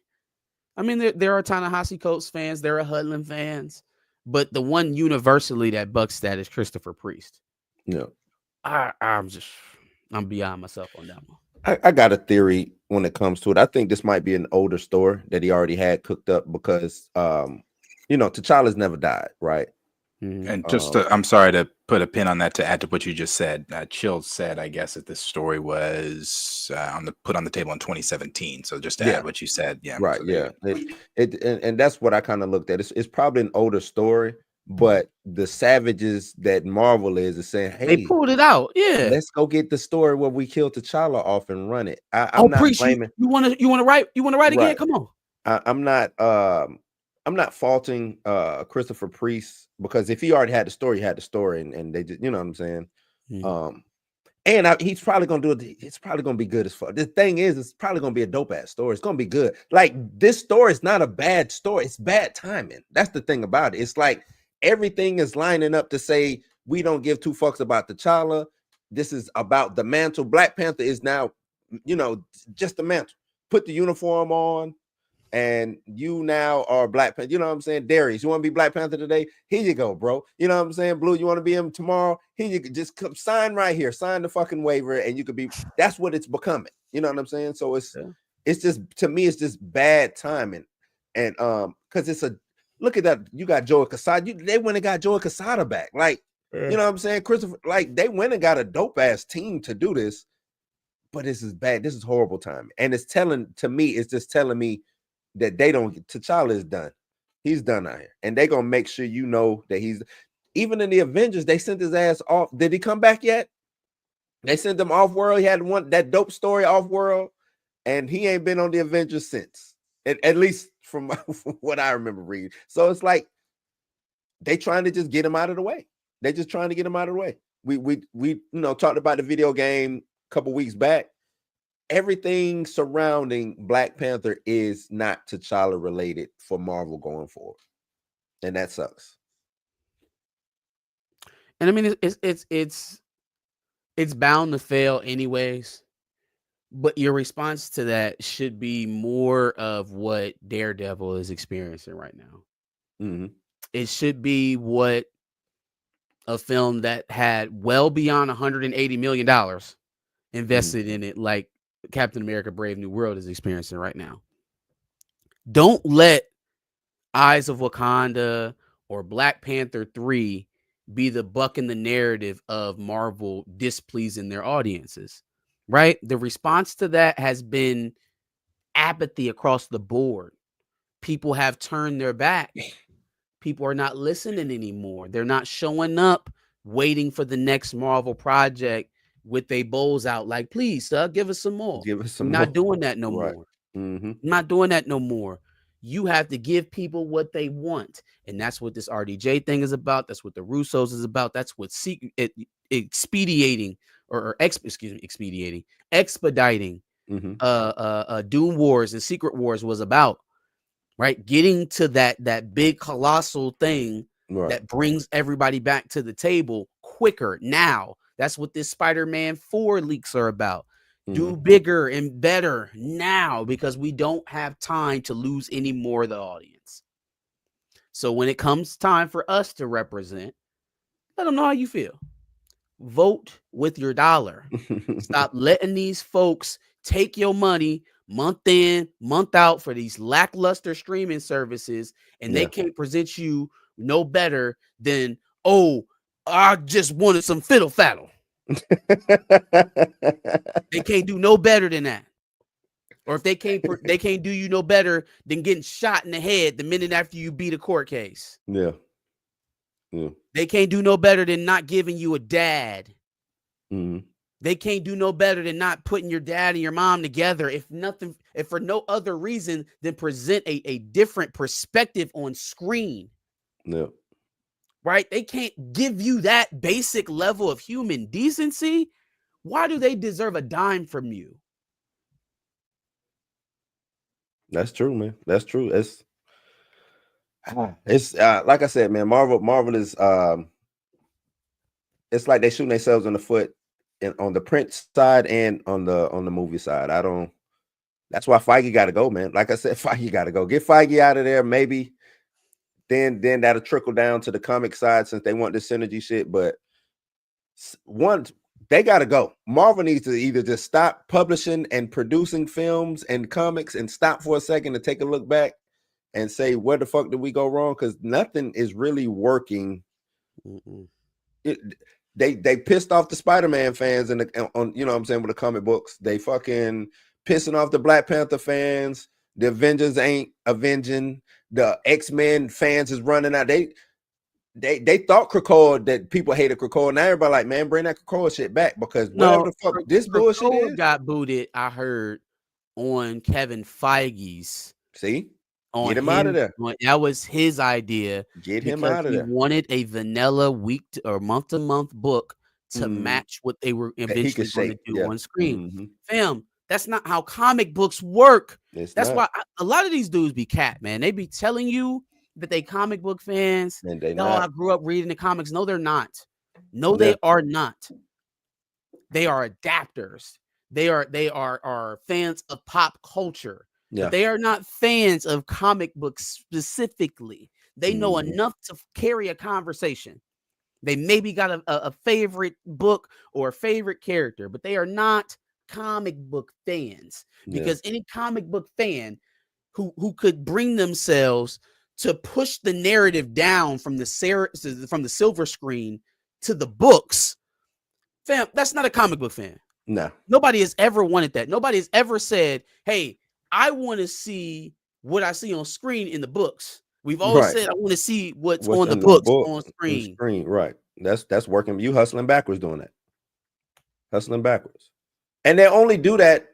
Speaker 2: I mean, there are Ta-Nehisi Coates fans, there are Hudlin fans, but the one universally that bucks that is Christopher Priest.
Speaker 5: Yeah,
Speaker 2: I'm beyond myself on that one.
Speaker 5: I got a theory when it comes to it. I think this might be an older story that he already had cooked up because, you know, T'Challa's never died, right?
Speaker 1: And just I'm sorry to put a pin on that to add to what you just said. Chill said, I guess, that this story was put on the table in 2017. So just to add what you said,
Speaker 5: right,
Speaker 1: so
Speaker 5: and that's what I kind of looked at. It's probably an older story, but the savages that Marvel is saying, hey,
Speaker 2: they pulled it out. Yeah,
Speaker 5: let's go get the story where we killed T'Challa off and run it. I'm not blaming.
Speaker 2: You want to write again? Come on.
Speaker 5: I'm not faulting Christopher Priest, because if he already had the story, he had the story, and they just, you know what I'm saying. He's probably gonna do it. It's probably gonna be good as fuck. The thing is, it's probably gonna be a dope ass story. It's gonna be good. Like, this story is not a bad story. It's bad timing. That's the thing about it. It's like everything is lining up to say we don't give two fucks about T'Challa. This is about the mantle. Black Panther is now, you know, just the mantle. Put the uniform on, and you now are Black Panther. You know what I'm saying? Darius, you want to be Black Panther today? Here you go, bro. You know what I'm saying? Blue, you want to be him tomorrow? Here you can just come sign right here. Sign the fucking waiver, and you could be. That's what it's becoming. You know what I'm saying? So it's just, to me, it's just bad timing. And because it's look at that. You got Joey Quesada. They went and got Joey Quesada back. Like, you know what I'm saying? Christopher, like, they went and got a dope ass team to do this. But this is bad. This is horrible timing. And it's just telling me that they don't get. T'Challa is done. He's done out here, and they're gonna make sure you know that he's. Even in the Avengers, they sent his ass off. Did he come back yet? They sent him off world. He had that dope story off world, and he ain't been on the Avengers since. At least from what I remember reading. So it's like they trying to just get him out of the way. They're just trying to get him out of the way. We talked about the video game a couple weeks back. Everything surrounding Black Panther is not T'Challa related for Marvel going forward, and that sucks.
Speaker 2: And I mean, it's bound to fail anyways. But your response to that should be more of what Daredevil is experiencing right now.
Speaker 5: Mm-hmm.
Speaker 2: It should be what a film that had well beyond $180 million invested in it, like Captain America: Brave New World is experiencing right now. Don't let Eyes of Wakanda or Black Panther 3 be the buck in the narrative of Marvel displeasing their audiences, right? The response to that has been apathy across the board. People have turned their back. People are not listening anymore. They're not showing up waiting for the next Marvel project with their bowls out like, please, sir, give us some more.
Speaker 5: Give us some
Speaker 2: I'm
Speaker 5: more.
Speaker 2: not doing that no
Speaker 5: Right.
Speaker 2: more.
Speaker 5: Mm-hmm.
Speaker 2: I'm not doing that no more. You have to give people what they want. And that's what this RDJ thing is about. That's what the Russos is about. That's what expediting
Speaker 5: Mm-hmm.
Speaker 2: Doom Wars and Secret Wars was about, right? Getting to that big colossal thing
Speaker 5: Right.
Speaker 2: that brings everybody back to the table quicker now. That's what this Spider-Man 4 leaks are about. Do bigger and better now, because we don't have time to lose any more of the audience. So when it comes time for us to represent, let them know how you feel. Vote with your dollar. Stop letting these folks take your money month in, month out for these lackluster streaming services, and they can't present you no better than, oh, I just wanted some fiddle faddle. They can't do no better than that. Or if they can't do you no better than getting shot in the head the minute after you beat a court case.
Speaker 5: Yeah.
Speaker 2: They can't do no better than not giving you a dad.
Speaker 5: Mm-hmm.
Speaker 2: They can't do no better than not putting your dad and your mom together, if for no other reason than present a different perspective on screen.
Speaker 5: Yeah.
Speaker 2: Right? They can't give you that basic level of human decency. Why do they deserve a dime from you?
Speaker 5: That's true, man. That's true. It's like I said, man. Marvel is it's like they shooting themselves in the foot on the print side and on the movie side. That's why Feige got to go, man. Like I said, Feige got to go. Get Feige out of there, maybe. Then that'll trickle down to the comic side, since they want this synergy shit. But once they got to go, Marvel needs to either just stop publishing and producing films and comics and stop for a second to take a look back and say, where the fuck did we go wrong? Because nothing is really working. They pissed off the Spider-Man fans on you know what I'm saying, with the comic books. They fucking pissing off the Black Panther fans. The Avengers ain't avenging. The X-Men fans is running out. They thought Krakoa, that people hated Krakoa. Now everybody like, man, bring that Krakoa shit back, because whatever the fuck this bullshit is.
Speaker 2: Got booted, I heard, on Kevin Feige's.
Speaker 5: See? Get him out of there.
Speaker 2: That was his idea.
Speaker 5: Get him out of there.
Speaker 2: He wanted a vanilla or month-to-month book to match what they were eventually going to do on screen. Fam, that's not how comic books work. That's why a lot of these dudes be cat, man. They be telling you that they comic book fans.
Speaker 5: And they
Speaker 2: no, I grew up reading the comics. No, they're not. No, they are not. They are adapters. They are fans of pop culture.
Speaker 5: Yeah.
Speaker 2: But they are not fans of comic books specifically. They know enough to carry a conversation. They maybe got a favorite book or a favorite character, but they are not comic book fans, because any comic book fan who could bring themselves to push the narrative down from the silver screen to the books, fam, that's not a comic book fan.
Speaker 5: No.
Speaker 2: Nobody has ever wanted that. Nobody has ever said, hey, I want to see what I see on screen in the books. We've always
Speaker 5: Right.
Speaker 2: said I want to see what's
Speaker 5: What's
Speaker 2: on the
Speaker 5: in
Speaker 2: books
Speaker 5: book,
Speaker 2: on screen.
Speaker 5: right? That's working. You hustling backwards doing that. Hustling backwards. And they only do that.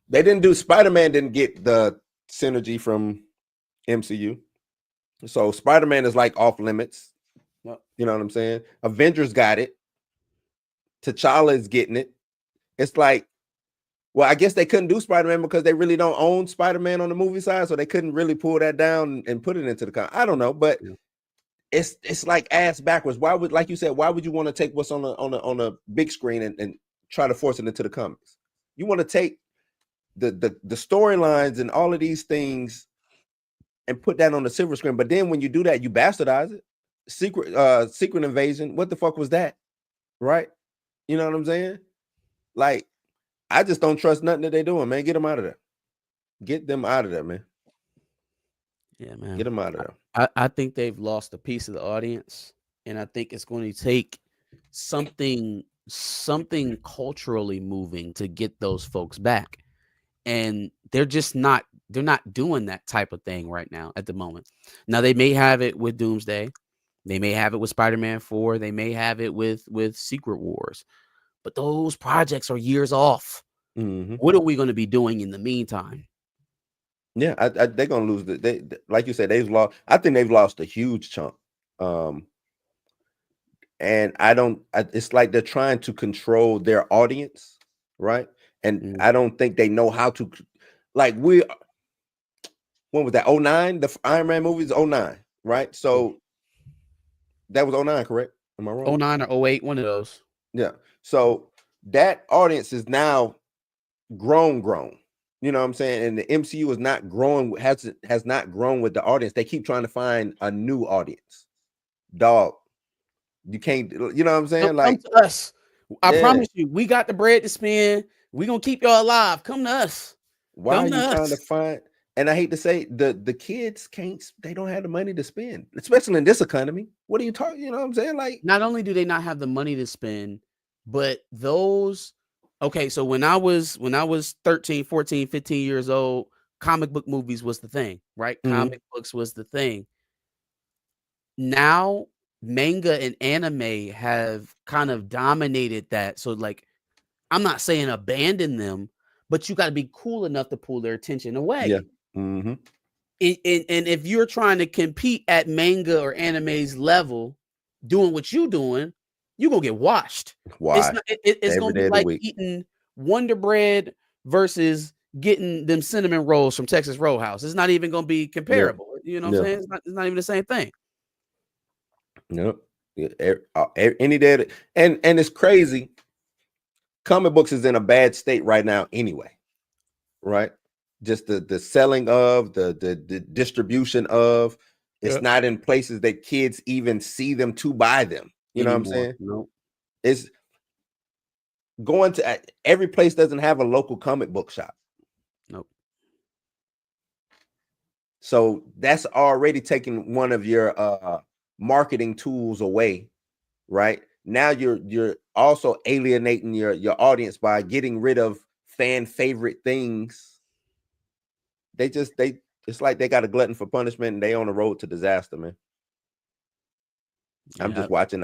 Speaker 5: They didn't do Spider-Man didn't get the synergy from MCU. So Spider-Man is like off limits.
Speaker 2: Yep.
Speaker 5: You know what I'm saying? Avengers got it. T'Challa is getting it. It's like, well, I guess they couldn't do Spider-Man because they really don't own Spider-Man on the movie side, so they couldn't really pull that down and put it into the I don't know, but
Speaker 2: Yeah.
Speaker 5: it's like ass backwards. Why would, like you said, why would you want to take what's on a big screen and try to force it into the comics? You want to take the storylines and all of these things and put that on the silver screen, but then when you do that, you bastardize it. Secret Invasion. What the fuck was that? Right? You know what I'm saying? Like, I just don't trust nothing that they're doing, man. Get them out of there. Get them out of there, man.
Speaker 2: Yeah, man.
Speaker 5: Get them out of there.
Speaker 2: I think they've lost a piece of the audience, and I think it's going to take something culturally moving to get those folks back. And they're not doing that type of thing right now at the moment. Now they may have it with Doomsday, they may have it with Spider-Man 4, they may have it with Secret Wars, but those projects are years off.
Speaker 5: Mm-hmm.
Speaker 2: What are we going to be doing in the meantime?
Speaker 5: Yeah, they're gonna lose. They like you said, they've lost. I think they've lost a huge chunk. And it's like they're trying to control their audience, right? And I don't think they know how to. Like when was that? 09? The Iron Man movies 09, right? So that was 09, correct? Am I wrong?
Speaker 2: 09 or 08, one of those.
Speaker 5: Yeah. So that audience is now grown. You know what I'm saying? And the MCU is not growing, has not grown with the audience. They keep trying to find a new audience. Dog, you can't, you know what I'm saying? Like,
Speaker 2: come to us. I promise you, we got the bread to spend. We're gonna keep y'all alive. Come to us.
Speaker 5: Why
Speaker 2: Come
Speaker 5: are you
Speaker 2: to
Speaker 5: trying to
Speaker 2: us.
Speaker 5: find? And I hate to say, the kids can't, they don't have the money to spend, especially in this economy. What are you talking? You know what I'm saying? Like,
Speaker 2: Not only do they not have the money to spend, but those. Okay, so when I was 13, 14, 15 years old, comic book movies was the thing, right?
Speaker 5: Mhm.
Speaker 2: Comic books was the thing. Now, manga and anime have kind of dominated that. So, like, I'm not saying abandon them, but you got to be cool enough to pull their attention away.
Speaker 5: Yeah. Mm-hmm.
Speaker 2: And if you're trying to compete at manga or anime's level, doing what you're doing, you're going to get washed.
Speaker 5: Why?
Speaker 2: It's
Speaker 5: Every
Speaker 2: going to
Speaker 5: day
Speaker 2: be
Speaker 5: of the
Speaker 2: like
Speaker 5: week.
Speaker 2: eating Wonder Bread versus getting them cinnamon rolls from Texas Roadhouse. It's not even going to be comparable. You know what I'm saying? It's not even the same thing.
Speaker 5: Nope. Any day. And it's crazy. Comic books is in a bad state right now anyway. Right? Just the selling of, the distribution of, it's not in places that kids even see them to buy them. You know what I'm saying?
Speaker 2: Nope.
Speaker 5: It's going to every place doesn't have a local comic book shop.
Speaker 2: Nope.
Speaker 5: So that's already taking one of your marketing tools away, right? Now you're also alienating your audience by getting rid of fan favorite things. It's like they got a glutton for punishment and they on the road to disaster, man. I'm just watching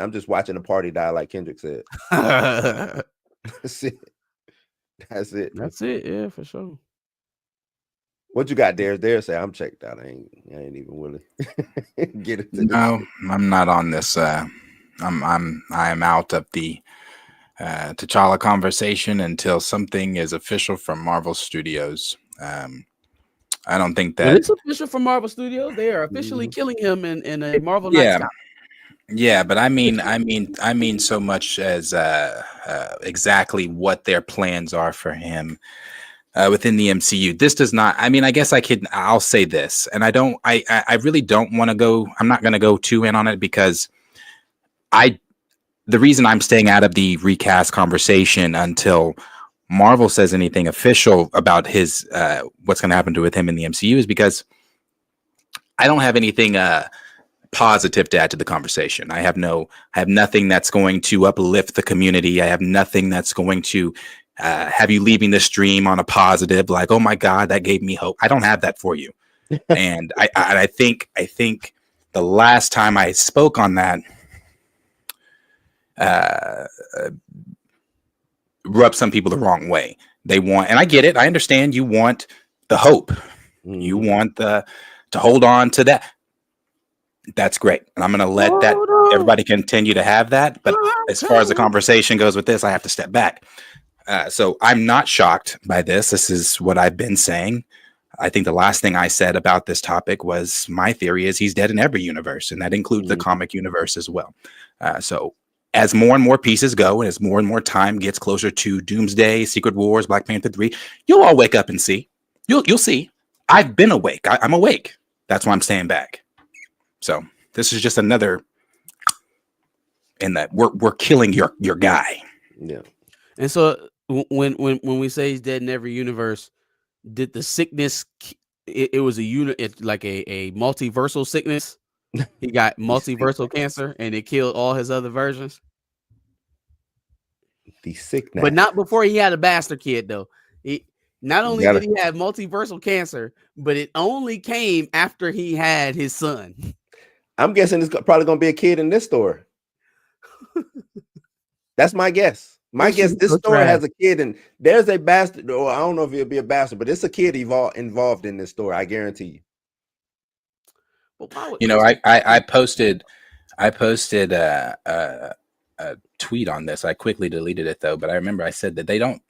Speaker 5: the party die, like Kendrick said. That's it. That's it.
Speaker 2: That's it. Yeah, for sure.
Speaker 5: What you got there? There say I'm checked out. I ain't even willing get it.
Speaker 1: No, I'm not on this. I'm out of the T'Challa conversation until something is official from Marvel Studios. I don't think that
Speaker 2: it's official from Marvel Studios. They are officially killing him in a Marvel
Speaker 1: yeah.
Speaker 2: Knights.
Speaker 1: Yeah, but I mean so much as exactly what their plans are for him within the MCU. This does not. I mean, I guess I'll say this, and I really don't want to go. I'm not going to go too in on it because the reason I'm staying out of the recast conversation until Marvel says anything official about his what's going to happen with him in the MCU is because I don't have anything positive to add to the conversation. I have nothing that's going to uplift the community. I have nothing that's going to have you leaving the stream on a positive, like, oh my God, that gave me hope. I don't have that for you. And I think the last time I spoke on that rubbed some people the wrong way. They want, and I get it, I understand, you want the hope. You want to hold on to that. That's great. And I'm going to let that everybody continue to have that. But as far as the conversation goes with this, I have to step back. So I'm not shocked by this. This is what I've been saying. I think the last thing I said about this topic was my theory is he's dead in every universe, and that includes the comic universe as well. So as more and more pieces go, and as more and more time gets closer to Doomsday, Secret Wars, Black Panther 3, you'll all wake up and see. You'll see. I've been awake. I'm awake. That's why I'm staying back. So this is just another in that we're killing your guy.
Speaker 3: Yeah.
Speaker 2: And so when we say he's dead in every universe, did the sickness it was a unit like a multiversal sickness? He got multiversal cancer and it killed all his other versions.
Speaker 5: The sickness.
Speaker 2: But not before he had a bastard kid though. Not only did he have multiversal cancer, but it only came after he had his son.
Speaker 5: I'm guessing it's probably going to be a kid in this story. That's my guess. My guess, this story has a kid, and there's a bastard, or I don't know if it'll be a bastard, but it's a kid involved in this story. I guarantee you.
Speaker 1: You know, I posted a tweet on this. I quickly deleted it though, but I remember I said that they don't.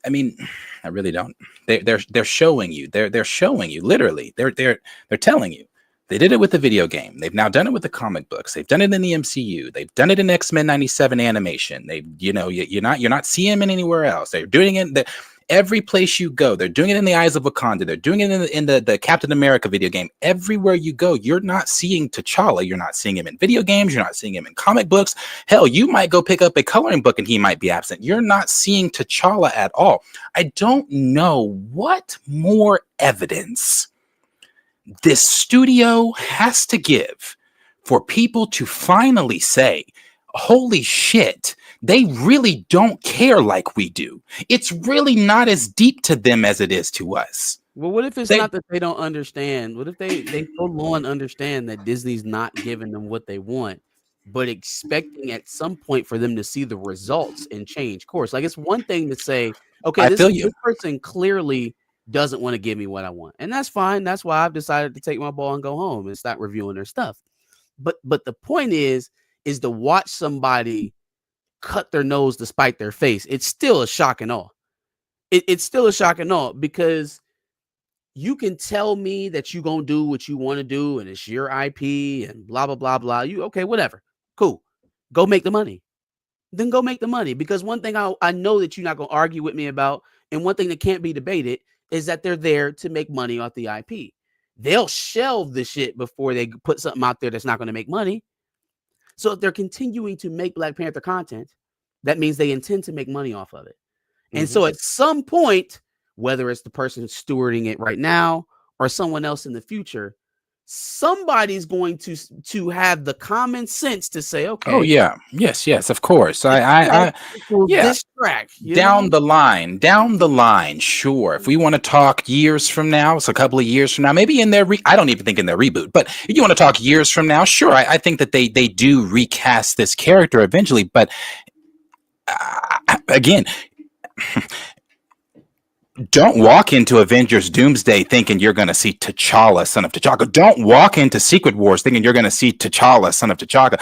Speaker 1: I mean, I really don't. They're showing you. They're showing you literally. They're telling you. They did it with the video game. They've now done it with the comic books. They've done it in the MCU. They've done it in X-Men 97 animation. You're not seeing them anywhere else. They're doing it every place you go. They're doing it in the Eyes of Wakanda. They're doing it in the Captain America video game. Everywhere you go, you're not seeing T'Challa. You're not seeing him in video games. You're not seeing him in comic books. Hell, you might go pick up a coloring book and he might be absent. You're not seeing T'Challa at all. I don't know what more evidence this studio has to give for people to finally say, holy shit, they really don't care like we do. It's really not as deep to them as it is to us.
Speaker 2: Well, what if it's not that they don't understand? What if they full on understand that Disney's not giving them what they want, but expecting at some point for them to see the results and change course? Like, it's one thing to say, okay, this person clearly doesn't want to give me what I want, and that's fine. That's why I've decided to take my ball and go home and start reviewing their stuff. But the point is to watch somebody cut their nose to spite their face. It's still a shock and awe. It's still a shock and awe, because you can tell me that you're gonna do what you want to do and it's your IP and blah blah blah blah. You okay, whatever, cool, go make the money. Then go make the money, because one thing I know that you're not gonna argue with me about, and one thing that can't be debated, is that they're there to make money off the IP. They'll shelve the shit before they put something out there that's not going to make money. So if they're continuing to make Black Panther content, that means they intend to make money off of it. And so at some point, whether it's the person stewarding it right now or someone else in the future, somebody's going to have the common sense to say, okay,
Speaker 1: oh yeah, yes, of course. I
Speaker 2: this track
Speaker 1: down the line, sure. If we want to talk years from now, it's a couple of years from now, maybe in their I don't even think in their reboot, but if you want to talk years from now, sure. I think that they do recast this character eventually, but again. Don't walk into Avengers Doomsday thinking you're going to see T'Challa, son of T'Chaka. Don't walk into Secret Wars thinking you're going to see T'Challa, son of T'Chaka.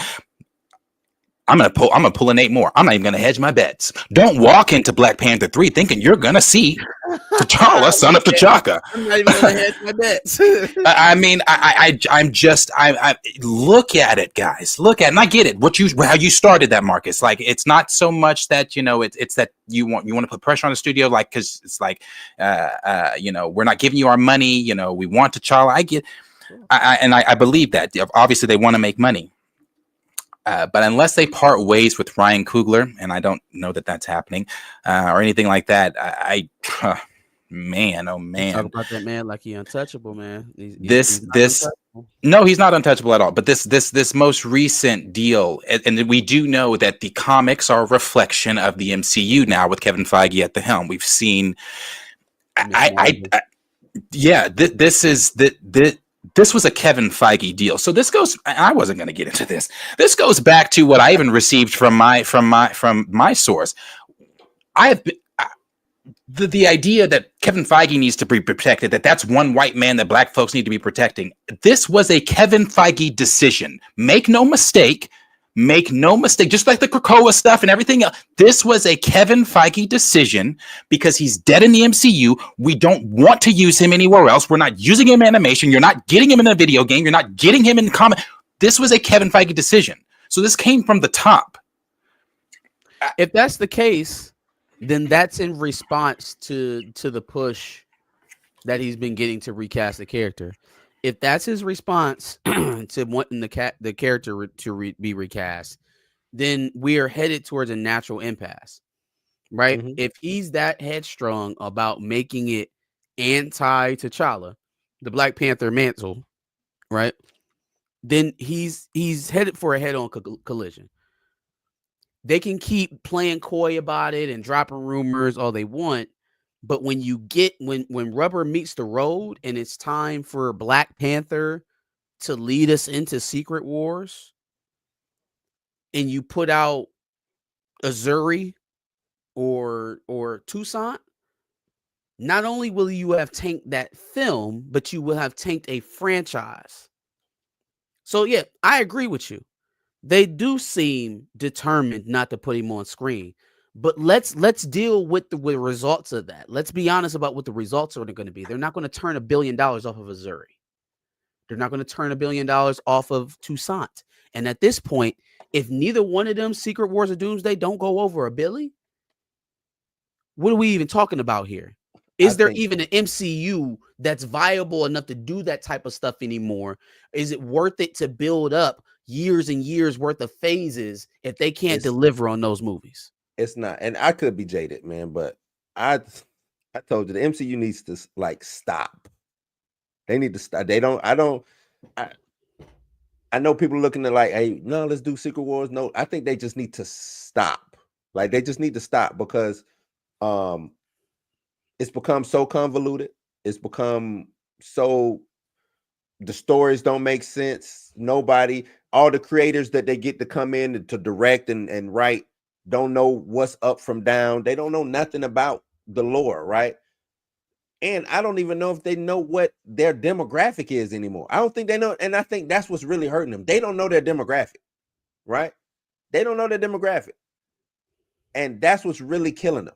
Speaker 1: I'm gonna pull a Nate Moore. I'm not even gonna hedge my bets. Don't walk into Black Panther 3 thinking you're gonna see T'Challa, son of T'Chaka.
Speaker 2: I'm not even gonna hedge my bets.
Speaker 1: I mean, I look at it, guys. Look at it, and I get it. How you started that, Marcus. Like, it's not so much that it's that you want to put pressure on the studio, like, because it's like we're not giving you our money. We want T'Challa. I get, I believe that. Obviously, they want to make money. But unless they part ways with Ryan Coogler, and I don't know that that's happening, or anything like that, man, oh man,
Speaker 2: talk about that man like he untouchable, man.
Speaker 1: This No, he's not untouchable at all. But this most recent deal, and we do know that the comics are a reflection of the MCU now with Kevin Feige at the helm. We've seen, this was a Kevin Feige deal. So this goes. I wasn't going to get into this. This goes back to what I even received from my source. I have been. The idea that Kevin Feige needs to be protected, that's one white man that black folks need to be protecting. This was a Kevin Feige decision. Make no mistake. Just like the Krakoa stuff and everything else. This was a Kevin Feige decision because he's dead in the MCU. We don't want to use him anywhere else. We're not using him in animation. You're not getting him in a video game. You're not getting him in comic. This was a Kevin Feige decision. So this came from the top.
Speaker 2: If that's the case, then that's in response to the push that he's been getting to recast the character. If that's his response to wanting the character to be recast, then we are headed towards a natural impasse, right?
Speaker 3: Mhm.
Speaker 2: If he's that headstrong about making it anti-T'Challa, the Black Panther mantle, right? Then he's headed for a head-on collision. They can keep playing coy about it and dropping rumors all they want, but when rubber meets the road and it's time for Black Panther to lead us into Secret Wars, and you put out Azuri or Toussaint, not only will you have tanked that film, but you will have tanked a franchise. So yeah, I agree with you. They do seem determined not to put him on screen, but let's deal with the results of that. Let's be honest about what the results are going to be. They're not going to turn $1 billion off of Azuri. They're not going to turn $1 billion off of Toussaint. And at this point, if neither one of them Secret Wars of Doomsday don't go over $1 billion, what are we even talking about here? Is there even an MCU that's viable enough to do that type of stuff anymore? Is it worth it to build up years and years worth of phases if they can't deliver on those movies?
Speaker 5: It's not. And I could be jaded, man, but I told you the MCU needs to stop. They need to stop. I know people looking at hey, no, let's do Secret Wars. No, I think they just need to stop. They just need to stop because it's become so convoluted. It's become so, the stories don't make sense. All the creators that they get to come in to direct and write don't know what's up from down. They don't know nothing about the lore, right? And I don't even know if they know what their demographic is anymore. I don't think they know. And I think that's what's really hurting them. They don't know their demographic, right? They don't know their demographic. And that's what's really killing them.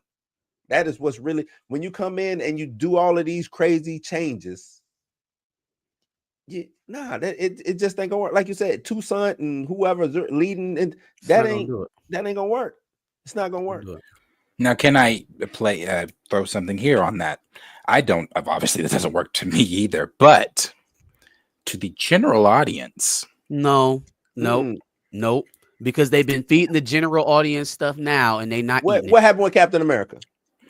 Speaker 5: That is what's really, when you come in and you do all of these crazy changes, it just ain't gonna work. Like you said, Toussaint and whoever's leading, and that ain't gonna work. It's not gonna work.
Speaker 1: Now, can I throw something here on that? Obviously this doesn't work to me either, but to the general audience.
Speaker 2: Nope. Because they've been feeding the general audience stuff now, and they not.
Speaker 5: What happened with Captain America?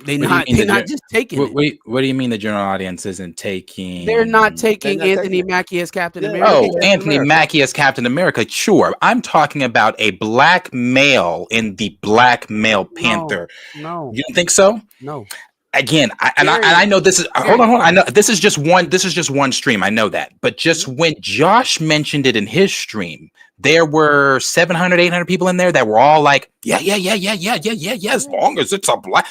Speaker 2: They're not just taking it.
Speaker 1: Wait, what do you mean the general audience isn't taking?
Speaker 2: They're not taking Anthony Mackie as Captain America.
Speaker 1: Oh, Anthony Mackie as Captain America. Sure. I'm talking about a black male in the Black Male Panther.
Speaker 2: No.
Speaker 1: You don't think so?
Speaker 2: No.
Speaker 1: Again, I know this is hold on. I know this is just one stream. I know that. But just when Josh mentioned it in his stream, there were 700, 800 people in there that were all like, yeah, as long as it's a black.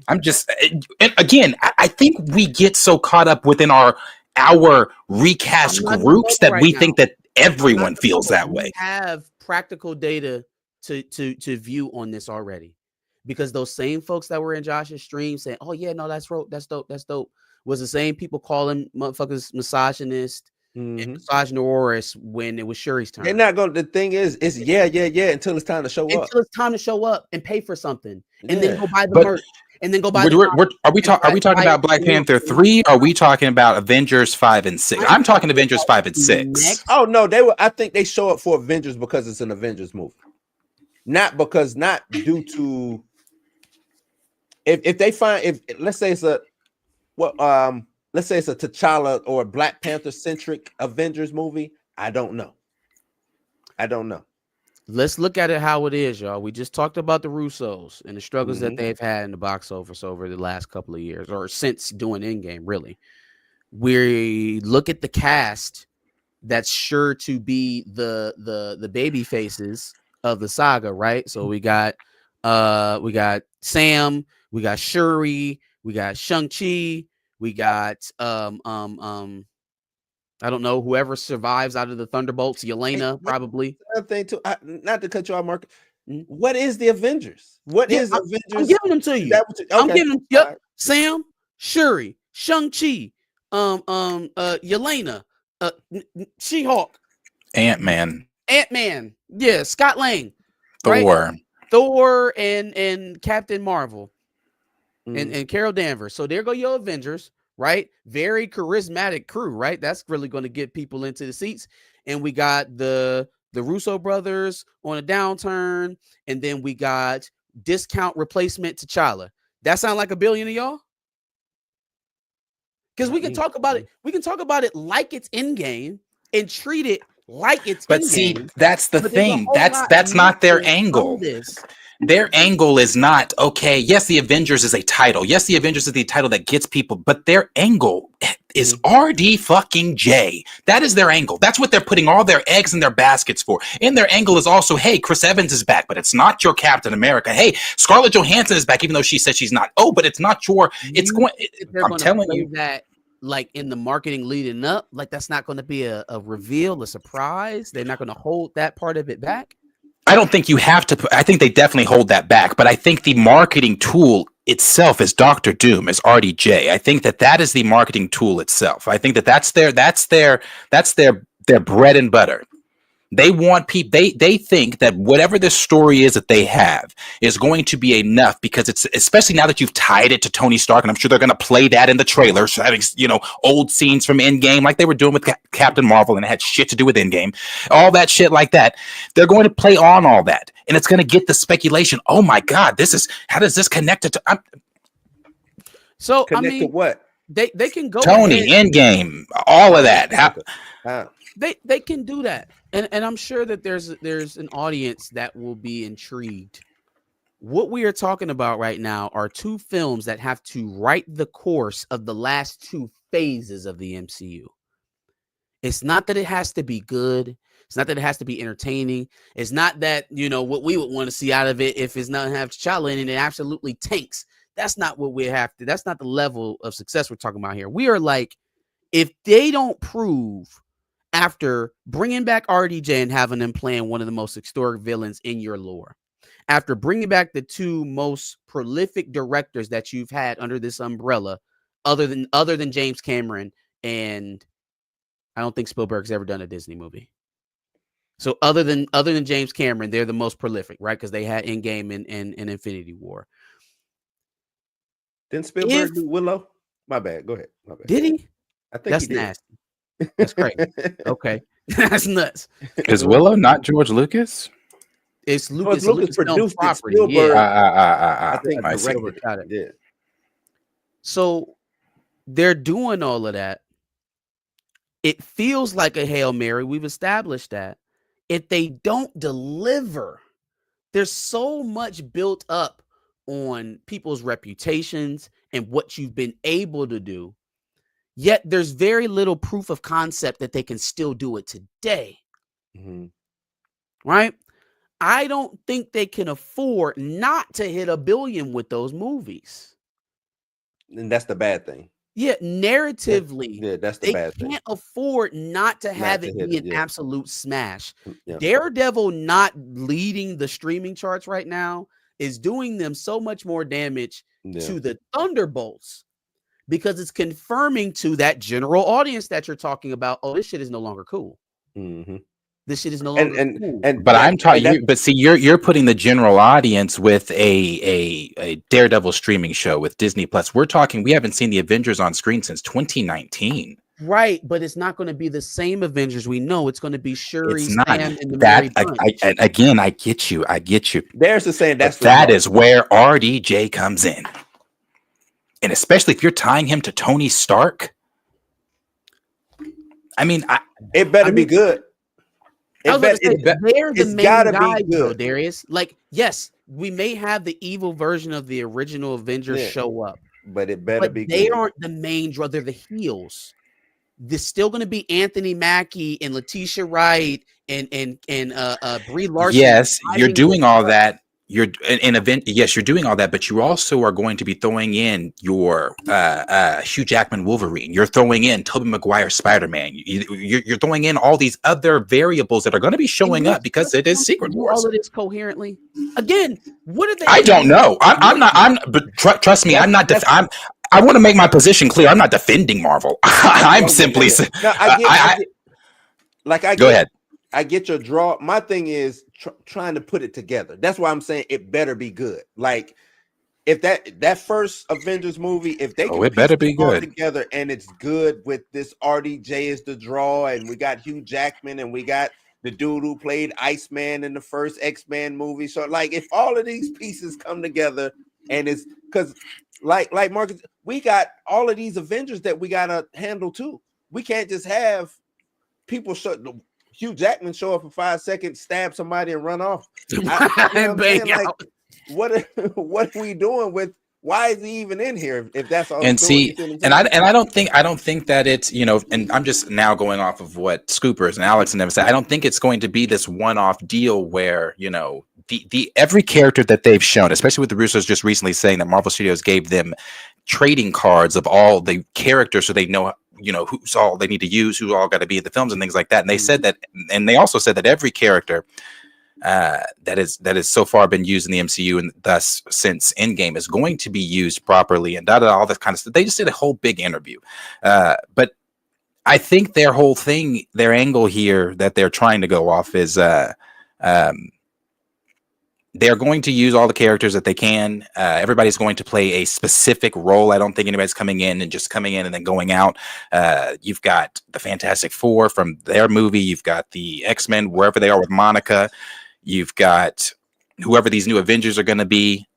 Speaker 1: I'm just, and again, I think we get so caught up within our recast groups that we think that everyone feels that way.
Speaker 2: We have practical data to view on this already, because those same folks that were in Josh's stream saying, "Oh yeah, no, that's dope," was the same people calling motherfuckers misogynist. And misogynoirous when it was Shuri's turn.
Speaker 5: They're not going. The thing is, it's yeah until it's time to show up.
Speaker 2: Until it's time to show up and pay for something, and then go buy the merch, and then go buy.
Speaker 1: Are we talking about Black Panther 3? Or are we talking about Avengers 5 and 6? I'm talking Avengers 5 and 6.
Speaker 5: Oh no, I think they show up for Avengers because it's an Avengers movie, not due to. If they find, let's say it's let's say it's a T'Challa or a Black Panther centric Avengers movie, I don't know.
Speaker 2: Let's look at it how it is, y'all. We just talked about the Russos and the struggles that they've had in the box office over the last couple of years, or since doing Endgame, really. We look at the cast that's sure to be the baby faces of the saga, right? So we got Sam, we got Shuri, we got Shang-Chi, we got I don't know, whoever survives out of the Thunderbolts, Yelena, probably.
Speaker 5: Another thing too, not to cut you off, Mark. What is the Avengers? What is Avengers?
Speaker 2: I'm giving them to you. I'm giving them. Yep. Right. Sam, Shuri, Shang-Chi, Yelena, She-Hulk,
Speaker 1: Ant-Man,
Speaker 2: yeah, Scott Lang,
Speaker 1: Thor,
Speaker 2: and Captain Marvel, and Carol Danvers. So there go your Avengers. Right, very charismatic crew, right? That's really going to get people into the seats. And we got the Russo brothers on a downturn, and then we got discount replacement T'Challa. That sound like $1 billion to y'all? Because we can talk about it. We can talk about it like it's Endgame and treat it like it's.
Speaker 1: But see, that's the thing. That's not their angle. Their angle is not, okay, yes, the Avengers is a title. Yes, the Avengers is the title that gets people, but their angle is RD fucking J. That is their angle. That's what they're putting all their eggs in their baskets for. And their angle is also, hey, Chris Evans is back, but it's not your Captain America. Hey, Scarlett Johansson is back, even though she said she's not. Oh, but it's not your, it's going, I'm telling you.
Speaker 2: That, like, in the marketing leading up, like, that's not going to be a reveal, a surprise. They're not going to hold that part of it back.
Speaker 1: I don't think you have to. I think they definitely hold that back, but I think the marketing tool itself is Dr. Doom, is RDJ. I think that is the marketing tool itself. I think that's their bread and butter. They want people. They think that whatever this story is that they have is going to be enough, because it's, especially now that you've tied it to Tony Stark, and I'm sure they're going to play that in the trailer, so having old scenes from Endgame like they were doing with Captain Marvel, and it had shit to do with Endgame, all that shit like that. They're going to play on all that, and it's going to get the speculation. Oh my God, how does this connect it to?
Speaker 2: So
Speaker 5: connect to what?
Speaker 2: They can go
Speaker 1: Tony, Endgame, all of that.
Speaker 2: They can do that. And I'm sure that there's an audience that will be intrigued. What we are talking about right now are two films that have to write the course of the last two phases of the MCU. It's not that it has to be good. It's not that it has to be entertaining. It's not that, what we would want to see out of it if it's not have T'Challa in it, and it absolutely tanks. That's not what we have to. That's not the level of success we're talking about here. We are like, if they don't prove, after bringing back RDJ and having them playing one of the most historic villains in your lore, after bringing back the two most prolific directors that you've had under this umbrella, other than James Cameron, and I don't think Spielberg's ever done a Disney movie. So other than James Cameron, they're the most prolific, right? Because they had Endgame and Infinity War.
Speaker 5: Didn't Spielberg do Willow? My bad. Go ahead. My bad.
Speaker 2: Did he?
Speaker 5: I think
Speaker 2: that's
Speaker 5: he did.
Speaker 2: Nasty. That's crazy. Okay, that's nuts.
Speaker 1: Is Willow not George Lucas?
Speaker 2: It's Lucas.
Speaker 5: Lucas produced
Speaker 2: property.
Speaker 5: Spielberg,
Speaker 1: I
Speaker 5: think
Speaker 1: I see.
Speaker 5: directed it. Yeah.
Speaker 2: So they're doing all of that. It feels like a Hail Mary. We've established that. If they don't deliver, there's so much built up on people's reputations and what you've been able to do. Yet there's very little proof of concept that they can still do it today.
Speaker 5: Mm-hmm.
Speaker 2: Right? I don't think they can afford not to hit $1 billion with those movies.
Speaker 5: And that's the bad thing.
Speaker 2: Yeah, narratively,
Speaker 5: that's the bad thing.
Speaker 2: They can't afford not to have it be an absolute smash.
Speaker 5: Yeah.
Speaker 2: Daredevil not leading the streaming charts right now is doing them so much more damage to the Thunderbolts, because it's confirming to that general audience that you're talking about, oh, this shit is no longer cool.
Speaker 5: Mm-hmm.
Speaker 2: This shit is no longer cool.
Speaker 1: But I'm talking you, but see, you're putting the general audience with a Daredevil streaming show with Disney Plus. We're talking, we haven't seen the Avengers on screen since 2019.
Speaker 2: Right, but it's not going to be the same Avengers we know. It's going to be Shuri,
Speaker 1: Sam,
Speaker 2: and the
Speaker 1: that.
Speaker 2: Mary
Speaker 1: Again, I get you.
Speaker 5: There's the saying
Speaker 1: that is where RDJ comes in. And especially if you're tying him to Tony Stark, I mean,
Speaker 5: It better be good.
Speaker 2: I was about to say, they're the
Speaker 5: it's
Speaker 2: main
Speaker 5: gotta be
Speaker 2: guys, though,
Speaker 5: good.
Speaker 2: Darius. Like, yes, we may have the evil version of the original Avengers
Speaker 5: Yeah.
Speaker 2: show up,
Speaker 5: But it better
Speaker 2: but
Speaker 5: be
Speaker 2: they
Speaker 5: good.
Speaker 2: aren't the main draw. They're the heels. There's still going to be Anthony Mackie and Letitia Wright and Brie Larson.
Speaker 1: yes, you're
Speaker 2: driving
Speaker 1: doing
Speaker 2: the
Speaker 1: all
Speaker 2: truck.
Speaker 1: that. You're an event. Yes, you're doing all that, but you also are going to be throwing in your Hugh Jackman Wolverine. You're throwing in Tobey Maguire Spider-Man. You're throwing in all these other variables that are going to be showing up because it is Secret
Speaker 2: Do
Speaker 1: Wars.
Speaker 2: all of this coherently. Again, what are they?
Speaker 1: I don't know. I'm not. But trust me, I'm not. I want to make my position clear. I'm not defending Marvel. I'm simply.
Speaker 5: No, I get.
Speaker 1: Go ahead.
Speaker 5: I get your draw. My thing is trying to put it together. That's why I'm saying it better be good. Like if that first Avengers movie, if they can
Speaker 1: it better be
Speaker 5: piece it all
Speaker 1: good
Speaker 5: together and it's good with this RDJ is the draw, and we got Hugh Jackman and we got the dude who played Iceman in the first X-Men movie. So like if all of these pieces come together and it's because like Marcus, we got all of these Avengers that we gotta handle too. We can't just have people Hugh Jackman show up for 5 seconds, stab somebody, and run off. What are we doing with? Why is he even in here? If that's all.
Speaker 1: And see, and I don't think that it's, you know, and I'm just now going off of what Scoopers and Alex and them said. I don't think it's going to be this one-off deal where, you know, the every character that they've shown, especially with the Russos just recently saying that Marvel Studios gave them trading cards of all the characters so they know, you know, who's all they need to use, who's all got to be in the films and things like that. And they said that, and they also said that every character that is so far been used in the MCU and thus since Endgame is going to be used properly and all that kind of stuff. They just did a whole big interview. But I think their whole thing, their angle here that they're trying to go off is they're going to use all the characters that they can. Everybody's going to play a specific role. I don't think anybody's coming in and just coming in and then going out. You've got the Fantastic Four from their movie. You've got the X-Men, wherever they are with Monica. You've got whoever these new Avengers are going to be,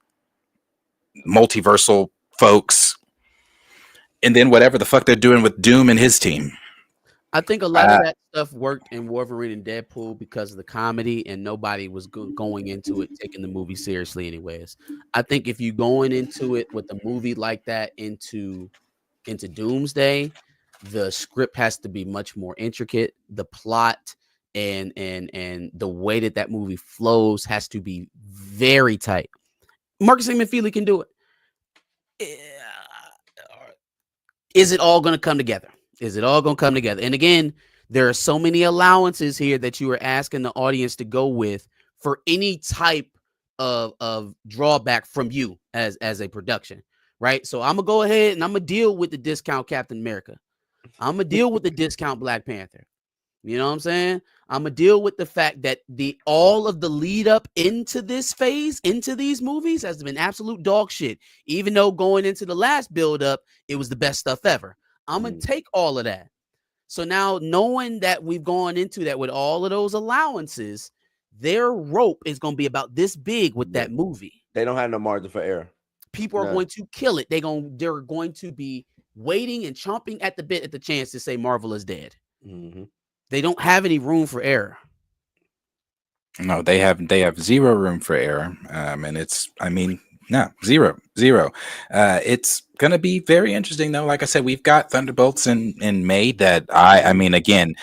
Speaker 1: multiversal folks. And then whatever the fuck they're doing with Doom and his team.
Speaker 2: I think a lot of that stuff worked in Wolverine and Deadpool because of the comedy, and nobody was going into it taking the movie seriously anyways. I think if you're going into it with a movie like that into Doomsday, the script has to be much more intricate. The plot and the way that movie flows has to be very tight. Marcus McFeely can do it. Is it all going to come together? Is it all going to come together? And again, there are so many allowances here that you are asking the audience to go with for any type of drawback from you as a production, right? So I'm going to go ahead and I'm going to deal with the discount Captain America. I'm going to deal with the discount Black Panther. You know what I'm saying? I'm going to deal with the fact that all of the lead up into this phase, into these movies, has been absolute dog shit. Even though going into the last build up, it was the best stuff ever. I'm going to take all of that. So now knowing that we've gone into that with all of those allowances, their rope is going to be about this big with that movie.
Speaker 5: They don't have no margin for error.
Speaker 2: People are going to kill it. They're going to be waiting and chomping at the bit at the chance to say Marvel is dead.
Speaker 5: Mm-hmm.
Speaker 2: They don't have any room for error.
Speaker 1: No, they have zero room for error. And it's, I mean, no, zero. It's going to be very interesting, though. Like I said, we've got Thunderbolts in May that I mean, again,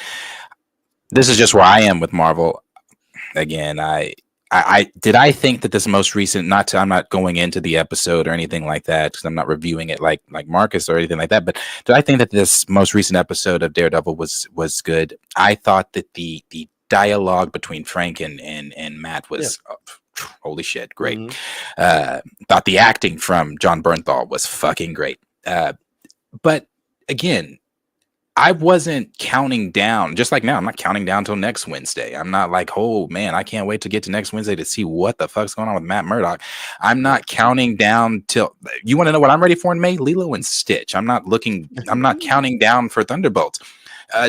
Speaker 1: this is just where I am with Marvel. Again, I think that this most recent, I'm not going into the episode or anything like that because I'm not reviewing it like Marcus or anything like that. But did I think that this most recent episode of Daredevil was good? I thought that the dialogue between Frank and Matt was holy shit, great. Mm-hmm. Thought the acting from John Bernthal was fucking great. But again, I wasn't counting down, just like now, I'm not counting down till next Wednesday. I'm not like, oh man, I can't wait to get to next Wednesday to see what the fuck's going on with Matt Murdock. I'm not counting down till, you want to know what I'm ready for in May? Lilo and Stitch. I'm not counting down for Thunderbolts.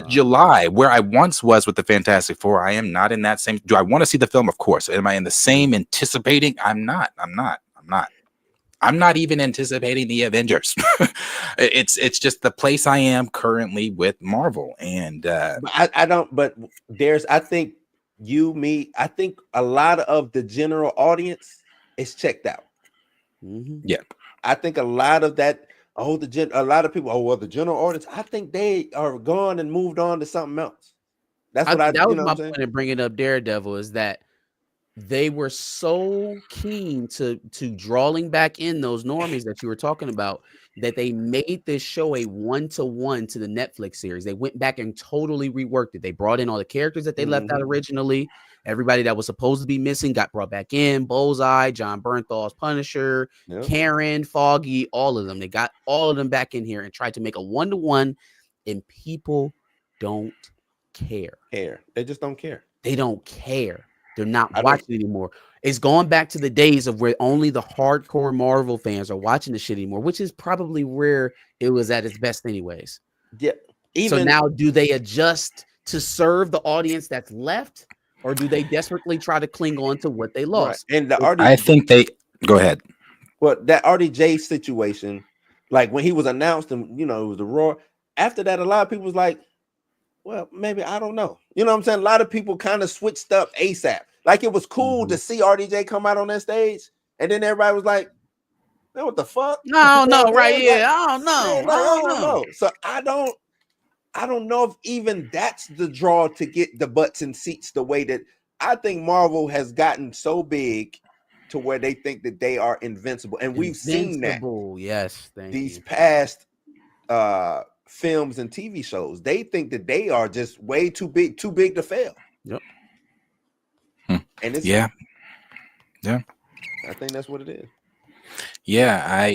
Speaker 1: July, where I once was with the Fantastic Four, I am not in that same. Do I want to see the film? Of course. Am I in the same anticipating? I'm not. I'm not even anticipating the Avengers. It's just the place I am currently with Marvel, and
Speaker 5: But I don't. But I think I think a lot of the general audience is checked out.
Speaker 2: Mhm.
Speaker 5: I think a lot of that. A lot of people. Oh well, the general audience. I think they are gone and moved on to something else. That's what
Speaker 2: That was
Speaker 5: you know
Speaker 2: my
Speaker 5: what I'm saying?
Speaker 2: point in bringing up Daredevil, is that they were so keen to drawing back in those normies that you were talking about, that they made this show a 1-to-1 to the Netflix series. They went back and totally reworked it. They brought in all the characters that they left out originally. Everybody that was supposed to be missing got brought back in. Bullseye, John Bernthal's Punisher,
Speaker 5: Yep.
Speaker 2: Karen, Foggy, all of them. They got all of them back in here and tried to make a 1-to-1, and people don't care.
Speaker 5: They just don't care.
Speaker 2: They don't care. They're not
Speaker 5: I don't-
Speaker 2: watching anymore. It's going back to the days of where only the hardcore Marvel fans are watching the shit anymore, which is probably where it was at its best anyways.
Speaker 5: Yeah.
Speaker 2: So now, do they adjust to serve the audience that's left, or do they desperately try to cling on to what they
Speaker 5: right.
Speaker 2: lost?
Speaker 5: And the
Speaker 1: I think they go ahead.
Speaker 5: Well, that RDJ situation, like when he was announced, and it was the roar. After that, a lot of people was like, "Well, maybe I don't know." You know what I'm saying? A lot of people kind of switched up ASAP. Like it was cool to see RDJ come out on that stage, and then everybody was like, "Man, what the fuck?"
Speaker 2: No, no, right?
Speaker 5: Like,
Speaker 2: Yeah, I don't know.
Speaker 5: man, like, I don't know. So I don't know if even that's the draw to get the butts and seats the way that I think Marvel has gotten so big to where they think that they are invincible. And we've seen that
Speaker 2: Yes,
Speaker 5: these past films and TV shows. They think that they are just way too big to fail.
Speaker 2: Yep.
Speaker 5: And it's
Speaker 1: Yeah.
Speaker 5: I think that's what it is.
Speaker 1: Yeah,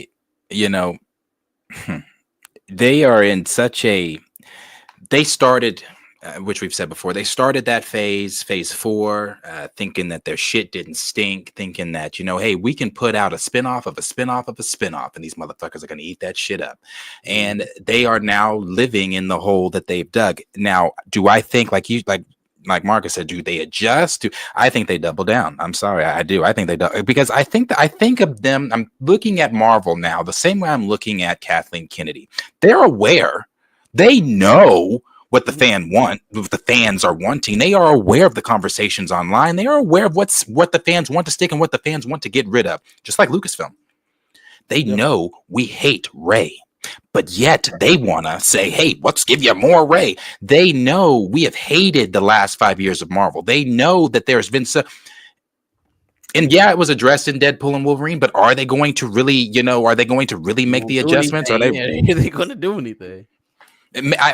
Speaker 1: they are in such a, they started, which we've said before, they started that phase 4, thinking that their shit didn't stink, thinking that, hey, we can put out a spinoff of a spinoff of a spinoff, and these motherfuckers are going to eat that shit up. And they are now living in the hole that they've dug. Now, do I think, like Marcus said, do they adjust? I think they double down. I'm sorry, I do. I think they do, because I think of them. I'm looking at Marvel now the same way I'm looking at Kathleen Kennedy. They're aware. They know what the what the fans are wanting. They are aware of the conversations online. They are aware of what the fans want to stick and what the fans want to get rid of. Just like Lucasfilm, they know we hate Rey. But yet they want to say, hey, let's give you more Rey. They know we have hated the last 5 years of Marvel. They know that there's been and yeah, it was addressed in Deadpool and Wolverine, but are they going to really, make the adjustments? Are they
Speaker 2: going to do anything?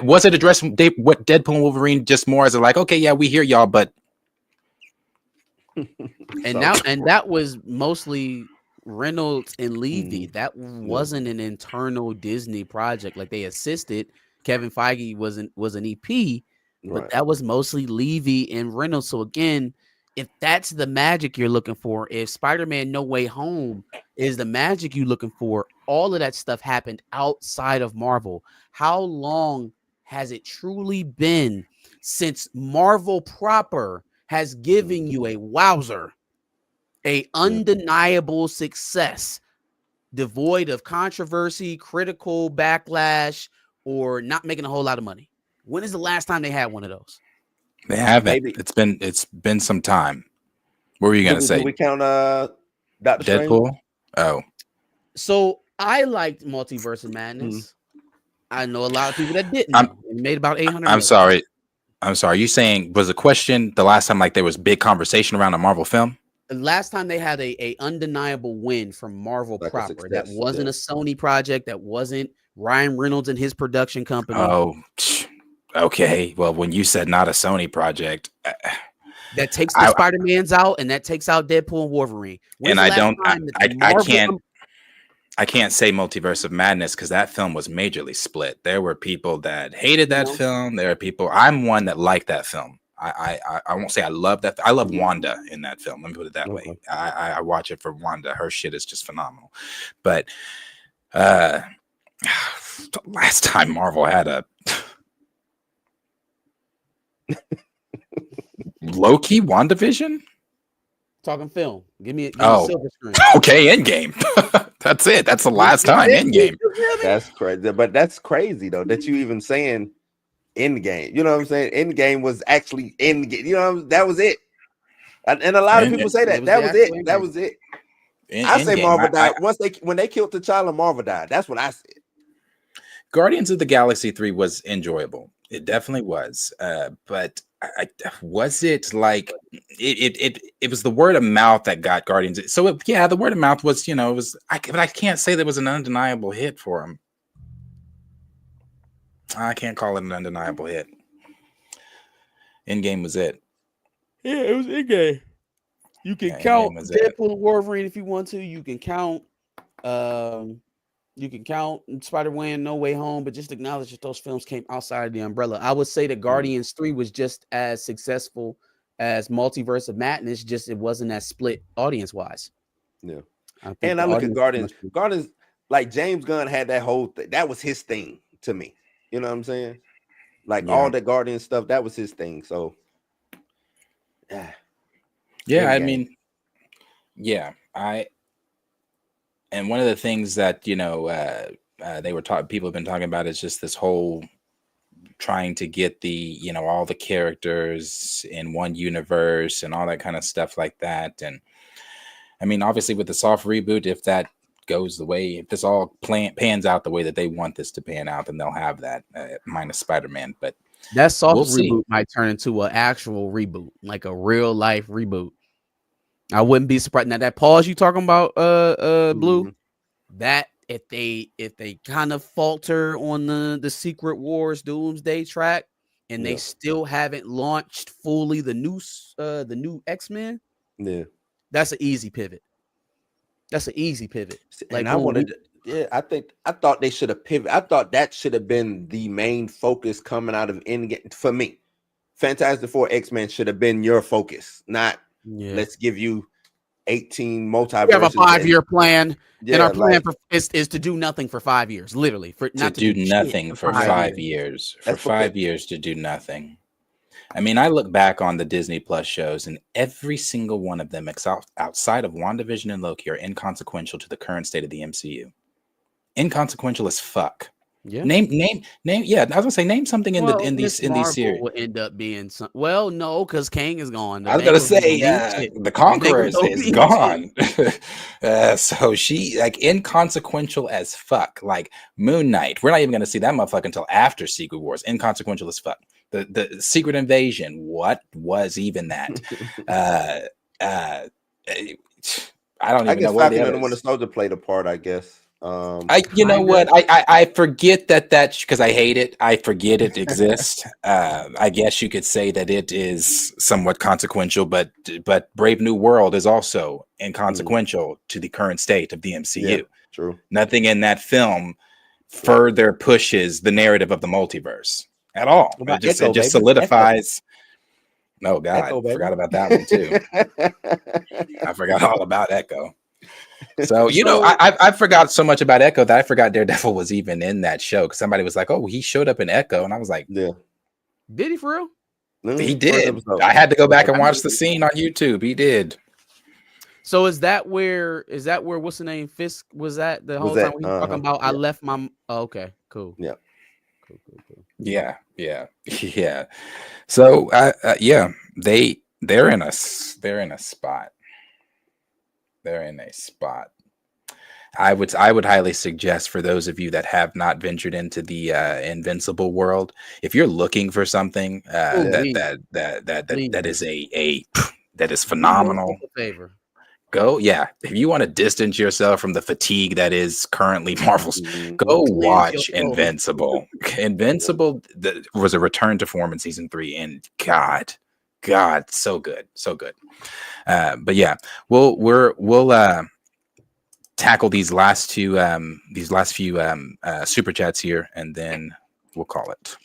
Speaker 1: Was it addressed what Deadpool and Wolverine just more as a like, okay, yeah, we hear y'all, but
Speaker 2: and that was mostly Reynolds and Levy. That wasn't an internal Disney project. Like, they assisted. Kevin Feige was an EP, but that was mostly Levy and Reynolds. So again, if that's the magic you're looking for, if Spider-Man No Way Home is the magic you're looking for, all of that stuff happened outside of Marvel. How long has it truly been since Marvel proper has given you a wowzer, a undeniable success, devoid of controversy, critical backlash, or not making a whole lot of money? When is the last time they had one of those?
Speaker 1: They haven't.
Speaker 5: Maybe.
Speaker 1: It's been some time. What were you gonna say?
Speaker 5: Do we count Dr.
Speaker 1: Deadpool?
Speaker 5: Strange?
Speaker 1: Oh,
Speaker 2: so I liked Multiverse of Madness. I know a lot of people that didn't. It made about 800.
Speaker 1: I'm sorry. You saying, was the question the last time like there was big conversation around a Marvel film?
Speaker 2: The last time they had a undeniable win from Marvel
Speaker 5: Like a
Speaker 2: proper,
Speaker 5: success,
Speaker 2: that wasn't a Sony project, that wasn't Ryan Reynolds and his production company.
Speaker 1: Oh, okay. Well, when you said not a Sony project,
Speaker 2: that takes the Spider-Mans out, and that takes out Deadpool and Wolverine.
Speaker 1: And I can't say Multiverse of Madness because that film was majorly split. There were people that hated that film. There are people. I'm one that liked that film. I won't say I love that. I love Wanda in that film. Let me put it that way. I watch it for Wanda. Her shit is just phenomenal. But the last time Marvel had a Loki WandaVision?
Speaker 2: Talking film. Give me
Speaker 1: Oh.
Speaker 2: Silver Screen.
Speaker 1: Okay, Endgame. That's it. That's the last time Endgame.
Speaker 5: That's crazy. But that's crazy though that you even saying Endgame. You know what I'm saying? Endgame was actually Endgame. You know, that was it. And a lot of people say that. That was it. That was it. I say Marvel died. When they killed T'Challa, Marvel died. That's what I said.
Speaker 1: Guardians of the Galaxy 3 was enjoyable. It definitely was. But was it like it was the word of mouth that got Guardians. So the word of mouth was, it was, but I can't say there was an undeniable hit for him. I can't call it an undeniable hit. Endgame was it.
Speaker 2: Yeah, it was Endgame. You can count Deadpool and Wolverine if you want to. You can count Spider-Man No Way Home, but just acknowledge that those films came outside of the umbrella. I would say that Guardians 3 was just as successful as Multiverse of Madness, just it wasn't as split audience-wise.
Speaker 5: Yeah. And I look at Guardians, like James Gunn had that whole thing. That was his thing to me. You know what I'm saying? Like all the Guardians stuff, that was his thing. So
Speaker 1: I mean, and one of the things that people have been talking about is just this whole trying to get the all the characters in one universe and all that kind of stuff like that. And I mean, obviously with the soft reboot, if that goes the way, if this all pans out the way that they want this to pan out, then they'll have that minus Spider-Man. But
Speaker 2: that soft reboot might turn into an actual reboot, like a real life reboot. I wouldn't be surprised. Now that pause you talking about, Blue, that if they kind of falter on the Secret Wars Doomsday track, and they still haven't launched fully the new X-Men, that's an easy pivot. That's an easy pivot.
Speaker 5: Like I thought they should have pivoted. I thought that should have been the main focus coming out of Endgame for me. Fantastic Four X-Men should have been your focus, not let's give you 18 multiverses.
Speaker 2: We have a 5-year plan, and our plan is to do nothing for 5 years, literally.
Speaker 1: To do nothing for 5 years. For 5 years to do nothing. I mean, I look back on the Disney Plus shows, and every single one of them, outside of WandaVision and Loki, are inconsequential to the current state of the MCU. Inconsequential as fuck. Yeah. Name. Yeah, I was gonna say name something in these series.
Speaker 2: Will end up being some. Well, no, because Kang is gone.
Speaker 1: I was gonna say the Conqueror is gone. So she inconsequential as fuck. Like Moon Knight, we're not even gonna see that motherfucker until after Secret Wars. Inconsequential as fuck. The Secret Invasion. What was even that? I don't even know what the
Speaker 5: when the soldier played a part. I guess.
Speaker 1: I forget that because I hate it. I forget it exists. I guess you could say that it is somewhat consequential, but Brave New World is also inconsequential to the current state of the MCU.
Speaker 5: Yeah, true.
Speaker 1: Nothing in that film further pushes the narrative of the multiverse at all. It just solidifies. Oh God, I forgot about that one too. I forgot all about Echo. So I forgot so much about Echo that I forgot Daredevil was even in that show, because somebody was like, "Oh, he showed up in Echo," and I was like,
Speaker 5: "Yeah,
Speaker 2: did he for real?"
Speaker 1: He did. I had to go back and watch the scene on YouTube. He did.
Speaker 2: So is that where what's the name Fisk was at the whole time when he was talking about? I left my. Oh, okay, cool.
Speaker 5: Yeah,
Speaker 2: cool.
Speaker 1: Yeah. So they're in a spot. They're in a spot. I would highly suggest, for those of you that have not ventured into the Invincible world, if you're looking for something that is phenomenal, go. Yeah, if you want to distance yourself from the fatigue that is currently Marvel's, go watch Invincible. Invincible was a return to form in season 3, and God, so good. But yeah, we'll tackle these last few super chats here, and then we'll call it.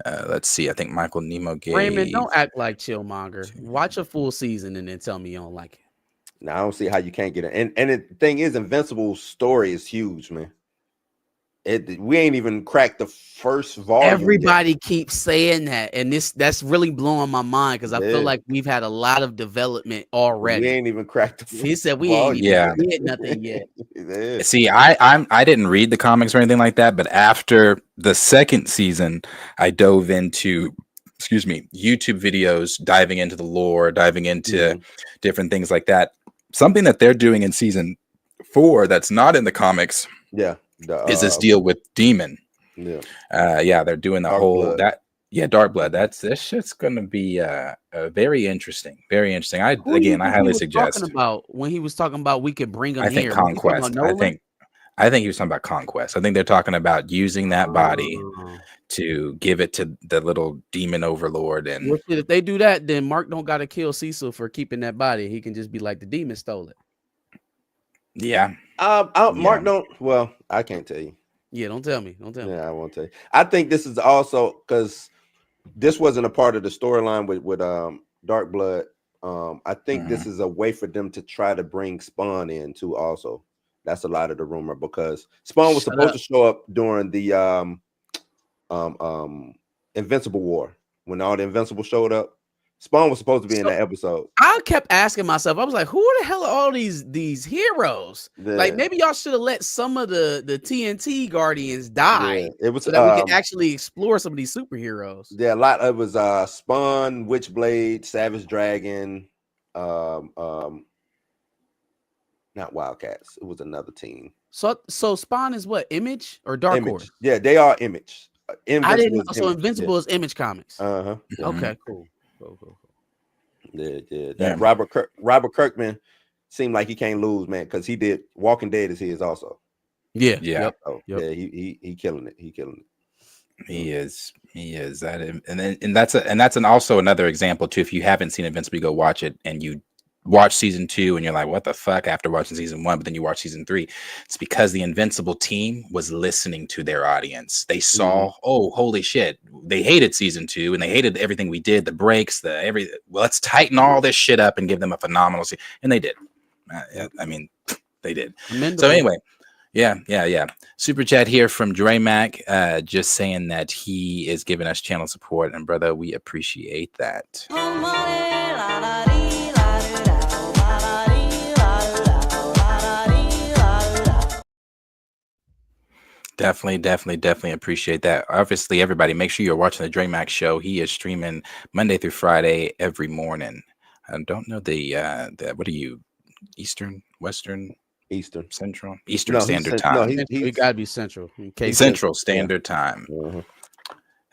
Speaker 1: Let's see. I think Michael Nemo gave.
Speaker 2: Raymond, don't act like Chillmonger. Watch a full season and then tell me you don't like it.
Speaker 5: Now I don't see how you can't get it. And the thing is, Invincible's story is huge, man. We ain't even cracked the first volume.
Speaker 2: Everybody keeps saying that, and that's really blowing my mind because I feel
Speaker 5: Yeah.
Speaker 2: like we've had a lot of development
Speaker 5: We
Speaker 2: already.
Speaker 5: ain't even cracked the
Speaker 2: He said we
Speaker 5: volume.
Speaker 2: ain't even
Speaker 1: Yeah.
Speaker 2: did nothing yet.
Speaker 5: Yeah.
Speaker 1: See, I didn't read the comics or anything like that, but after the second season, I dove into YouTube videos, diving into the lore, diving into
Speaker 5: Mhm.
Speaker 1: different things like that. Something that they're doing in season 4 that's not in the comics
Speaker 5: Yeah.
Speaker 1: is this deal with Demon.
Speaker 5: Yeah.
Speaker 1: They're doing the
Speaker 5: Dark
Speaker 1: whole
Speaker 5: Blood.
Speaker 1: Dark Blood. This shit's gonna be very interesting. Very interesting. I
Speaker 2: Who do you think he
Speaker 1: highly
Speaker 2: was
Speaker 1: suggest.
Speaker 2: talking about when he was talking about we could bring him
Speaker 1: I think
Speaker 2: here? Was he talking
Speaker 1: Conquest.
Speaker 2: about Nolan?
Speaker 1: I think he was talking about Conquest. I think they're talking about using that body
Speaker 2: Oh.
Speaker 1: to give it to the little demon overlord. And
Speaker 2: Well, shit, if they do that, then Mark don't got to kill Cecil for keeping that body. He can just be like the demon stole it.
Speaker 1: yeah,
Speaker 5: Mark don't. Well, I can't tell you.
Speaker 2: Yeah, don't tell me. Don't tell me.
Speaker 5: Yeah, I won't tell you. I think this is also because this wasn't a part of the storyline with Dark Blood. I think this is a way for them to try to bring Spawn in too. Also, that's a lot of the rumor because Spawn was
Speaker 2: Shut
Speaker 5: supposed
Speaker 2: up.
Speaker 5: to show up during the Invincible War when all the Invincible showed up. Spawn was supposed to be in that episode.
Speaker 2: I kept asking myself, I was like, who the hell are all these heroes? Like
Speaker 5: Yeah.
Speaker 2: maybe y'all should have let some of the TNT Guardians die
Speaker 5: Yeah, it was
Speaker 2: so that we could actually explore some of these superheroes.
Speaker 5: Yeah, a lot. It was Spawn, Witchblade, Savage Dragon, not Wildcats. It was another team.
Speaker 2: So Spawn is what, Image or Dark
Speaker 5: Image.
Speaker 2: Horse?
Speaker 5: Yeah, they are Image.
Speaker 2: I
Speaker 5: Invincible
Speaker 2: didn't.
Speaker 5: is
Speaker 2: So
Speaker 5: Image,
Speaker 2: Invincible is Image Comics.
Speaker 5: Yeah. Uh-huh.
Speaker 2: Okay, cool.
Speaker 5: Yeah.
Speaker 1: Yeah.
Speaker 5: That Robert Kirkman seemed like he can't lose, man, because he did Walking Dead is his also.
Speaker 2: Yeah.
Speaker 1: Yeah.
Speaker 2: Yep.
Speaker 5: Oh,
Speaker 2: Yep.
Speaker 5: yeah, he killing it. He killing it.
Speaker 1: He is that, and that's also another example too. If you haven't seen Invincible, you go watch it, and you watch season 2 and you're like, what the fuck, after watching season 1, but then you watch season 3. It's because the Invincible team was listening to their audience. They saw, oh, holy shit, they hated season 2 and they hated everything we did, the breaks, well, let's tighten all this shit up and give them a phenomenal season. And they did. I mean, they did. So anyway, yeah. Super chat here from Dre Mac, just saying that he is giving us channel support, and brother, we appreciate that. Definitely appreciate that. Obviously, everybody, make sure you're watching the Dre Mac show. He is streaming Monday through Friday every morning. I don't know the what are you, Eastern, Western,
Speaker 5: Eastern,
Speaker 1: Central, Eastern Standard Time.
Speaker 5: No,
Speaker 2: He got to be Central. In case
Speaker 1: Central Standard Time.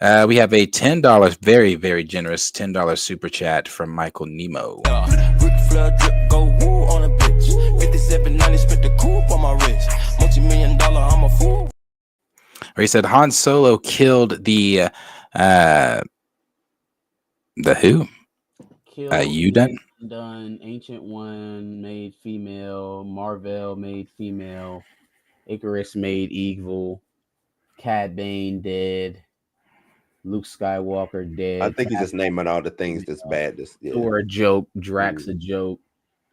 Speaker 5: Uh-huh.
Speaker 1: We have a $10, very, very generous $10 super chat from Michael Nemo.
Speaker 4: Ric Flair drip, go woo on a bitch. 5790 spit the coupe on my wrist. Multi-million dollar, I'm a fool.
Speaker 1: Or he said Han Solo killed the who? You done?
Speaker 2: Done. Ancient One made female. Marvel made female. Icarus made evil. Cad Bane dead. Luke Skywalker dead.
Speaker 5: I think he's just naming all the things that's bad.
Speaker 2: Thor a joke. Drax a joke.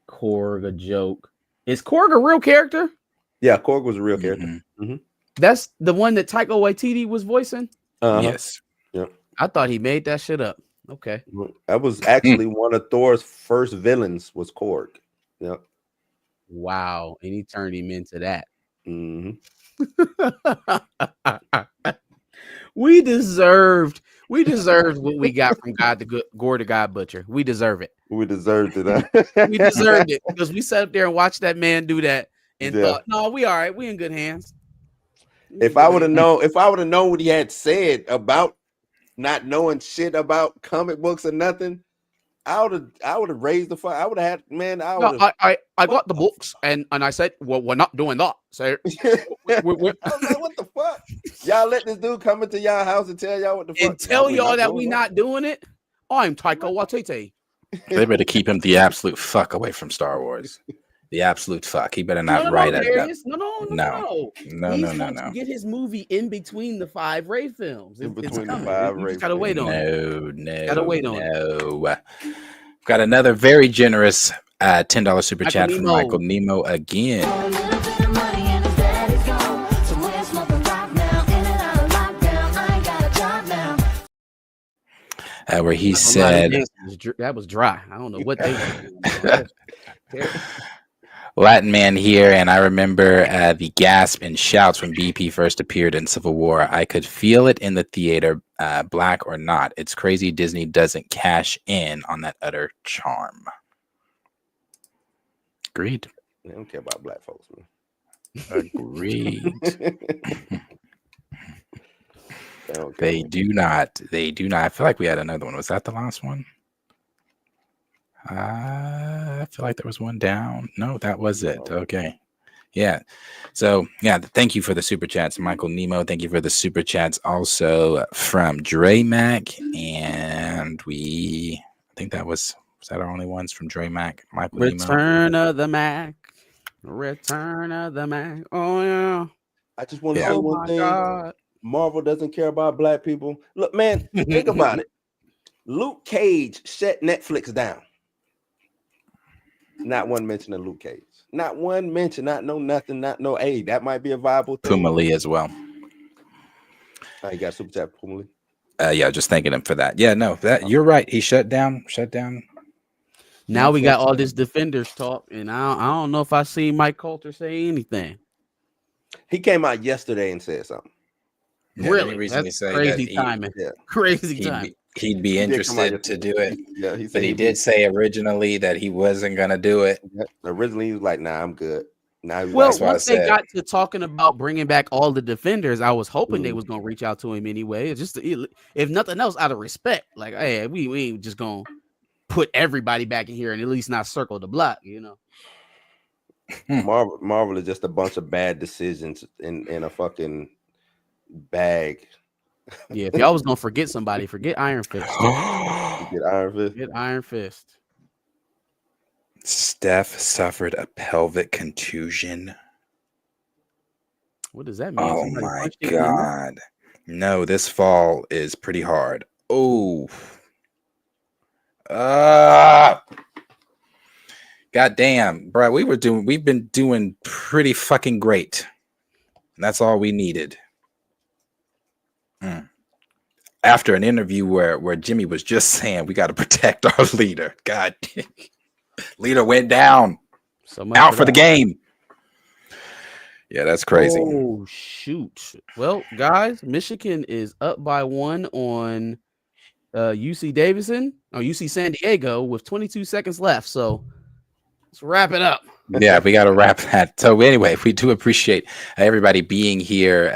Speaker 2: Korg a joke. Is Korg a real character?
Speaker 5: Yeah, Korg was a real character.
Speaker 2: That's the one that Taika Waititi was voicing?
Speaker 1: Yes.
Speaker 5: Yep.
Speaker 2: I thought he made that shit up. Okay.
Speaker 5: That was actually one of Thor's first villains was Korg. Yep.
Speaker 2: Wow. And he turned him into that. We deserved what we got from Gore to God Butcher. We deserve it.
Speaker 5: We deserved it.
Speaker 2: We deserved it because we sat up there and watched that man do that and thought, no, we all right. We in good hands.
Speaker 5: If I would have known what he had said about not knowing shit about comic books or nothing, I would have raised the fuck. I would have had, man.
Speaker 2: I got the books and I said, well, we're not doing that. So
Speaker 5: I was like, what the fuck? Y'all let this dude come into y'all house and tell y'all what the fuck?
Speaker 2: And tell y'all that we not doing it. I'm Taika Waititi.
Speaker 1: They better keep him the absolute fuck away from Star Wars. The absolute fuck. He better not write it.
Speaker 2: No.
Speaker 1: No.
Speaker 2: Get his movie in between the 5 Ray films.
Speaker 5: In between
Speaker 2: it's
Speaker 5: the 5 Ray.
Speaker 2: Gotta wait on it.
Speaker 1: No.
Speaker 2: Gotta wait on it.
Speaker 1: We've got another very generous $10 super chat from
Speaker 2: Nemo.
Speaker 1: Michael Nemo again. where he
Speaker 2: I'm not
Speaker 1: said,
Speaker 2: against it. That was dry. I don't know what they did.
Speaker 1: Latin man here, and I remember the gasp and shouts when BP first appeared in Civil War. I could feel it in the theater, black or not. It's crazy Disney doesn't cash in on that utter charm. Agreed.
Speaker 5: They don't care about black folks, man.
Speaker 1: Agreed.
Speaker 5: don't
Speaker 1: They
Speaker 5: care.
Speaker 1: do not. They do not. I feel like we had another one. Was that the last one? I feel like there was one down. No, that was it. Okay. Yeah. So, yeah, thank you for the super chats, Michael Nemo. Thank you for the super chats also from Dre Mac. And I think was that our only ones from Dre Mac? Michael Nemo.
Speaker 2: Return of the Mac. Return of the Mac. Oh, yeah.
Speaker 5: I just want to
Speaker 1: Yeah.
Speaker 5: say
Speaker 2: Oh,
Speaker 5: one
Speaker 2: my
Speaker 5: thing.
Speaker 2: God.
Speaker 5: Marvel doesn't care about black people. Look, man, think about it. Luke Cage shut Netflix down. Not one mention of Luke Cage. Not one mention. Not no nothing. Not no aid. That might be a viable thing.
Speaker 1: Puma Lee as well.
Speaker 5: Oh, you got super chat for Puma Lee.
Speaker 1: Yeah, just thanking him for that. Yeah, no, you're right. He shut down.
Speaker 2: Now we got all this Defenders talk, and I don't know if I seen Mike Coulter say anything.
Speaker 5: He came out yesterday and said something.
Speaker 1: Yeah,
Speaker 2: Really?
Speaker 1: he recently
Speaker 2: That's
Speaker 1: said
Speaker 2: crazy
Speaker 1: that
Speaker 2: timing.
Speaker 5: Yeah.
Speaker 2: Crazy timing.
Speaker 1: he'd be
Speaker 5: He did come out
Speaker 1: interested to
Speaker 5: yesterday.
Speaker 1: do it.
Speaker 5: Yeah, he said
Speaker 1: But he did say originally that he wasn't gonna do it.
Speaker 5: Originally, he was like, "Nah, I'm good." Now, he's
Speaker 2: Well,
Speaker 1: That's why I
Speaker 2: once they
Speaker 1: said-
Speaker 2: got to talking about bringing back all the Defenders, I was hoping they was gonna reach out to him anyway. It's just if nothing else, out of respect. Like, hey, we ain't just gonna put everybody back in here and at least not circle the block, you know.
Speaker 5: Marvel is just a bunch of bad decisions in a fucking bag.
Speaker 2: Yeah, if y'all was gonna forget somebody, forget Iron Fist.
Speaker 5: You get Iron Fist.
Speaker 2: Get Iron Fist.
Speaker 1: Steph suffered a pelvic contusion.
Speaker 2: What does that mean?
Speaker 1: Oh
Speaker 2: Somebody
Speaker 1: my
Speaker 2: punched it in the neck?
Speaker 1: god. No, this fall is pretty hard. Oh. God damn, bro. We've been doing pretty fucking great. And that's all we needed. After an interview where Jimmy was just saying we got to protect our leader. God damn. Leader went down.
Speaker 2: So much
Speaker 1: Out for the
Speaker 2: that.
Speaker 1: game. Yeah, that's crazy.
Speaker 2: Oh shoot! Well, guys, Michigan is up by 1 on UC Davidson or UC San Diego with 22 seconds left. So let's wrap it up.
Speaker 1: Yeah, we got to wrap that. So anyway, we do appreciate everybody being here.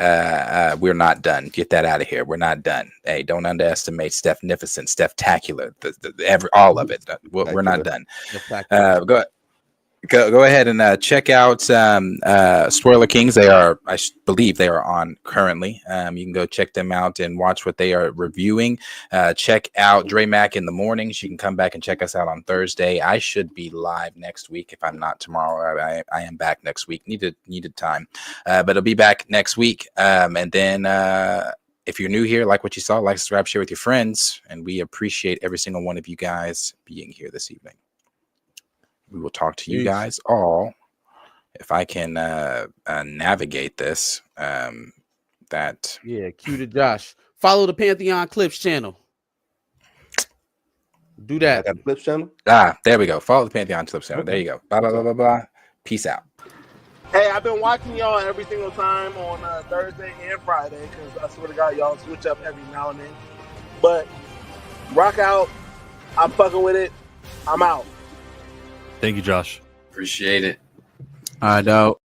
Speaker 1: We're not done. Get that out of here. We're not done. Hey, don't underestimate Steph-nificent, Steph-tacular, all of it. We're not done. Go ahead and check out Spoiler Kings. They are, believe they are on currently. You can go check them out and watch what they are reviewing. Check out Dre Mac in the mornings. You can come back and check us out on Thursday. I should be live next week if I'm not tomorrow. I am back next week. Needed time, but I'll be back next week. And then if you're new here, like what you saw, like, subscribe, share with your friends, and we appreciate every single one of you guys being here this evening. We will talk to you guys all. If I can navigate this,
Speaker 2: Yeah, cue to Josh. Follow the Pantheon Clips channel. Do that.
Speaker 5: I got the Clips channel.
Speaker 1: There we go. Follow the Pantheon Clips channel. There you go. Blah blah blah blah blah. Peace out.
Speaker 7: Hey, I've been watching y'all every single time on Thursday and Friday because I swear to God, y'all switch up every now and then. But rock out. I'm fucking with it. I'm out.
Speaker 8: Thank you, Josh.
Speaker 1: Appreciate it.
Speaker 2: All right, dog.